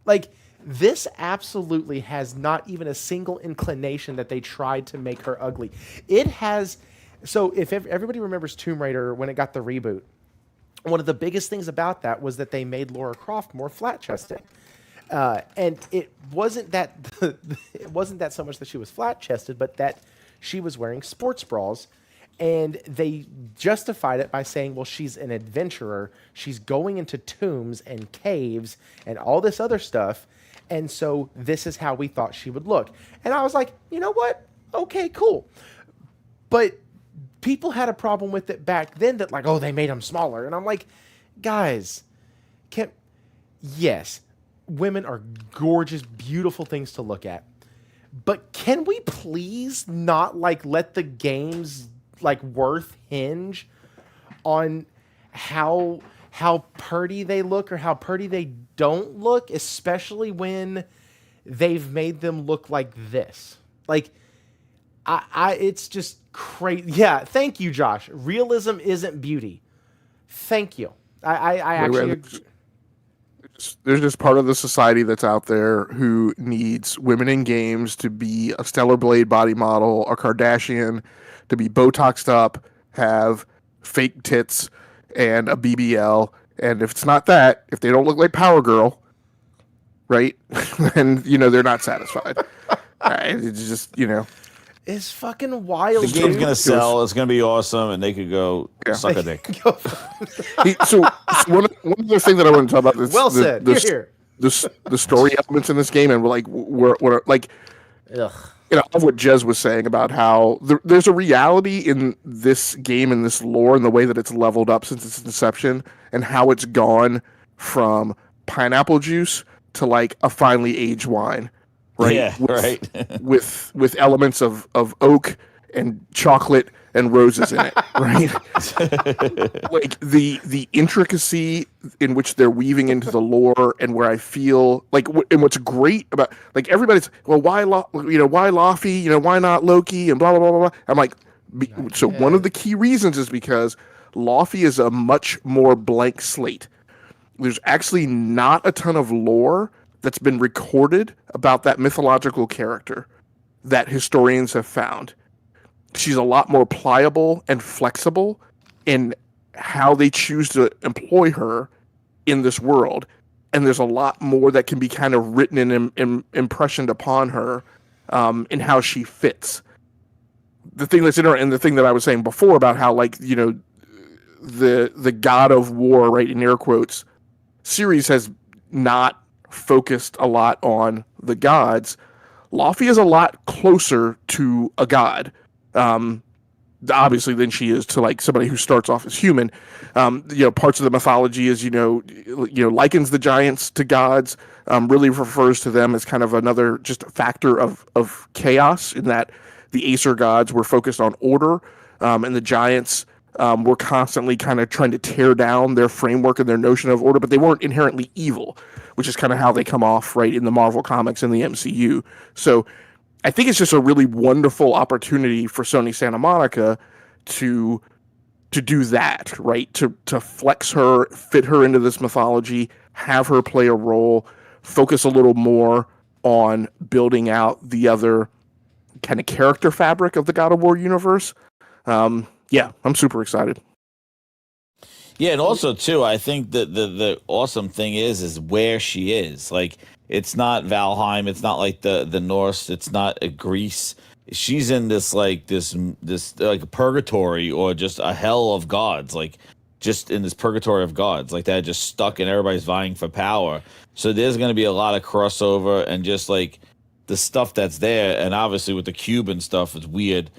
A: Like, this absolutely has not even a single inclination that they tried to make her ugly. It has So if everybody remembers Tomb Raider when it got the reboot, one of the biggest things about that was that they made Lara Croft more flat-chested. And it wasn't that it wasn't that so much that she was flat-chested, but that she was wearing sports bras. And they justified it by saying, well, she's an adventurer. She's going into tombs and caves and all this other stuff. And so this is how we thought she would look. And I was like, you know what? Okay, cool. But people had a problem with it back then that like, oh, they made them smaller. And I'm like, guys, yes, women are gorgeous, beautiful things to look at. But can we please not like let the game's like worth hinge on how pretty they look or how pretty they don't look, especially when they've made them look like this. Like it's just crazy. Yeah, thank you, Josh. Realism isn't beauty. Thank you.
B: There's just part of the society that's out there who needs women in games to be a Stellar Blade body model, a Kardashian, to be Botoxed up, have fake tits, and a BBL. And if it's not that, if they don't look like Power Girl, right, then, they're not satisfied. It's just,
A: It's fucking wild.
C: The game's going to sell. It's going to be awesome, and they could go suck a dick.
B: So one of the things that I want to talk about is
A: well said.
B: The story elements in this game, and we're like,
A: ugh.
B: I love what Jez was saying about how there's a reality in this game and this lore and the way that it's leveled up since its inception and how it's gone from pineapple juice to like a finely aged wine, right?
C: Yeah, right.
B: with elements of oak and chocolate and roses in it, right? Like the intricacy in which they're weaving into the lore, and where I feel like, and what's great about like everybody's, well, why Laufey, why not Loki, and blah blah blah blah. I'm like, one of the key reasons is because Laufey is a much more blank slate. There's actually not a ton of lore that's been recorded about that mythological character that historians have found. She's a lot more pliable and flexible in how they choose to employ her in this world. And there's a lot more that can be kind of written and impressioned upon her in how she fits. The thing that's interesting, and the thing that I was saying before about how, like, the God of War, right, in air quotes, series has not focused a lot on the gods. Laufey is a lot closer to a god. Obviously than she is to like somebody who starts off as human. Parts of the mythology is, likens the giants to gods, really refers to them as kind of another just factor of chaos, in that the Aesir gods were focused on order, and the giants were constantly kind of trying to tear down their framework and their notion of order, but they weren't inherently evil, which is kind of how they come off right in the Marvel comics and the MCU. So I think it's just a really wonderful opportunity for Sony Santa Monica to do that, right? To flex her, fit her into this mythology, have her play a role, focus a little more on building out the other kind of character fabric of the God of War universe. I'm super excited.
C: Yeah, and also too, I think that the awesome thing is where she is. Like, it's not Valheim, it's not like the Norse, it's not Greece. She's in this like purgatory, or just a hell of gods, like just in this purgatory of gods, like that, just stuck, and everybody's vying for power. So there's going to be a lot of crossover, and just like the stuff that's there, and obviously with the cube and stuff, it's weird.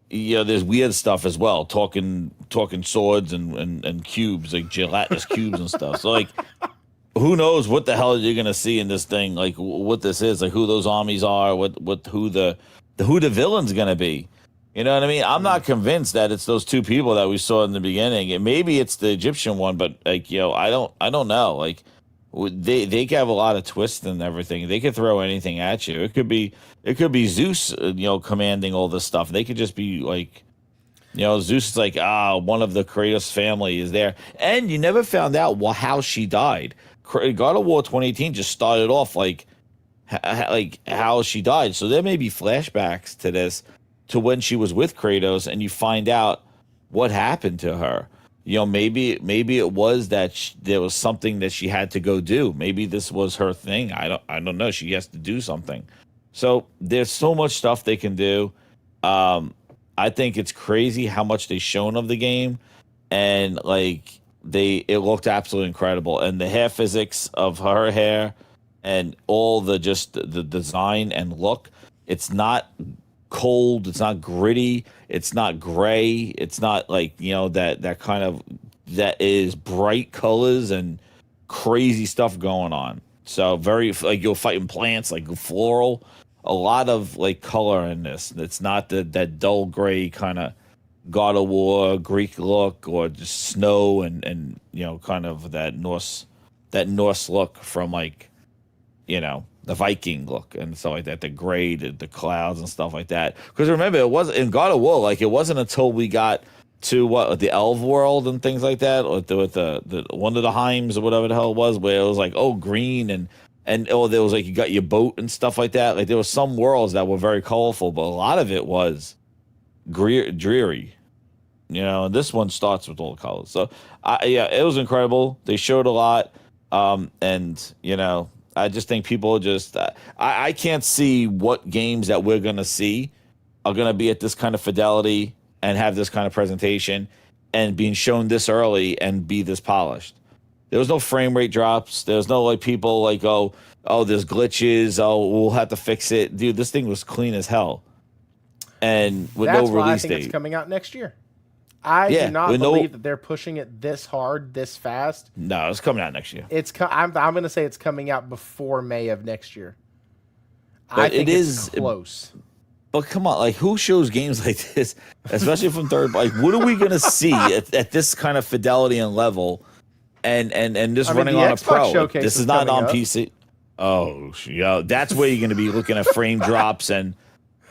C: There's weird stuff as well, talking swords and cubes, like gelatinous cubes and stuff. So like, who knows what the hell you're gonna see in this thing? Like, what this is, like, who those armies are, who the villain's gonna be. You know what I mean? I'm not convinced that it's those two people that we saw in the beginning. And maybe it's the Egyptian one, but like, I don't know. Like, they could have a lot of twists and everything. They could throw anything at you. It could be Zeus, commanding all this stuff. They could just be like, Zeus is like, one of the Kratos family is there. And you never found out how she died. God of War 2018 just started off like how she died. So there may be flashbacks to this to when she was with Kratos, and you find out what happened to her. Maybe it was that there was something that she had to go do. Maybe this was her thing. I don't know. She has to do something. So there's so much stuff they can do. I think it's crazy how much they've shown of the game, and like it looked absolutely incredible. And the hair physics of her hair and all the design and look, it's not cold, it's not gritty, it's not gray, it's not like that kind of, that is bright colors and crazy stuff going on. So very, like, you're fighting plants, like floral, a lot of like color in this. It's not that dull gray kind of God of War Greek look, or just snow and kind of that Norse look from, like, the Viking look and stuff like that, the gray, the clouds and stuff like that. Because remember, it was in God of War, like, it wasn't until we got to the Elf world and things like that, or with the one of the Heims or whatever the hell it was, where it was like, oh, green and there was like, you got your boat and stuff like that. Like, there were some worlds that were very colorful, but a lot of it was dreary. And this one starts with all the colors. So it was incredible. They showed a lot, and I just think people just I can't see what games that we're gonna see are gonna be at this kind of fidelity and have this kind of presentation and being shown this early and be this polished. There was no frame rate drops. There was no like people like, oh, there's glitches. Oh, we'll have to fix it. Dude, this thing was clean as hell, and with no release date. That's why I think
A: it's coming out next year. I do not believe that they're pushing it this hard, this fast.
C: No, it's coming out next year.
A: I'm going to say it's coming out before May of next year. I think it's close.
C: But come on, like, who shows games like this, especially from third? Like, what are we going to see at this kind of fidelity and level, and this running on a Pro? This is not on PC. Oh, yeah, that's where you're going to be looking at frame drops, and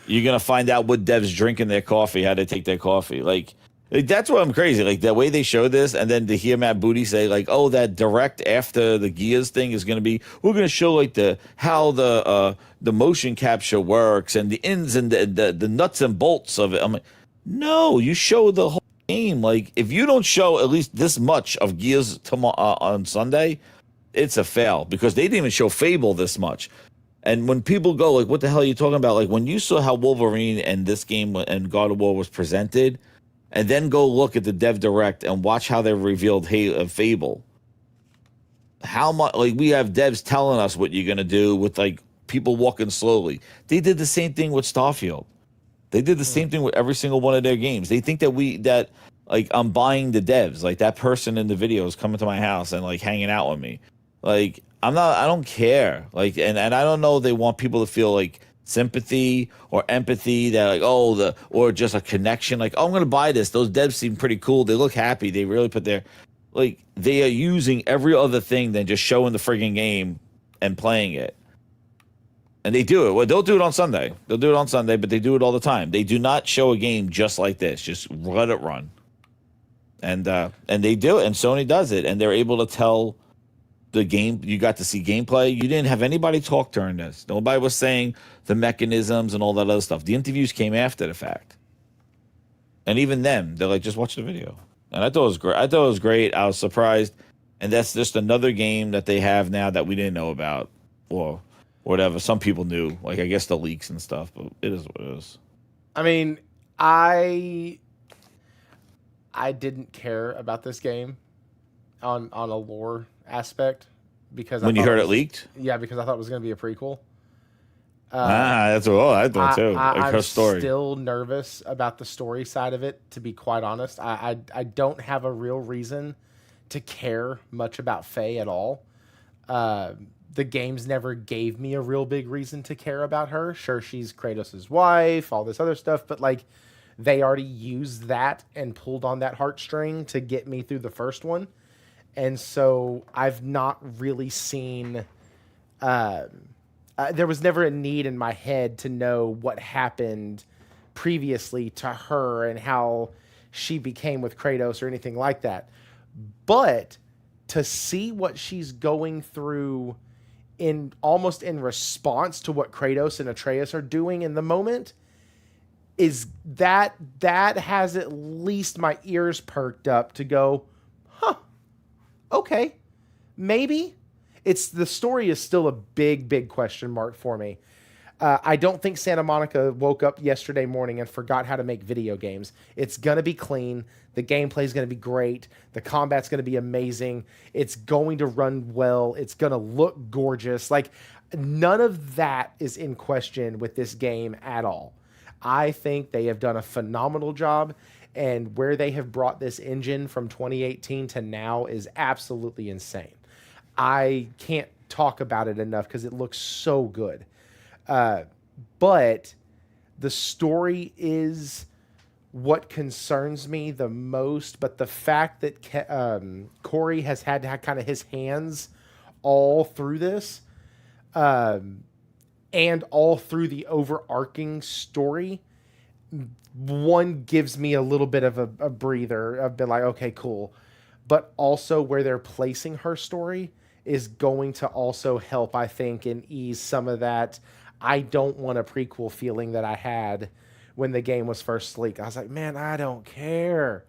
C: you're going to find out what devs drinking their coffee, how they take their coffee, like that's why I'm crazy. Like, the way they show this, and then to hear Matt Booty say, like, oh, that direct after the Gears thing is going to be, we're going to show like how the motion capture works and the ins and the nuts and bolts of it. I'm like, no, you show the whole game. Like, if you don't show at least this much of Gears on Sunday, it's a fail, because they didn't even show Fable this much. And when people go like, what the hell are you talking about? Like, when you saw how Wolverine and this game and God of War was presented, and then go look at the Dev Direct and watch how they revealed Fable. How much, like, we have devs telling us what you're gonna do with like people walking slowly. They did the same thing with Starfield. They did the same thing with every single one of their games. They think that like, I'm buying the devs. Like, that person in the video is coming to my house and like hanging out with me. Like, I don't care. Like, and I don't know, they want people to feel like sympathy or empathy, that like, or just a connection, like, oh, I'm gonna buy this. Those devs seem pretty cool. They look happy. They really put their, like, they are using every other thing than just showing the friggin' game and playing it. And they do it. Well, they'll do it on Sunday. They'll do it on Sunday, but they do it all the time. They do not show a game just like this. Just let it run. And they do it, and Sony does it, and they're able to tell the game. You got to see gameplay. You didn't have anybody talk during this. Nobody was saying the mechanisms and all that other stuff. The interviews came after the fact, and even them, they're like, just watch the video. And I thought it was great. I was surprised, and that's just another game that they have now that we didn't know about, or whatever. Some people knew, like, I guess the leaks and stuff, but it is what it is.
A: I mean, I didn't care about this game on a lore aspect, because
C: when you heard it leaked,
A: because I thought it was going to be a prequel.
C: That's what I thought too. Like, her story.
A: I'm still nervous about the story side of it, to be quite honest. I don't have a real reason to care much about Faye at all. The games never gave me a real big reason to care about her. Sure, she's Kratos' wife, all this other stuff, but like, they already used that and pulled on that heartstring to get me through the first one. And so I've not really seen, there was never a need in my head to know what happened previously to her and how she became with Kratos or anything like that. But to see what she's going through almost in response to what Kratos and Atreus are doing in the moment, is that has at least my ears perked up to go, huh, okay, maybe. It's the story is still a big question mark for me. I don't think Santa Monica woke up yesterday morning and forgot how to make video games. It's going to be clean. The gameplay is going to be great. The combat's going to be amazing. It's going to run well. It's going to look gorgeous. Like, none of that is in question with this game at all. I think they have done a phenomenal job, and where they have brought this engine from 2018 to now is absolutely insane. I can't talk about it enough because it looks so good. But the story is what concerns me the most. But the fact that Corey has had to have kind of his hands all through this, and all through the overarching story, one gives me a little bit of a breather. I've been like, okay, cool. But also where they're placing her story is going to also help, I think, and ease some of that I don't want a prequel feeling that I had when the game was first leaked. I was like, man, I don't care.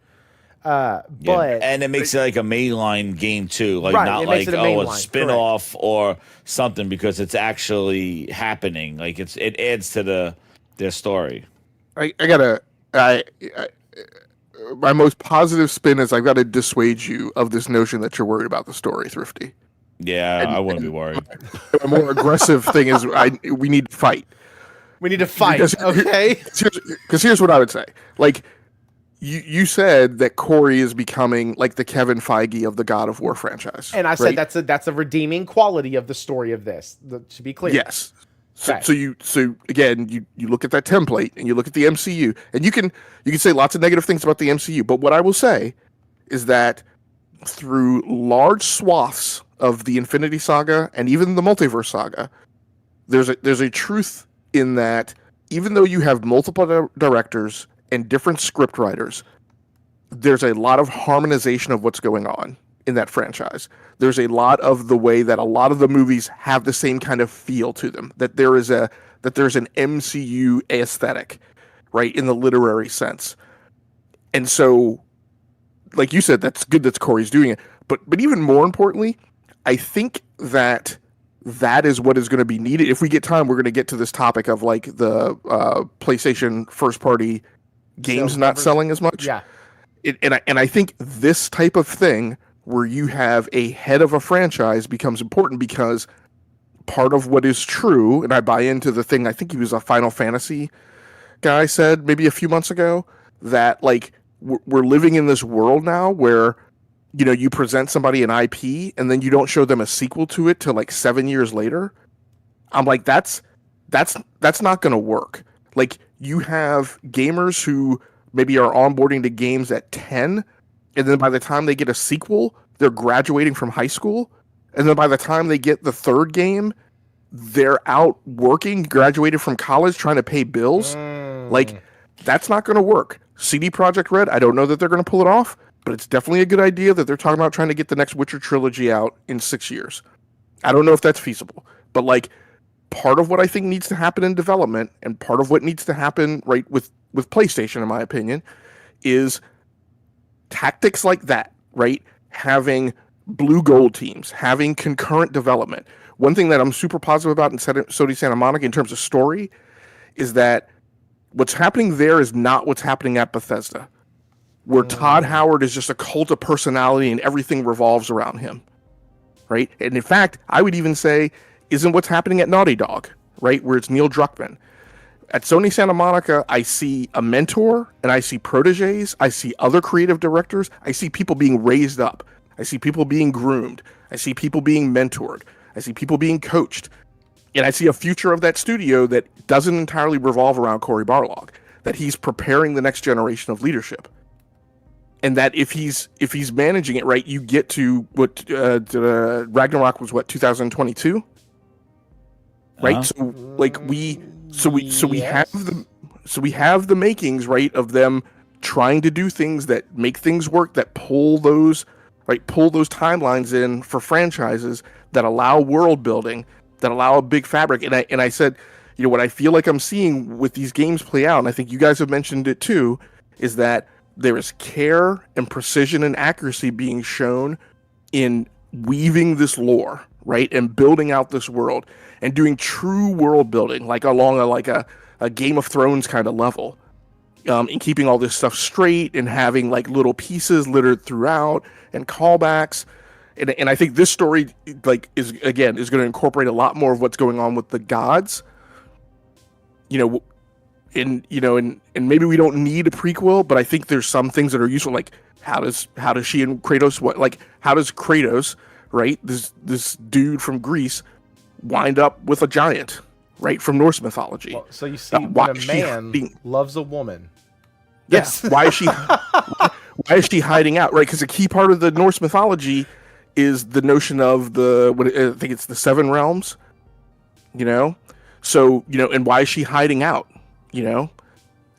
A: But
C: and it makes it like a mainline game too, like
A: right,
C: not like a spin-off
A: correct.
C: or something, because it's actually happening. Like it adds to their story.
B: My most positive spin is I've got to dissuade you of this notion that you're worried about the story, Thrifty.
C: Yeah, I wouldn't be worried.
B: A more aggressive thing is we need to fight.
A: We need to fight, okay?
B: Because here's what I would say. Like, you said that Corey is becoming like the Kevin Feige of the God of War franchise.
A: And I said that's a redeeming quality of the story of this, to be clear.
B: Yes. So again, you look at that template and you look at the MCU, and you can say lots of negative things about the MCU, but what I will say is that through large swaths of the Infinity Saga and even the Multiverse Saga, there's a truth in that even though you have multiple directors and different script writers, there's a lot of harmonization of what's going on in that franchise. There's a lot of the way that a lot of the movies have the same kind of feel to them, that there's an MCU aesthetic, right, in the literary sense. And so, like you said, that's good that Corey's doing it. But even more importantly, I think that is what is going to be needed. If we get time, we're going to get to this topic of like the PlayStation first party games not selling as much.
A: Yeah.
B: And I think this type of thing where you have a head of a franchise becomes important, because part of what is true, and I buy into the thing, I think he was a Final Fantasy guy said maybe a few months ago, that like we're living in this world now where, you know, you present somebody an IP and then you don't show them a sequel to it till like 7 years later. I'm like, that's not going to work. Like, you have gamers who maybe are onboarding to games at 10, and then by the time they get a sequel, they're graduating from high school. And then by the time they get the third game, they're out working, graduated from college, trying to pay bills. Like, that's not going to work. CD Projekt Red, I don't know that they're going to pull it off, but it's definitely a good idea that they're talking about trying to get the next Witcher trilogy out in 6 years. I don't know if that's feasible, but like, part of what I think needs to happen in development, and part of what needs to happen right with PlayStation, in my opinion, is tactics like that, right? Having blue gold teams, having concurrent development. One thing that I'm super positive about in Sony Santa Monica in terms of story is that what's happening there is not what's happening at Bethesda, where Todd Howard is just a cult of personality and everything revolves around him, right? And in fact, I would even say isn't what's happening at Naughty Dog, right, where it's Neil Druckmann. At Sony Santa Monica, I see a mentor, and I see proteges, I see other creative directors, I see people being raised up, I see people being groomed, I see people being mentored, I see people being coached, and I see a future of that studio that doesn't entirely revolve around Cory Barlog, that he's preparing the next generation of leadership. And that if he's managing it right, you get to what Ragnarok was, what, 2022? Right? So like we have the makings, right, of them trying to do things that make things work, that pull those timelines in for franchises, that allow world building, that allow a big fabric. And I said, what I feel like I'm seeing with these games play out, and I think you guys have mentioned it too, is that there is care and precision and accuracy being shown in weaving this lore, right, and building out this world and doing true world building, like along a Game of Thrones kind of level, and keeping all this stuff straight and having like little pieces littered throughout and callbacks. And I think this story like is going to incorporate a lot more of what's going on with the gods. And maybe we don't need a prequel, but I think there's some things that are useful, like how does she and Kratos how does Kratos, right, this dude from Greece, wind up with a giant, right, from Norse mythology?
A: Well, so you see, when a man loves a woman,
B: yes, why is she hiding out, right? Because a key part of the Norse mythology is the notion of I think it's the seven realms, So, and why is she hiding out?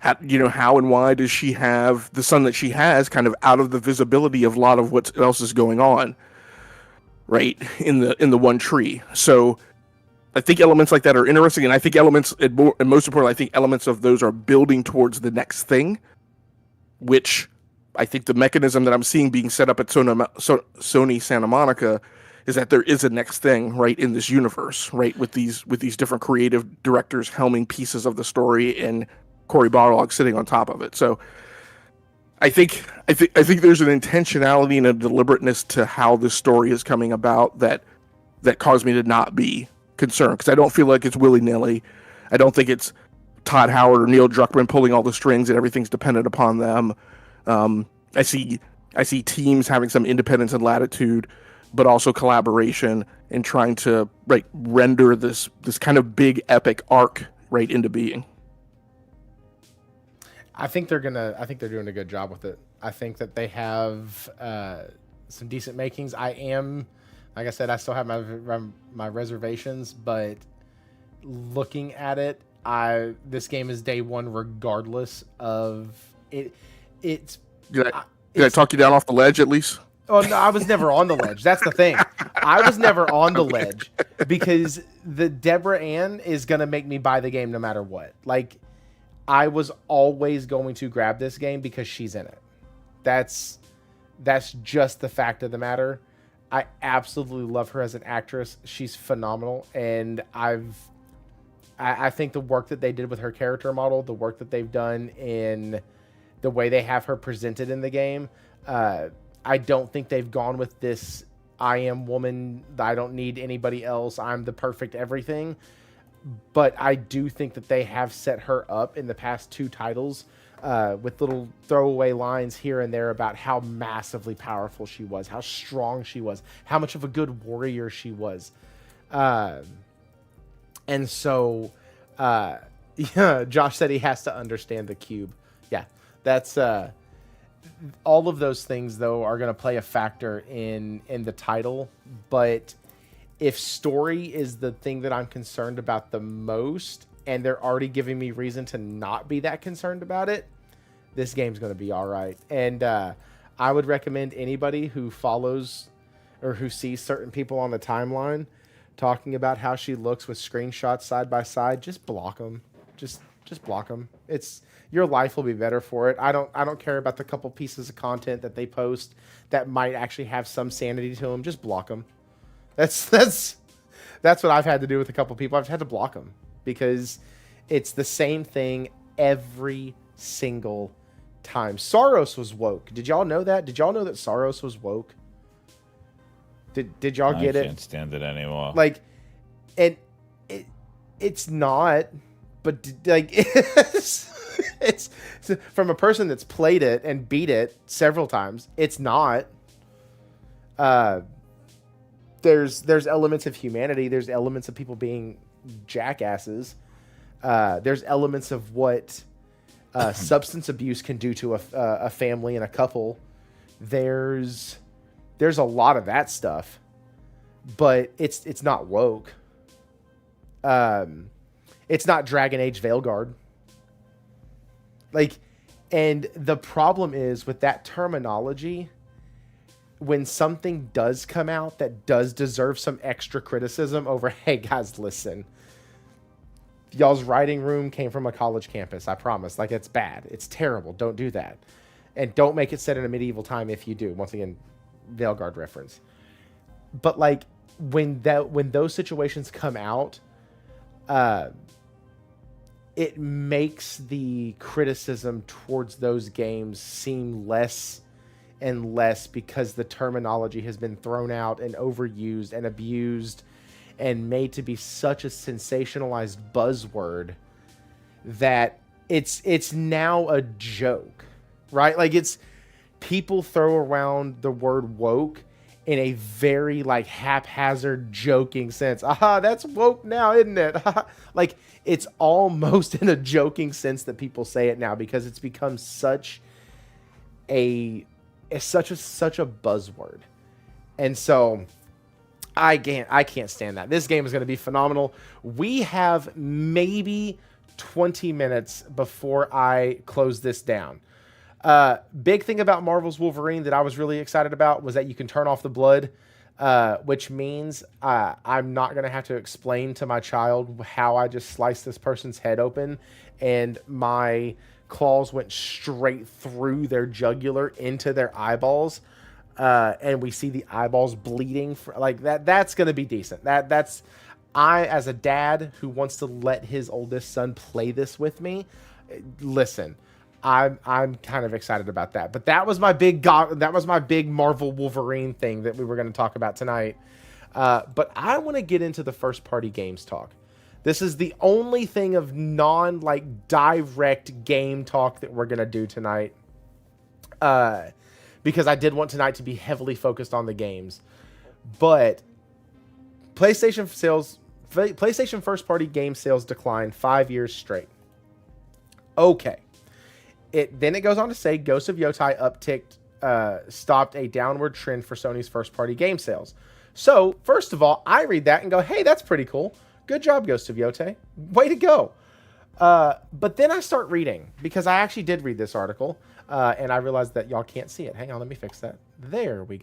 B: How and why does she have the son that she has kind of out of the visibility of a lot of what else is going on, right, in the one tree? So I think elements like that are interesting, and I think and most importantly, I think elements of those are building towards the next thing, which I think the mechanism that I'm seeing being set up at Sony Santa Monica is that there is a next thing, right, in this universe, right, with these different creative directors helming pieces of the story and Cory Barlog sitting on top of it. So I think there's an intentionality and a deliberateness to how this story is coming about that caused me to not be concerned, because I don't feel like it's willy-nilly. I don't think it's Todd Howard or Neil Druckmann pulling all the strings and everything's dependent upon them. I see teams having some independence and latitude, but also collaboration and trying to render this kind of big epic arc right into being.
A: I think they're doing a good job with it. I think that they have some decent makings. Like I said, I still have my reservations, but looking at it, this game is day one regardless of it.
B: Did I talk you down off the ledge at least?
A: Oh no, I was never on the ledge. That's the thing. I was never on the ledge because the Deborah Ann is gonna make me buy the game no matter what. Like, I was always going to grab this game because she's in it. That's just the fact of the matter. I absolutely love her as an actress. She's phenomenal, and I think the work that they did with her character model, the work that they've done in the way they have her presented in the game, I don't think they've gone with this I am woman, I don't need anybody else, I'm the perfect everything. But I do think that they have set her up in the past two titles with little throwaway lines here and there about how massively powerful she was, how strong she was, how much of a good warrior she was. And so, yeah, Josh said he has to understand the cube. Yeah, that's all of those things, though, are going to play a factor in the title. But if story is the thing that I'm concerned about the most, and they're already giving me reason to not be that concerned about it, this game's going to be all right. And I would recommend anybody who follows or who sees certain people on the timeline talking about how she looks with screenshots side by side, just block them. Just block them. Your life will be better for it. I don't care about the couple pieces of content that they post that might actually have some sanity to them. Just block them. That's what I've had to do with a couple people. I've had to block them because it's the same thing every single time. Saros was woke. Did y'all know that? Did y'all know that Saros was woke? Did y'all get it?
C: I can't stand it anymore.
A: Like, it's not, but like it's from a person that's played it and beat it several times. It's not. There's elements of humanity. There's elements of people being jackasses. There's elements of what substance abuse can do to a family and a couple. There's a lot of that stuff, but it's not woke. It's not Dragon Age Veilguard. Like, and the problem is with that terminology, when something does come out that does deserve some extra criticism over, hey guys, listen, Y'all's writing room came from a college campus. I promise. Like, it's bad. It's terrible. Don't do that. And don't make it set in a medieval time if you do. Once again, Veilguard reference. But like when those situations come out, it makes the criticism towards those games seem less and less because the terminology has been thrown out and overused and abused and made to be such a sensationalized buzzword that it's now a joke, right? Like, it's people throw around the word woke in a very like haphazard joking sense. Aha, that's woke now, isn't it? Like, it's almost in a joking sense that people say it now because it's become such a buzzword. And so I can't stand that. This game is going to be phenomenal. We have maybe 20 minutes before I close this down. Big thing about Marvel's Wolverine that I was really excited about was that you can turn off the blood, which means I'm not going to have to explain to my child how I just sliced this person's head open and my claws went straight through their jugular into their eyeballs. And we see the eyeballs bleeding like that. That's going to be decent. That's I, as a dad who wants to let his oldest son play this with me, listen, I'm kind of excited about that. But that was my big Marvel Wolverine thing that we were going to talk about tonight. But I want to get into the first party games talk. This is the only thing of direct game talk that we're going to do tonight. Because I did want tonight to be heavily focused on the games. But PlayStation first party game sales declined 5 years straight. Okay. Then it goes on to say Ghost of Yotai upticked, stopped a downward trend for Sony's first party game sales. So first of all, I read that and go, hey, that's pretty cool. Good job, Ghost of Yotai. Way to go. But then I start reading because I actually did read this article. And I realized that y'all can't see it. Hang on, let me fix that. There we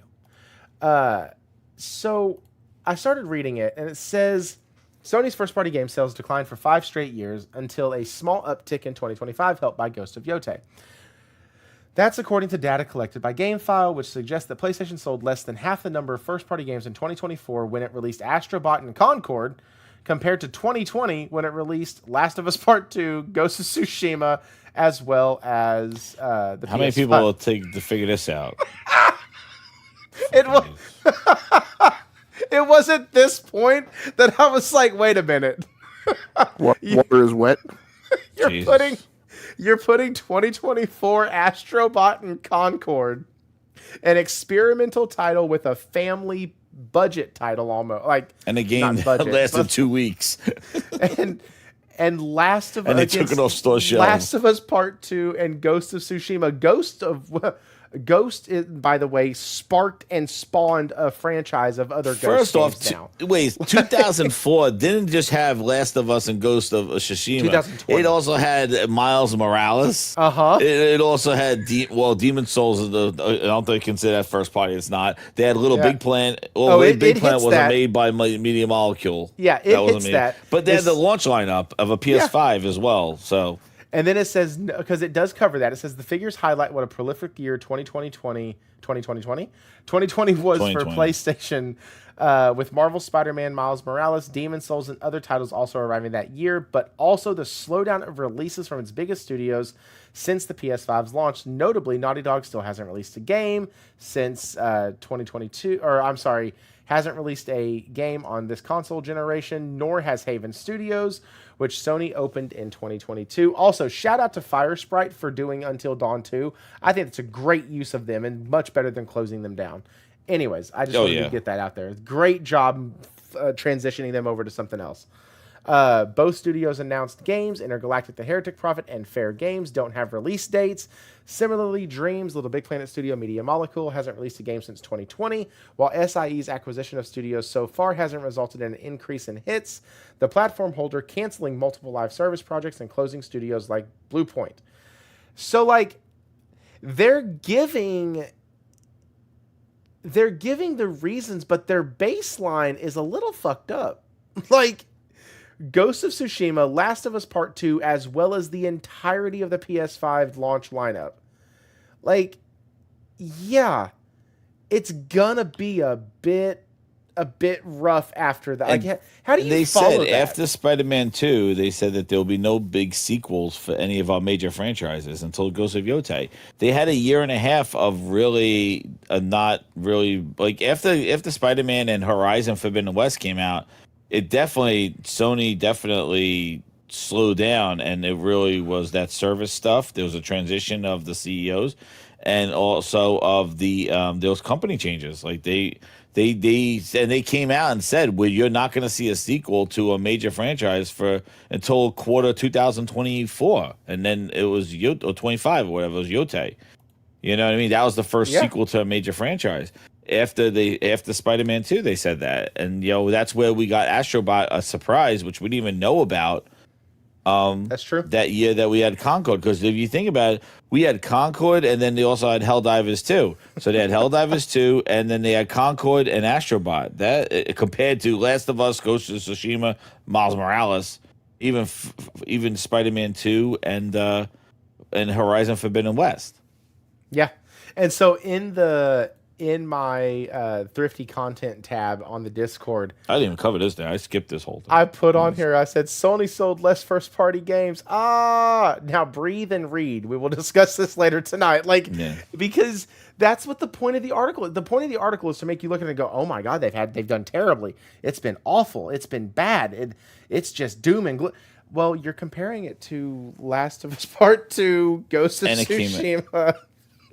A: go. So I started reading it, and it says Sony's first-party game sales declined for 5 straight years until a small uptick in 2025 helped by Ghost of Yotai. That's according to data collected by GameFile, which suggests that PlayStation sold less than half the number of first-party games in 2024 when it released Astrobot and Concord, compared to 2020 when it released Last of Us Part 2, Ghost of Tsushima, as well as the PS5.
C: How many people will take to figure this out?
A: It was at this point that I was like, wait a minute.
B: Water is wet.
A: You're putting 2024 Astrobot and Concord, an experimental title with a family budget title almost, like,
C: and the game
A: budget,
C: lasted 2 weeks.
A: and Last of Us,
C: and they took it off store shelves.
A: Last of Us Part 2 and Ghost of Tsushima. Ghost, by the way, sparked and spawned a franchise of other Ghost games now.
C: Wait, 2004 didn't just have Last of Us and Ghost of Tsushima.
A: 2020.
C: It also had Miles Morales.
A: Uh-huh.
C: It also had Demon Souls. I don't think they consider that first party. It's not. They had Little Big Planet. Well, Big Planet wasn't made by Media Molecule.
A: Yeah, it hits that.
C: But they had the launch lineup of a PS5 as well. So.
A: And then it says, because it does cover that, it says the figures highlight what a prolific year 2020 was for PlayStation, with Marvel, Spider-Man, Miles Morales, Demon Souls, and other titles also arriving that year, but also the slowdown of releases from its biggest studios since the PS5's launch. Notably, Naughty Dog still hasn't released a game since 2022, hasn't released a game on this console generation, nor has Haven Studios, which Sony opened in 2022. Also, shout out to Firesprite for doing Until Dawn 2. I think it's a great use of them and much better than closing them down. Anyways, I just wanted to get that out there. Great job transitioning them over to something else. Both studios announced games. Galactic, The Heretic Prophet, and Fair Games don't have release dates. Similarly, Dreams, Little Big Planet Studio, Media Molecule hasn't released a game since 2020, while SIE's acquisition of studios so far hasn't resulted in an increase in hits, the platform holder canceling multiple live service projects and closing studios like Bluepoint. So, like, they're giving the reasons, but their baseline is a little fucked up. Like, Ghost of Tsushima, Last of Us Part 2, as well as the entirety of the PS5 launch lineup. Like, yeah, it's gonna be a bit rough after that. Like, how do you follow that?
C: After Spider-Man 2, they said that there will be no big sequels for any of our major franchises until Ghost of Yotei. They had a year and a half of really not really, like, after Spider-Man and Horizon Forbidden West came out, Sony definitely slowed down, and it really was that service stuff. There was a transition of the CEOs, and also of the those company changes. Like they came out and said, well, you're not going to see a sequel to a major franchise until quarter 2024, and then it was or 25 or whatever, it was Yotei. You know what I mean? That was the first sequel to a major franchise. After Spider-Man 2, they said that, and that's where we got Astrobot, a surprise, which we didn't even know about.
A: That's true.
C: That year that we had Concord, because if you think about it, we had Concord, and then they also had Helldivers 2. So they had Helldivers 2, and then they had Concord and Astrobot. That compared to Last of Us, Ghost of Tsushima, Miles Morales, even Spider-Man 2, and Horizon Forbidden West.
A: Yeah, and so in my thrifty content tab on the Discord,
C: I didn't even cover this thing. I skipped this whole thing.
A: I put on here, I said, Sony sold less first-party games. Now breathe and read. We will discuss this later tonight. Because that's what the point of the article is. The point of the article is to make you look at it and go, oh my God, they've done terribly. It's been awful. It's been bad. It's just doom and gloom. Well, you're comparing it to Last of Us Part 2, Ghost of Tsushima.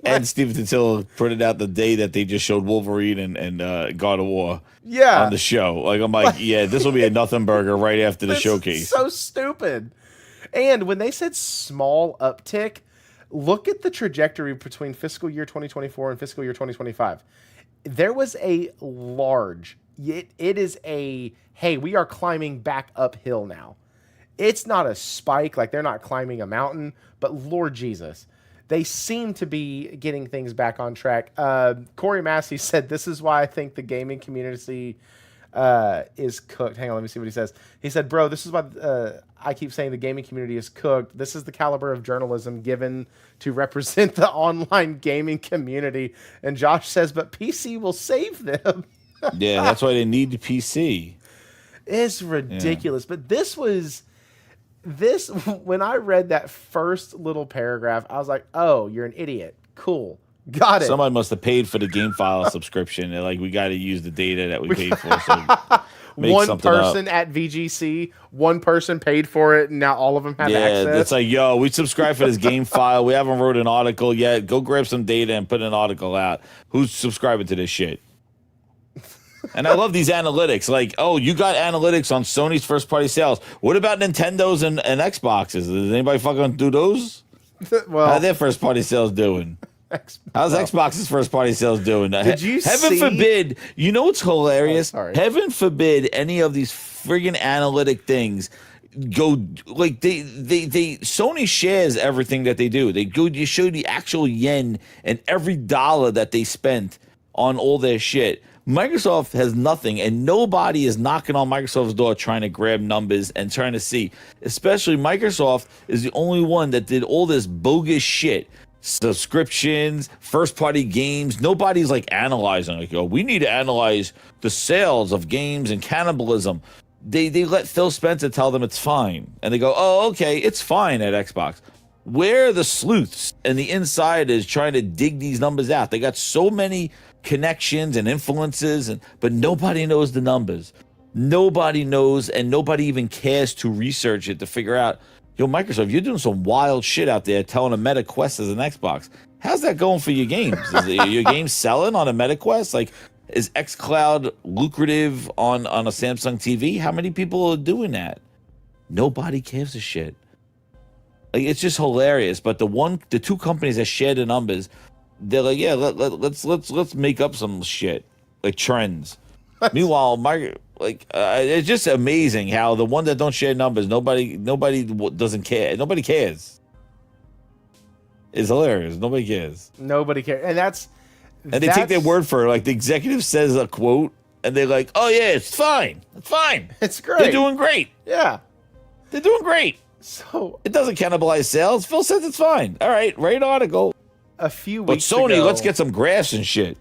C: And Steve Totilo printed out the day that they just showed Wolverine and God of War on the show. Like, I'm like, yeah, this will be a nothing burger right after the showcase.
A: So stupid. And when they said small uptick, look at the trajectory between fiscal year 2024 and fiscal year 2025. There was a large, it is a, hey, we are climbing back uphill now. It's not a spike, like they're not climbing a mountain, but Lord Jesus. They seem to be getting things back on track. Corey Massey said, this is why I think the gaming community is cooked. Hang on, let me see what he says. He said, bro, this is why I keep saying the gaming community is cooked. This is the caliber of journalism given to represent the online gaming community. And Josh says, but PC will save them.
C: Yeah, that's why they need the PC.
A: It's ridiculous. Yeah. But when I read that first little paragraph, I was like, oh, you're an idiot. Cool. Got it.
C: Somebody must have paid for the game file subscription. They're like, we got to use the data that we paid for. So
A: one person at VGC, one person paid for it, and now all of them have access.
C: Yeah, it's like, yo, we subscribed for this game file. We haven't wrote an article yet. Go grab some data and put an article out. Who's subscribing to this shit? And I love these analytics. Like, oh, you got analytics on Sony's first-party sales. What about Nintendo's and Xboxes? Does anybody fucking do those?
A: Well,
C: how are their first-party sales doing? How's Xbox's first-party sales doing?
A: Did you
C: Heaven forbid, you know what's hilarious?
A: Heaven
C: forbid any of these friggin' analytic things go, like, Sony shares everything that they do. You show the actual yen and every dollar that they spent on all their shit. Microsoft has nothing, and nobody is knocking on Microsoft's door trying to grab numbers and trying to see. Especially Microsoft is the only one that did all this bogus shit. Subscriptions, first-party games. Nobody's like analyzing. Like, oh, we need to analyze the sales of games and cannibalism. They let Phil Spencer tell them it's fine. And they go, oh, okay, it's fine at Xbox. Where are the sleuths and the insiders trying to dig these numbers out? They got so many connections and influences, but nobody knows the numbers. Nobody knows, and nobody even cares to research it to figure out, yo, Microsoft, you're doing some wild shit out there telling a Meta Quest as an Xbox. How's that going for your games? Is your game selling on a Meta Quest? Like, is xCloud lucrative on a Samsung TV? How many people are doing that? Nobody gives a shit. Like, it's just hilarious. But the two companies that share the numbers, they're like, yeah, let's make up some shit, like trends. Meanwhile, it's just amazing how the one that don't share numbers, nobody doesn't care. Nobody cares. It's hilarious. Nobody cares.
A: Nobody cares, and they take
C: their word for it. Like, the executive says a quote, and they're like, "Oh yeah, it's fine. It's fine.
A: It's great.
C: They're doing great.
A: Yeah.
C: They're doing great.
A: So
C: It doesn't cannibalize sales. Phil says it's fine. All right, write an article.
A: a few
C: But
A: weeks
C: Sony,
A: ago,
C: let's get some graphs and shit."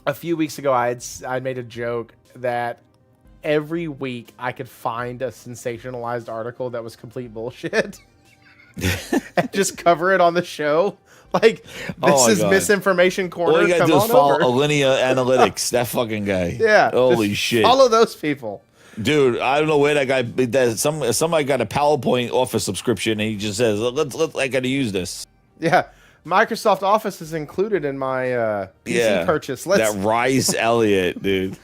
A: a few weeks ago, I made a joke that every week I could find a sensationalized article that was complete bullshit and just cover it on the show. Like, this
C: my
A: is
C: God.
A: misinformation corner.
C: All you gotta
A: Come
C: do is
A: on
C: follow
A: over.
C: Alinea Analytics. That fucking guy.
A: Yeah.
C: Holy
A: just
C: shit.
A: Follow those people.
C: Dude, I don't know where that guy. Somebody got a PowerPoint Office subscription, and he just says, "Let's I got to use this."
A: Yeah. Microsoft Office is included in my PC purchase.
C: That Rice Elliott, dude.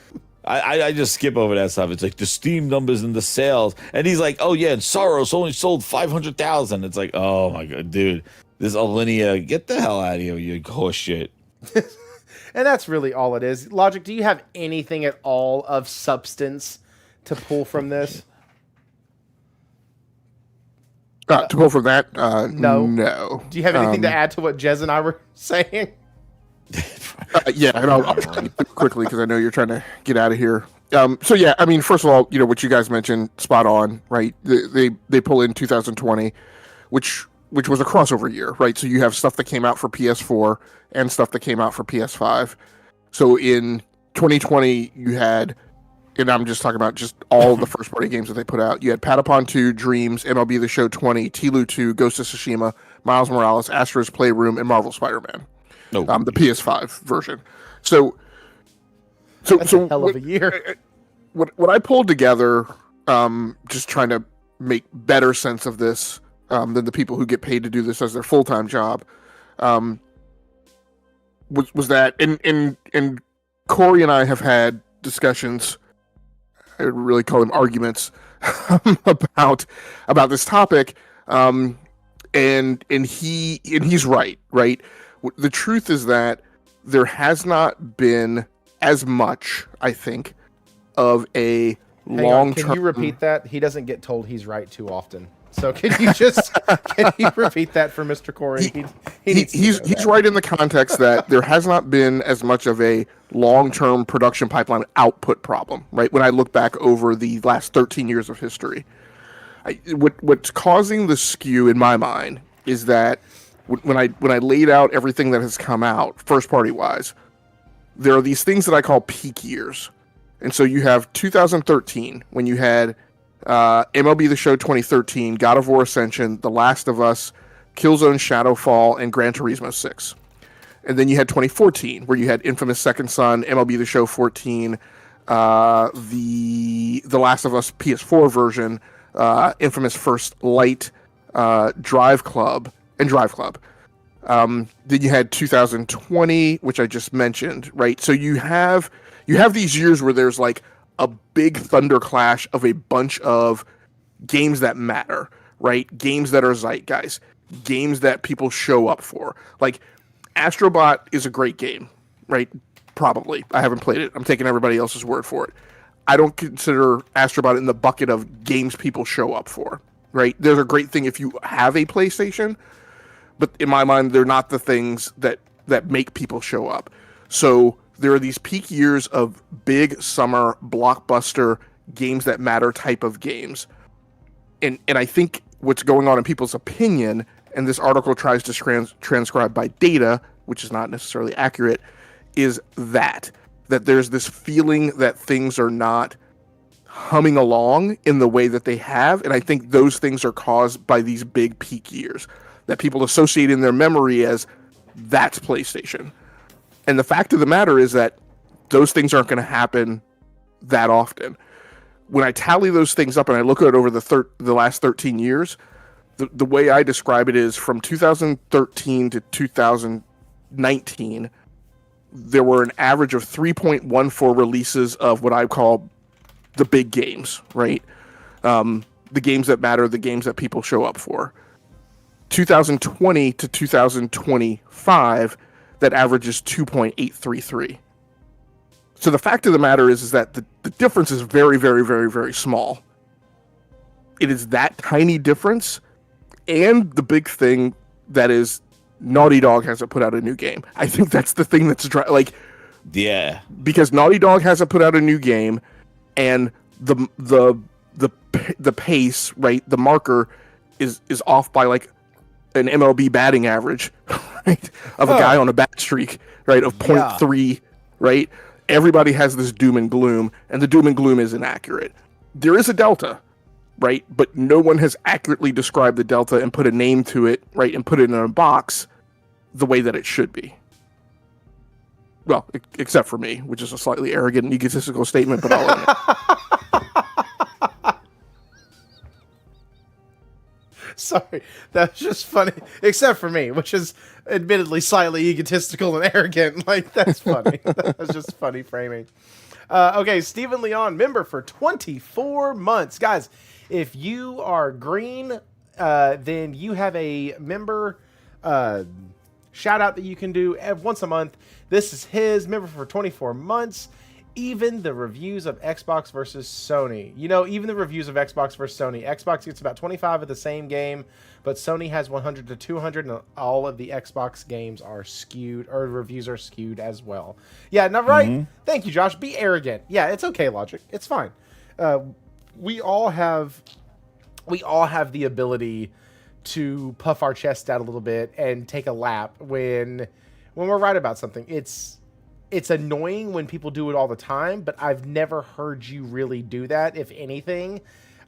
C: I just skip over that stuff. It's like the Steam numbers and the sales, and he's like, "Oh yeah, and Soros only sold 500,000." It's like, oh my god, dude, this Alinea, get the hell out of here, you horse shit.
A: And that's really all it is. Logic, do you have anything at all of substance to pull from this?
B: To pull from that,
A: No.
B: no.
A: Do you have anything to add to what Jez and I were saying?
B: Yeah, and I'll try to do it quickly because I know you're trying to get out of here. So yeah, I mean, first of all, what you guys mentioned, spot on, right? They pull in 2020, which was a crossover year, right? So you have stuff that came out for PS4 and stuff that came out for PS5. So in 2020, you had, and I'm just talking about just all the first party games that they put out. You had Patapon 2, Dreams, MLB The Show 20, Tilu 2, Ghost of Tsushima, Miles Morales, Astro's Playroom, and Marvel Spider-Man.
C: No,
B: the PS5 version. So
A: That's a hell of a year.
B: What I pulled together, just trying to make better sense of this than the people who get paid to do this as their full-time job, was that, and Corey and I have had discussions, I would really call them arguments, about this topic, and he's right. The truth is that there has not been as much, I think, of a long-term...
A: Can you repeat that? He doesn't get told he's right too often. So can you repeat that for Mr. Corey?
B: He's right in the context that there has not been as much of a long-term production pipeline output problem, right? When I look back over the last 13 years of history, what's causing the skew in my mind is that when I laid out everything that has come out, first party wise, there are these things that I call peak years. And so you have 2013, when you had MLB The Show 2013, God of War Ascension, The Last of Us, Killzone Shadowfall, and Gran Turismo 6. And then you had 2014, where you had Infamous Second Son, MLB The Show 14, the Last of Us PS4 version, Infamous First Light, Drive Club, and Drive Club. Then you had 2020, which I just mentioned, right? So you have these years where there's like a big thunderclash of a bunch of games that matter, right? Games that are zeitgeist, games that people show up for. Like Astrobot is a great game, right? Probably. I haven't played it. I'm taking everybody else's word for it. I don't consider Astrobot in the bucket of games people show up for, right? There's a great thing if you have a PlayStation, but in my mind, they're not the things that make people show up. So there are these peak years of big summer blockbuster games that matter type of games. And I think what's going on in people's opinion, and this article tries to transcribe by data, which is not necessarily accurate, is that there's this feeling that things are not humming along in the way that they have. And I think those things are caused by these big peak years that people associate in their memory as that's PlayStation. And the fact of the matter is that those things aren't going to happen that often. When I tally those things up and I look at it over the last 13 years, the way I describe it is from 2013 to 2019, there were an average of 3.14 releases of what I call the big games, right? The games that matter, the games that people show up for. 2020 to 2025, that average is 2.833. So the fact of the matter is that the difference is very, very, very, very small. It is that tiny difference, and the big thing that is Naughty Dog hasn't put out a new game. I think that's the thing that's like
C: Yeah.
B: Because Naughty Dog hasn't put out a new game, and the pace, right, the marker is off by like an MLB batting average, right, of a guy on a bat streak, right, of 0.3, right? Everybody has this doom and gloom, and the doom and gloom is inaccurate. There is a delta, right, but no one has accurately described the delta and put a name to it, right, and put it in a box the way that it should be. Well, except for me, which is a slightly arrogant and egotistical statement, but I'll own it.
A: Sorry, that's just funny. Except for me, which is admittedly slightly egotistical and arrogant. Like, that's funny. That's just funny framing. Okay, Stephen Leon, member for 24 months. Guys, if you are green, then you have a member shout out that you can do once a month. This is his member for 24 months. Even the reviews of Xbox versus Sony. You know, even the reviews of Xbox versus Sony. Xbox gets about 25 of the same game, but Sony has 100 to 200, and all of the Xbox games are skewed, or reviews are skewed as well. Yeah, not right? Mm-hmm. Thank you, Josh. Be arrogant. Yeah, it's okay, Logic. It's fine. We all have the ability to puff our chest out a little bit and take a lap when we're right about something. It's annoying when people do it all the time, but I've never heard you really do that. If anything,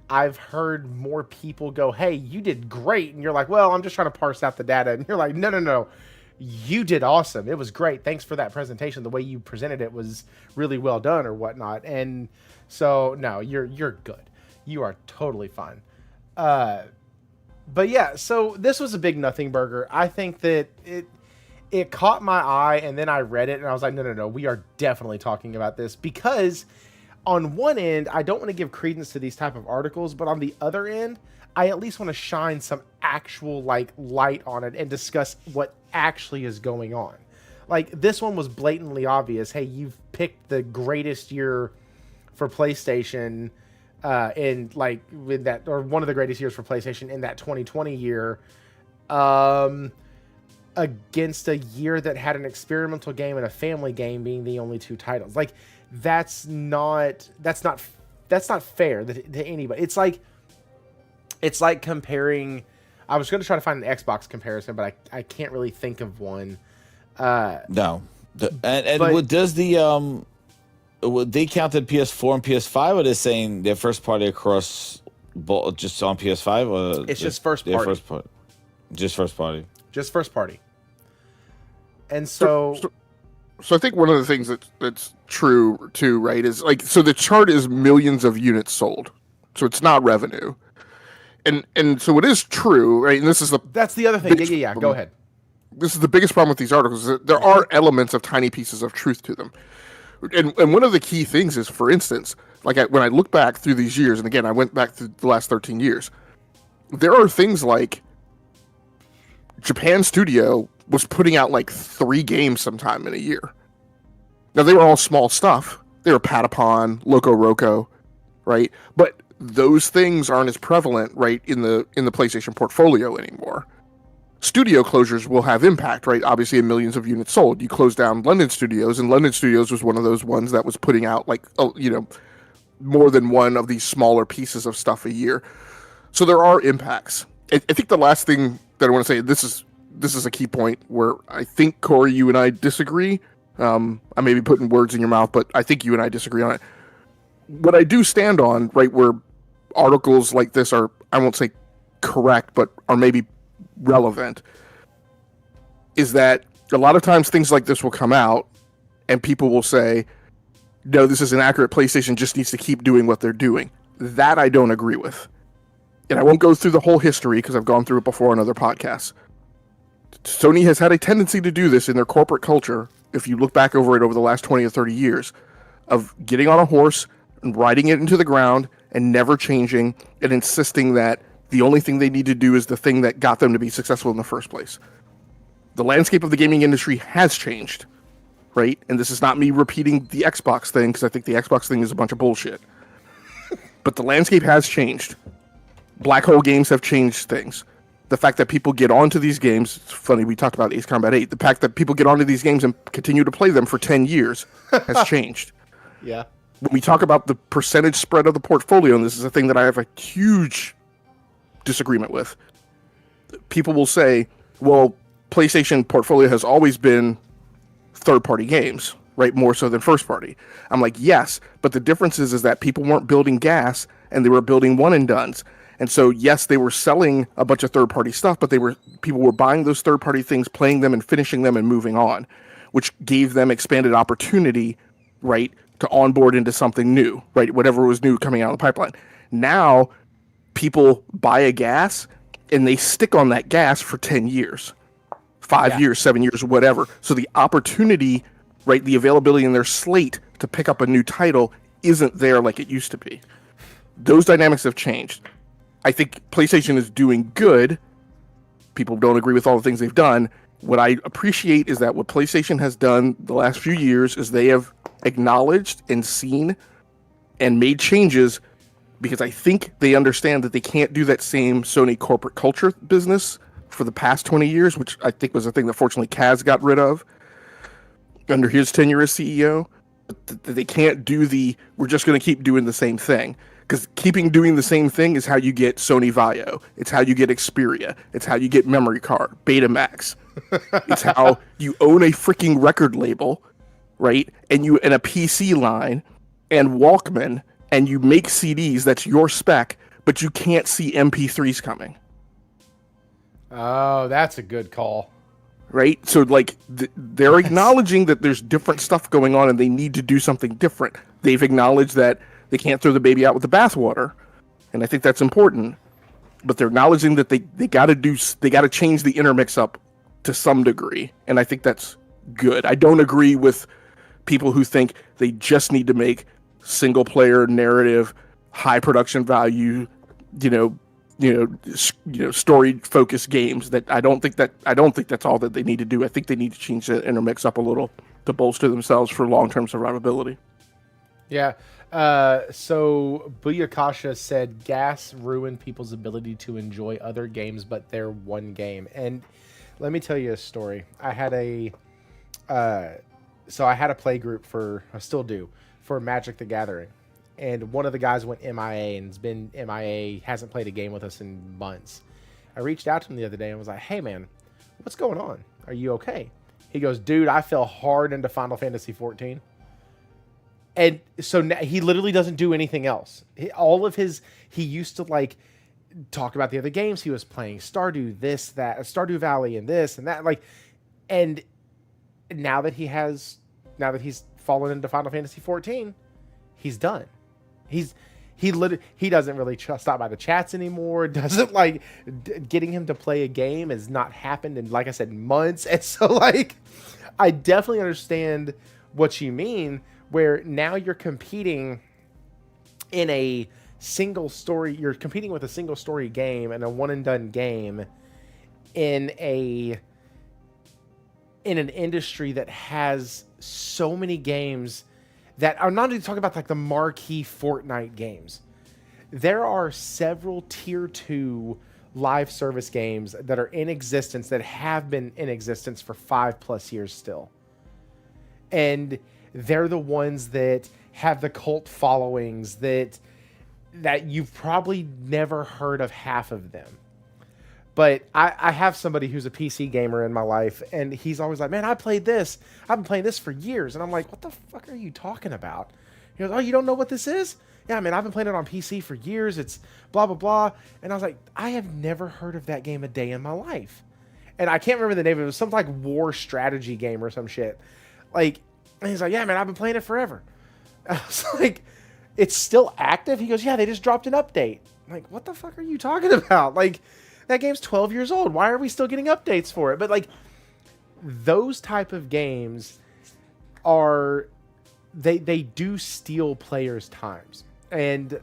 A: I've heard more people go, hey, you did great. And you're like, well, I'm just trying to parse out the data. And you're like, no. You did awesome. It was great. Thanks for that presentation. The way you presented it was really well done or whatnot. And so, no, you're good. You are totally fine. But yeah, so this was a big nothing burger. I think that it caught my eye, and then I read it, and I was like, no, we are definitely talking about this, because on one end, I don't want to give credence to these type of articles, but on the other end, I at least want to shine some actual like light on it and discuss what actually is going on. Like, this one was blatantly obvious. Hey, you've picked the greatest year for PlayStation in like with that, or one of the greatest years for PlayStation in that 2020 year. Against a year that had an experimental game and a family game being the only two titles. Like, that's not fair to anybody. It's like comparing. I was going to try to find an Xbox comparison, but I can't really think of one.
C: No, does the they counted PS4 and PS5, or they're saying their first party across just on PS5? Or
A: it's just first party.
C: Just first party.
A: Just first party. And so
B: I think one of the things that's true too, right, is like, so the chart is millions of units sold. So it's not revenue. And so it is true, right? And that's
A: the other thing. Yeah. Go ahead.
B: This is the biggest problem with these articles, is that there are elements of tiny pieces of truth to them. And one of the key things is, for instance, like when I look back through these years, and again, I went back through the last 13 years, there are things like Japan Studio was putting out like 3 games sometime in a year. Now, they were all small stuff. They were Patapon, Loco Roco, right? But those things aren't as prevalent, right, in the PlayStation portfolio anymore. Studio closures will have impact, right? Obviously, in millions of units sold. You close down London Studios, and London Studios was one of those ones that was putting out like, more than one of these smaller pieces of stuff a year. So there are impacts. I think the last thing that I want to say, this is a key point where I think, Corey, you and I disagree. I may be putting words in your mouth, but I think you and I disagree on it. What I do stand on, right, where articles like this are, I won't say correct, but are maybe relevant, is that a lot of times things like this will come out and people will say, no, this is inaccurate. PlayStation just needs to keep doing what they're doing. That I don't agree with. And I won't go through the whole history because I've gone through it before on other podcasts. Sony has had a tendency to do this in their corporate culture, if you look back over it over the last 20 or 30 years, of getting on a horse and riding it into the ground and never changing and insisting that the only thing they need to do is the thing that got them to be successful in the first place. The landscape of the gaming industry has changed, right? And this is not me repeating the Xbox thing, because I think the Xbox thing is a bunch of bullshit. But the landscape has changed. Black hole games have changed things. The fact that people get onto these games, it's funny, we talked about Ace Combat 8, the fact that people get onto these games and continue to play them for 10 years has changed.
A: Yeah.
B: When we talk about the percentage spread of the portfolio, and this is a thing that I have a huge disagreement with, people will say, well, PlayStation portfolio has always been third-party games, right? More so than first-party. I'm like, yes, but the difference is that people weren't building gas and they were building one-and-dones. And so, yes, they were selling a bunch of third-party stuff, but people were buying those third-party things, playing them and finishing them and moving on, which gave them expanded opportunity, right, to onboard into something new, right? Whatever was new coming out of the pipeline. Now, people buy a gas and they stick on that gas for 10 years, 5 years, 7 years, whatever. So the opportunity, right, the availability in their slate to pick up a new title isn't there like it used to be. Those dynamics have changed. I think PlayStation is doing good. People don't agree with all the things they've done. What I appreciate is that what PlayStation has done the last few years is they have acknowledged and seen and made changes, because I think they understand that they can't do that same Sony corporate culture business for the past 20 years, which I think was a thing that fortunately Kaz got rid of under his tenure as CEO. They can't do we're just going to keep doing the same thing. Because doing the same thing is how you get Sony Vaio. It's how you get Xperia. It's how you get Memory Card, Betamax. It's how you own a freaking record label, right? And a PC line and Walkman, and you make CDs, that's your spec, but you can't see MP3s coming.
A: Oh, that's a good call.
B: Right? So, like, they're acknowledging that there's different stuff going on and they need to do something different. They've acknowledged that they can't throw the baby out with the bathwater, and I think that's important. But they're acknowledging that they got to change the intermix up to some degree, and I think that's good. I don't agree with people who think they just need to make single player narrative, high production value, story focused games. That I don't think that's all that they need to do. I think they need to change the intermix up a little to bolster themselves for long term survivability.
A: Yeah. So Buyakasha said gas ruined people's ability to enjoy other games, but they're one game. And let me tell you a story. I had a play group I still do, for Magic the Gathering. And one of the guys went MIA and has been MIA, hasn't played a game with us in months. I reached out to him the other day and was like, hey man, what's going on? Are you okay? He goes, dude, I fell hard into Final Fantasy 14. And so now he literally doesn't do anything else. He used to like talk about the other games he was playing, Stardew this, that, Stardew Valley and this and that. Like, and now that he's fallen into Final Fantasy 14, he's done. He doesn't really stop by the chats anymore. Doesn't like getting him to play a game has not happened in, like I said, months. And so like, I definitely understand what you mean, where now you're competing in a single story. You're competing with a single story game and a one and done game in an industry that has so many games that are not even talking about like the marquee Fortnite games. There are several tier 2 live service games that are in existence, that have been in existence for 5+ years still. And they're the ones that have the cult followings that you've probably never heard of half of them. But I have somebody who's a PC gamer in my life, and he's always like, man, I played this. I've been playing this for years. And I'm like, what the fuck are you talking about? He goes, oh, you don't know what this is? Yeah, man, I've been playing it on PC for years. It's blah, blah, blah. And I was like, I have never heard of that game a day in my life. And I can't remember the name of it. It was some like war strategy game or some shit. Like, and he's like, yeah, man, I've been playing it forever. I was like, it's still active? He goes, yeah, they just dropped an update. I'm like, what the fuck are you talking about? Like, that game's 12 years old. Why are we still getting updates for it? But like, those type of games are, they do steal players' times. And,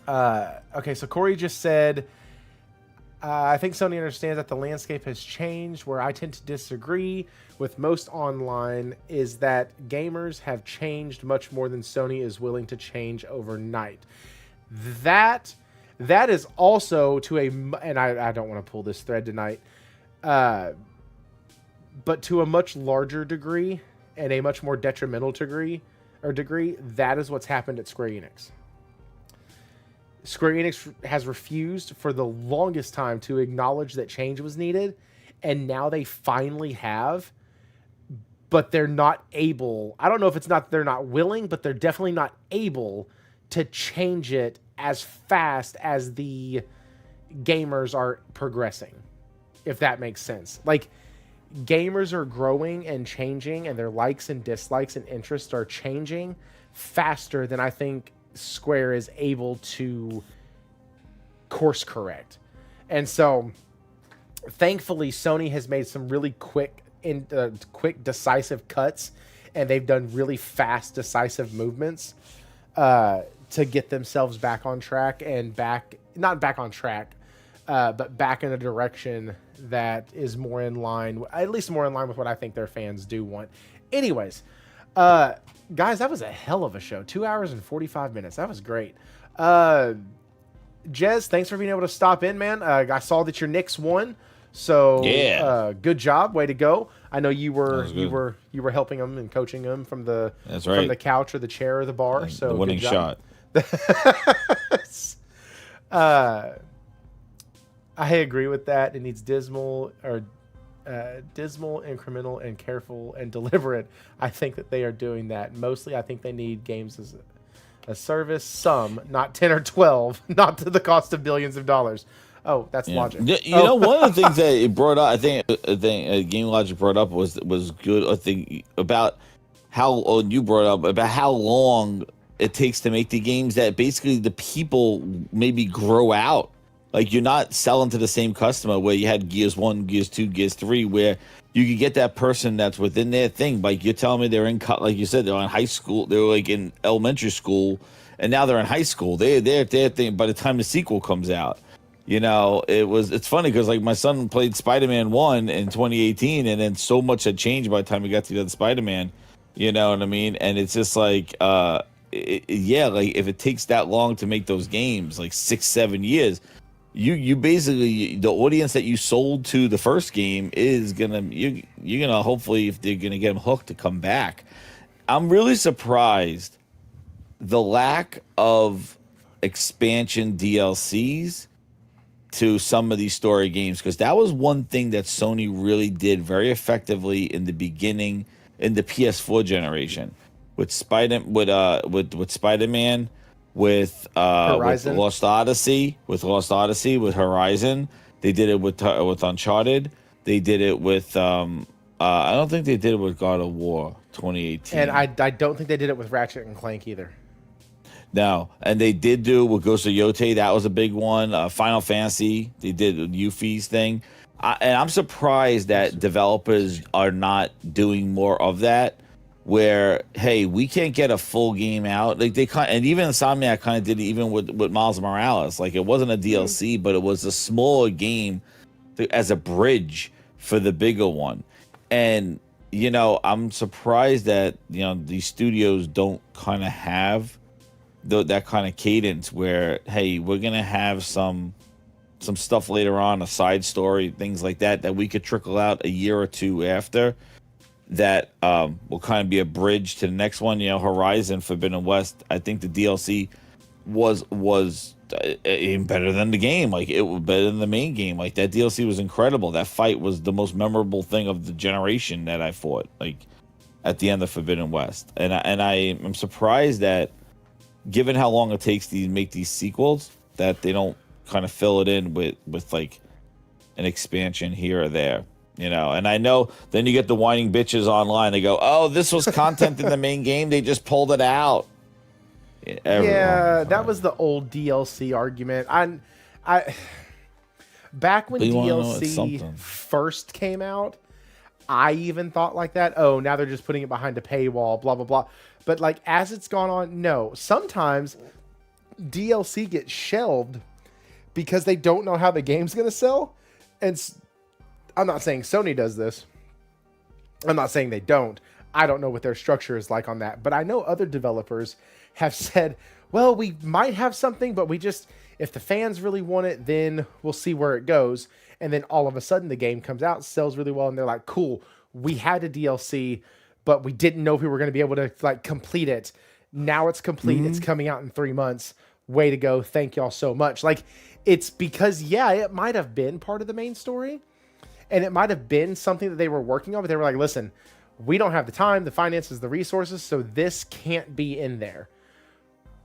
A: okay, so Corey just said, I think Sony understands that the landscape has changed. Where I tend to disagree with most online is that gamers have changed much more than Sony is willing to change overnight. That that is also and I don't want to pull this thread tonight, but to a much larger degree and a much more detrimental degree, that is what's happened at Square Enix. Square Enix has refused for the longest time to acknowledge that change was needed, and now they finally have, but they're not able. I don't know if it's not they're not willing, but they're definitely not able to change it as fast as the gamers are progressing, if that makes sense. Like, gamers are growing and changing, and their likes and dislikes and interests are changing faster than I think Square is able to course correct. And so thankfully Sony has made some really quick decisive cuts, and they've done really fast decisive movements to get themselves back on track, and not back on track, but back in a direction that is more in line, at least more in line with what I think their fans do want. Anyways, guys, that was a hell of a show. 2 hours and 45 minutes. That was great. Jez, thanks for being able to stop in, man. I saw that your Knicks won, so
C: yeah,
A: good job, way to go. I know you were helping them and coaching them from the from the couch or the chair or the bar. So
C: the winning shot.
A: I agree with that. It needs dismal, incremental, and careful and deliberate. I think that they are doing that. Mostly, I think they need games as a service. Some, not 10 or 12, not to the cost of billions of dollars. Oh, that's logic.
C: You know, one of the things that it brought up, I think GameLogIQ brought up was good. I think about how you brought up about how long it takes to make the games, that basically the people maybe grow out. Like, you're not selling to the same customer where you had Gears 1, Gears 2, Gears 3, where you could get that person that's within their thing. Like, you're telling me they're in, like you said, they're in high school, they were like in elementary school, and now they're in high school. They're thing by the time the sequel comes out. You know, it's funny because, like, my son played Spider-Man 1 in 2018, and then so much had changed by the time he got to the other Spider-Man. You know what I mean? And it's just like, like, if it takes that long to make those games, like 6-7 years, you basically, the audience that you sold to the first game is you're gonna hopefully, if they're gonna get them hooked, to come back. I'm really surprised the lack of expansion DLCs to some of these story games, because that was one thing that Sony really did very effectively in the beginning, in the PS4 generation, with Spider-Man, with Lost Odyssey, with Horizon. They did it with Uncharted. They did it with I don't think they did it with God of War 2018.
A: And I don't think they did it with Ratchet and Clank either.
C: No, and they did do with Ghost of Yote. That was a big one. Final Fantasy, they did Yuffie's thing. And I'm surprised that developers are not doing more of that, where, hey, we can't get a full game out. Like, and even Insomniac kind of did it even with Miles Morales. Like, it wasn't a DLC, but it was a smaller game as a bridge for the bigger one. And, you know, I'm surprised that, you know, these studios don't kind of have that kind of cadence where, hey, we're gonna have some stuff later on, a side story, things like that we could trickle out a year or two after, that will kind of be a bridge to the next one. You know, Horizon Forbidden West, I think the DLC was even better than the game. Like, it was better than the main game. Like, that DLC was incredible. That fight was the most memorable thing of the generation that I fought, like, at the end of Forbidden West. And I am surprised that, given how long it takes to make these sequels, that they don't kind of fill it in with like an expansion here or there, you know. And I know then you get the whining bitches online. They go, "Oh, this was content in the main game. They just pulled it out."
A: Yeah, that was the old DLC argument. I back when DLC first came out, I even thought like that. Oh, now they're just putting it behind a paywall, blah, blah, blah. But, like, as it's gone on, no. Sometimes DLC gets shelved because they don't know how the game's going to sell. And I'm not saying Sony does this. I'm not saying they don't. I don't know what their structure is like on that. But I know other developers have said, well, we might have something, but If the fans really want it, then we'll see where it goes. And then all of a sudden the game comes out, sells really well, and they're like, cool, we had a DLC, but we didn't know if we were going to be able to like complete it. Now it's complete. It's coming out in 3 months. Way to go. Thank y'all so much. Like, it's because, yeah, it might have been part of the main story, and it might have been something that they were working on, but they were like, listen, we don't have the time, the finances, the resources, so this can't be in there.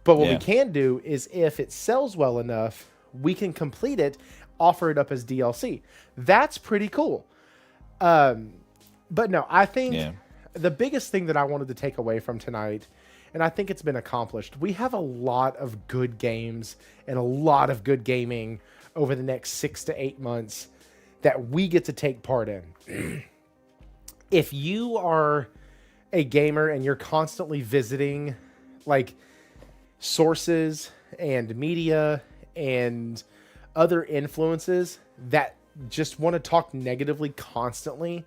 A: But what we can do is if it sells well enough, we can complete it, offer it up as DLC. That's pretty cool. But no, I think the biggest thing that I wanted to take away from tonight, and I think it's been accomplished, we have a lot of good games and a lot of good gaming over the next 6 to 8 months that we get to take part in. If you are a gamer and you're constantly visiting like sources and media and other influences that just want to talk negatively constantly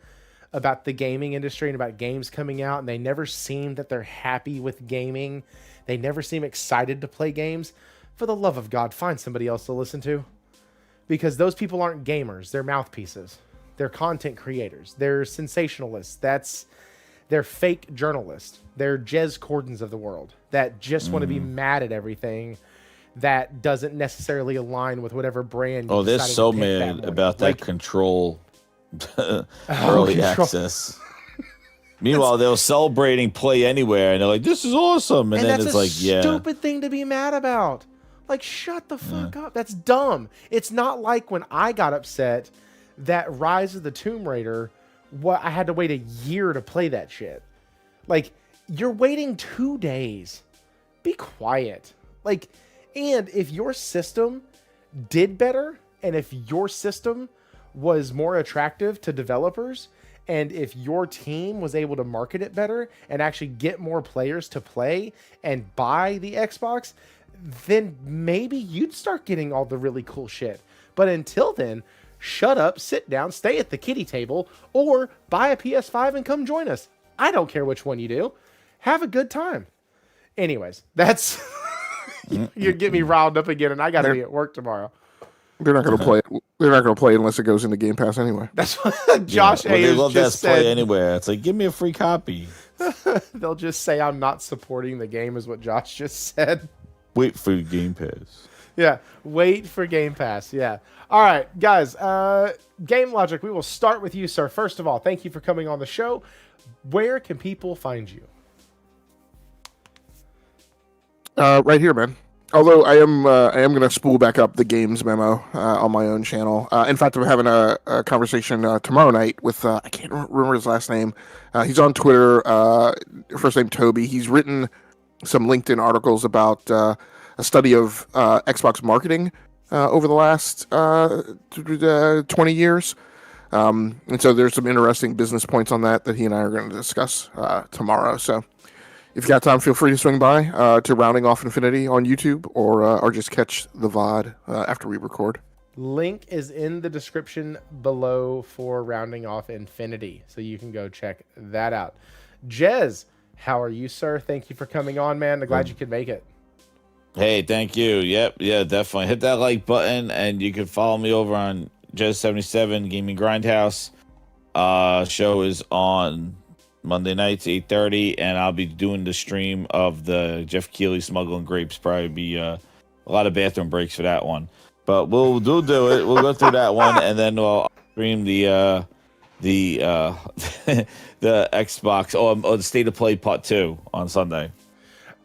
A: about the gaming industry and about games coming out, and they never seem that they're happy with gaming, they never seem excited to play games, for the love of God, find somebody else to listen to. Because those people aren't gamers, they're mouthpieces. They're content creators. They're sensationalists. They're fake journalists. They're Jez Cordons of the world that just want to be mad at everything that doesn't necessarily align with whatever brand.
C: Oh, they're so mad about that Control early access. Meanwhile, they were celebrating Play Anywhere, and they're like, "This is awesome," and then it's like,
A: stupid thing to be mad about. Like, shut the fuck up. That's dumb. It's not like when I got upset that Rise of the Tomb Raider, I had to wait a year to play that shit. Like, you're waiting 2 days. Be quiet. Like, and if your system did better, and if your system was more attractive to developers, and if your team was able to market it better and actually get more players to play and buy the Xbox, then maybe you'd start getting all the really cool shit. But until then, shut up, sit down, stay at the kiddie table, or buy a PS5 and come join us. I don't care which one you do. Have a good time. Anyways, that's... You get me riled up again, and I got to be at work tomorrow.
B: They're not going to play it. They're not going to play it unless it goes into Game Pass anyway.
A: That's what Josh
C: they
A: Ayers
C: love
A: just
C: that Play
A: said.
C: Anywhere. It's like, give me a free copy.
A: They'll just say I'm not supporting the game, is what Josh just said.
C: Wait for Game Pass.
A: Yeah, wait for Game Pass. Yeah. All right, guys. GameLogIQ, we will start with you, sir. First of all, thank you for coming on the show. Where can people find you?
B: Right here, man. Although I am going to spool back up the games memo on my own channel. In fact, I'm having a conversation tomorrow night with I can't remember his last name. He's on Twitter. First name Toby. He's written some LinkedIn articles about a study of Xbox marketing over the last 20 years. And so there's some interesting business points on that he and I are going to discuss tomorrow. So if you got time, feel free to swing by to Rounding Off Infinity on YouTube or just catch the VOD after we record.
A: Link is in the description below for Rounding Off Infinity, so you can go check that out. Jez, how are you, sir? Thank you for coming on, man. I'm glad you could make it.
C: Hey, thank you. Yep, yeah, definitely. Hit that like button, and you can follow me over on Jez77 Gaming Grindhouse. Show is on Monday nights, 8:30, and I'll be doing the stream of the Jeff Keighley Smuggling Grapes. Probably be a lot of bathroom breaks for that one, but we'll do it. We'll go through that one, and then we'll stream the the Xbox the State of Play Part 2 on Sunday.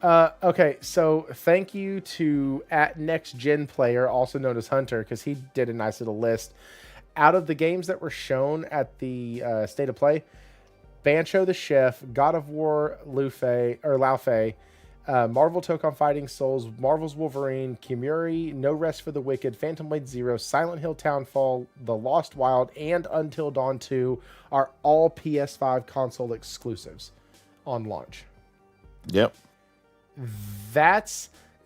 A: Okay, so thank you to @NextGenPlayer, also known as Hunter, because he did a nice little list. Out of the games that were shown at the State of Play, Bancho the Chef, God of War, Laufey, Marvel Tokon Fighting Souls, Marvel's Wolverine, Kimuri, No Rest for the Wicked, Phantom Blade Zero, Silent Hill Townfall, The Lost Wild, and Until Dawn 2 are all PS5 console exclusives on launch.
C: Yep.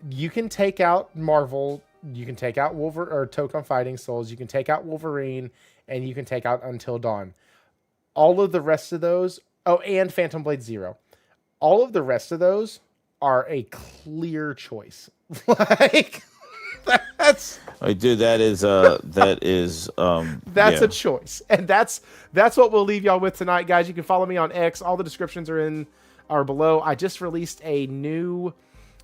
A: You can take out Marvel, you can take out Tokon Fighting Souls, you can take out Wolverine, and you can take out Until Dawn. All of the rest of those, and Phantom Blade Zero. All of the rest of those are a clear choice. Like, That's
C: Like, dude, that is
A: that's
C: yeah.
A: a choice, and that's what we'll leave y'all with tonight, guys. You can follow me on X. All the descriptions are below. I just released a new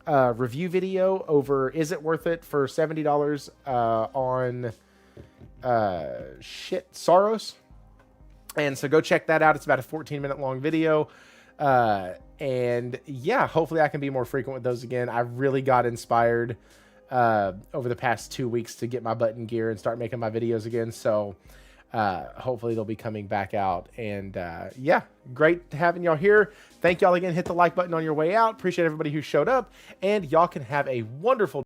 A: review video over Is It Worth It for $70 on Soros. And so go check that out. It's about a 14-minute long video. And yeah, hopefully I can be more frequent with those again. I really got inspired over the past 2 weeks to get my button gear and start making my videos again. So hopefully they'll be coming back out. And yeah, great having y'all here. Thank y'all again. Hit the like button on your way out. Appreciate everybody who showed up. And y'all can have a wonderful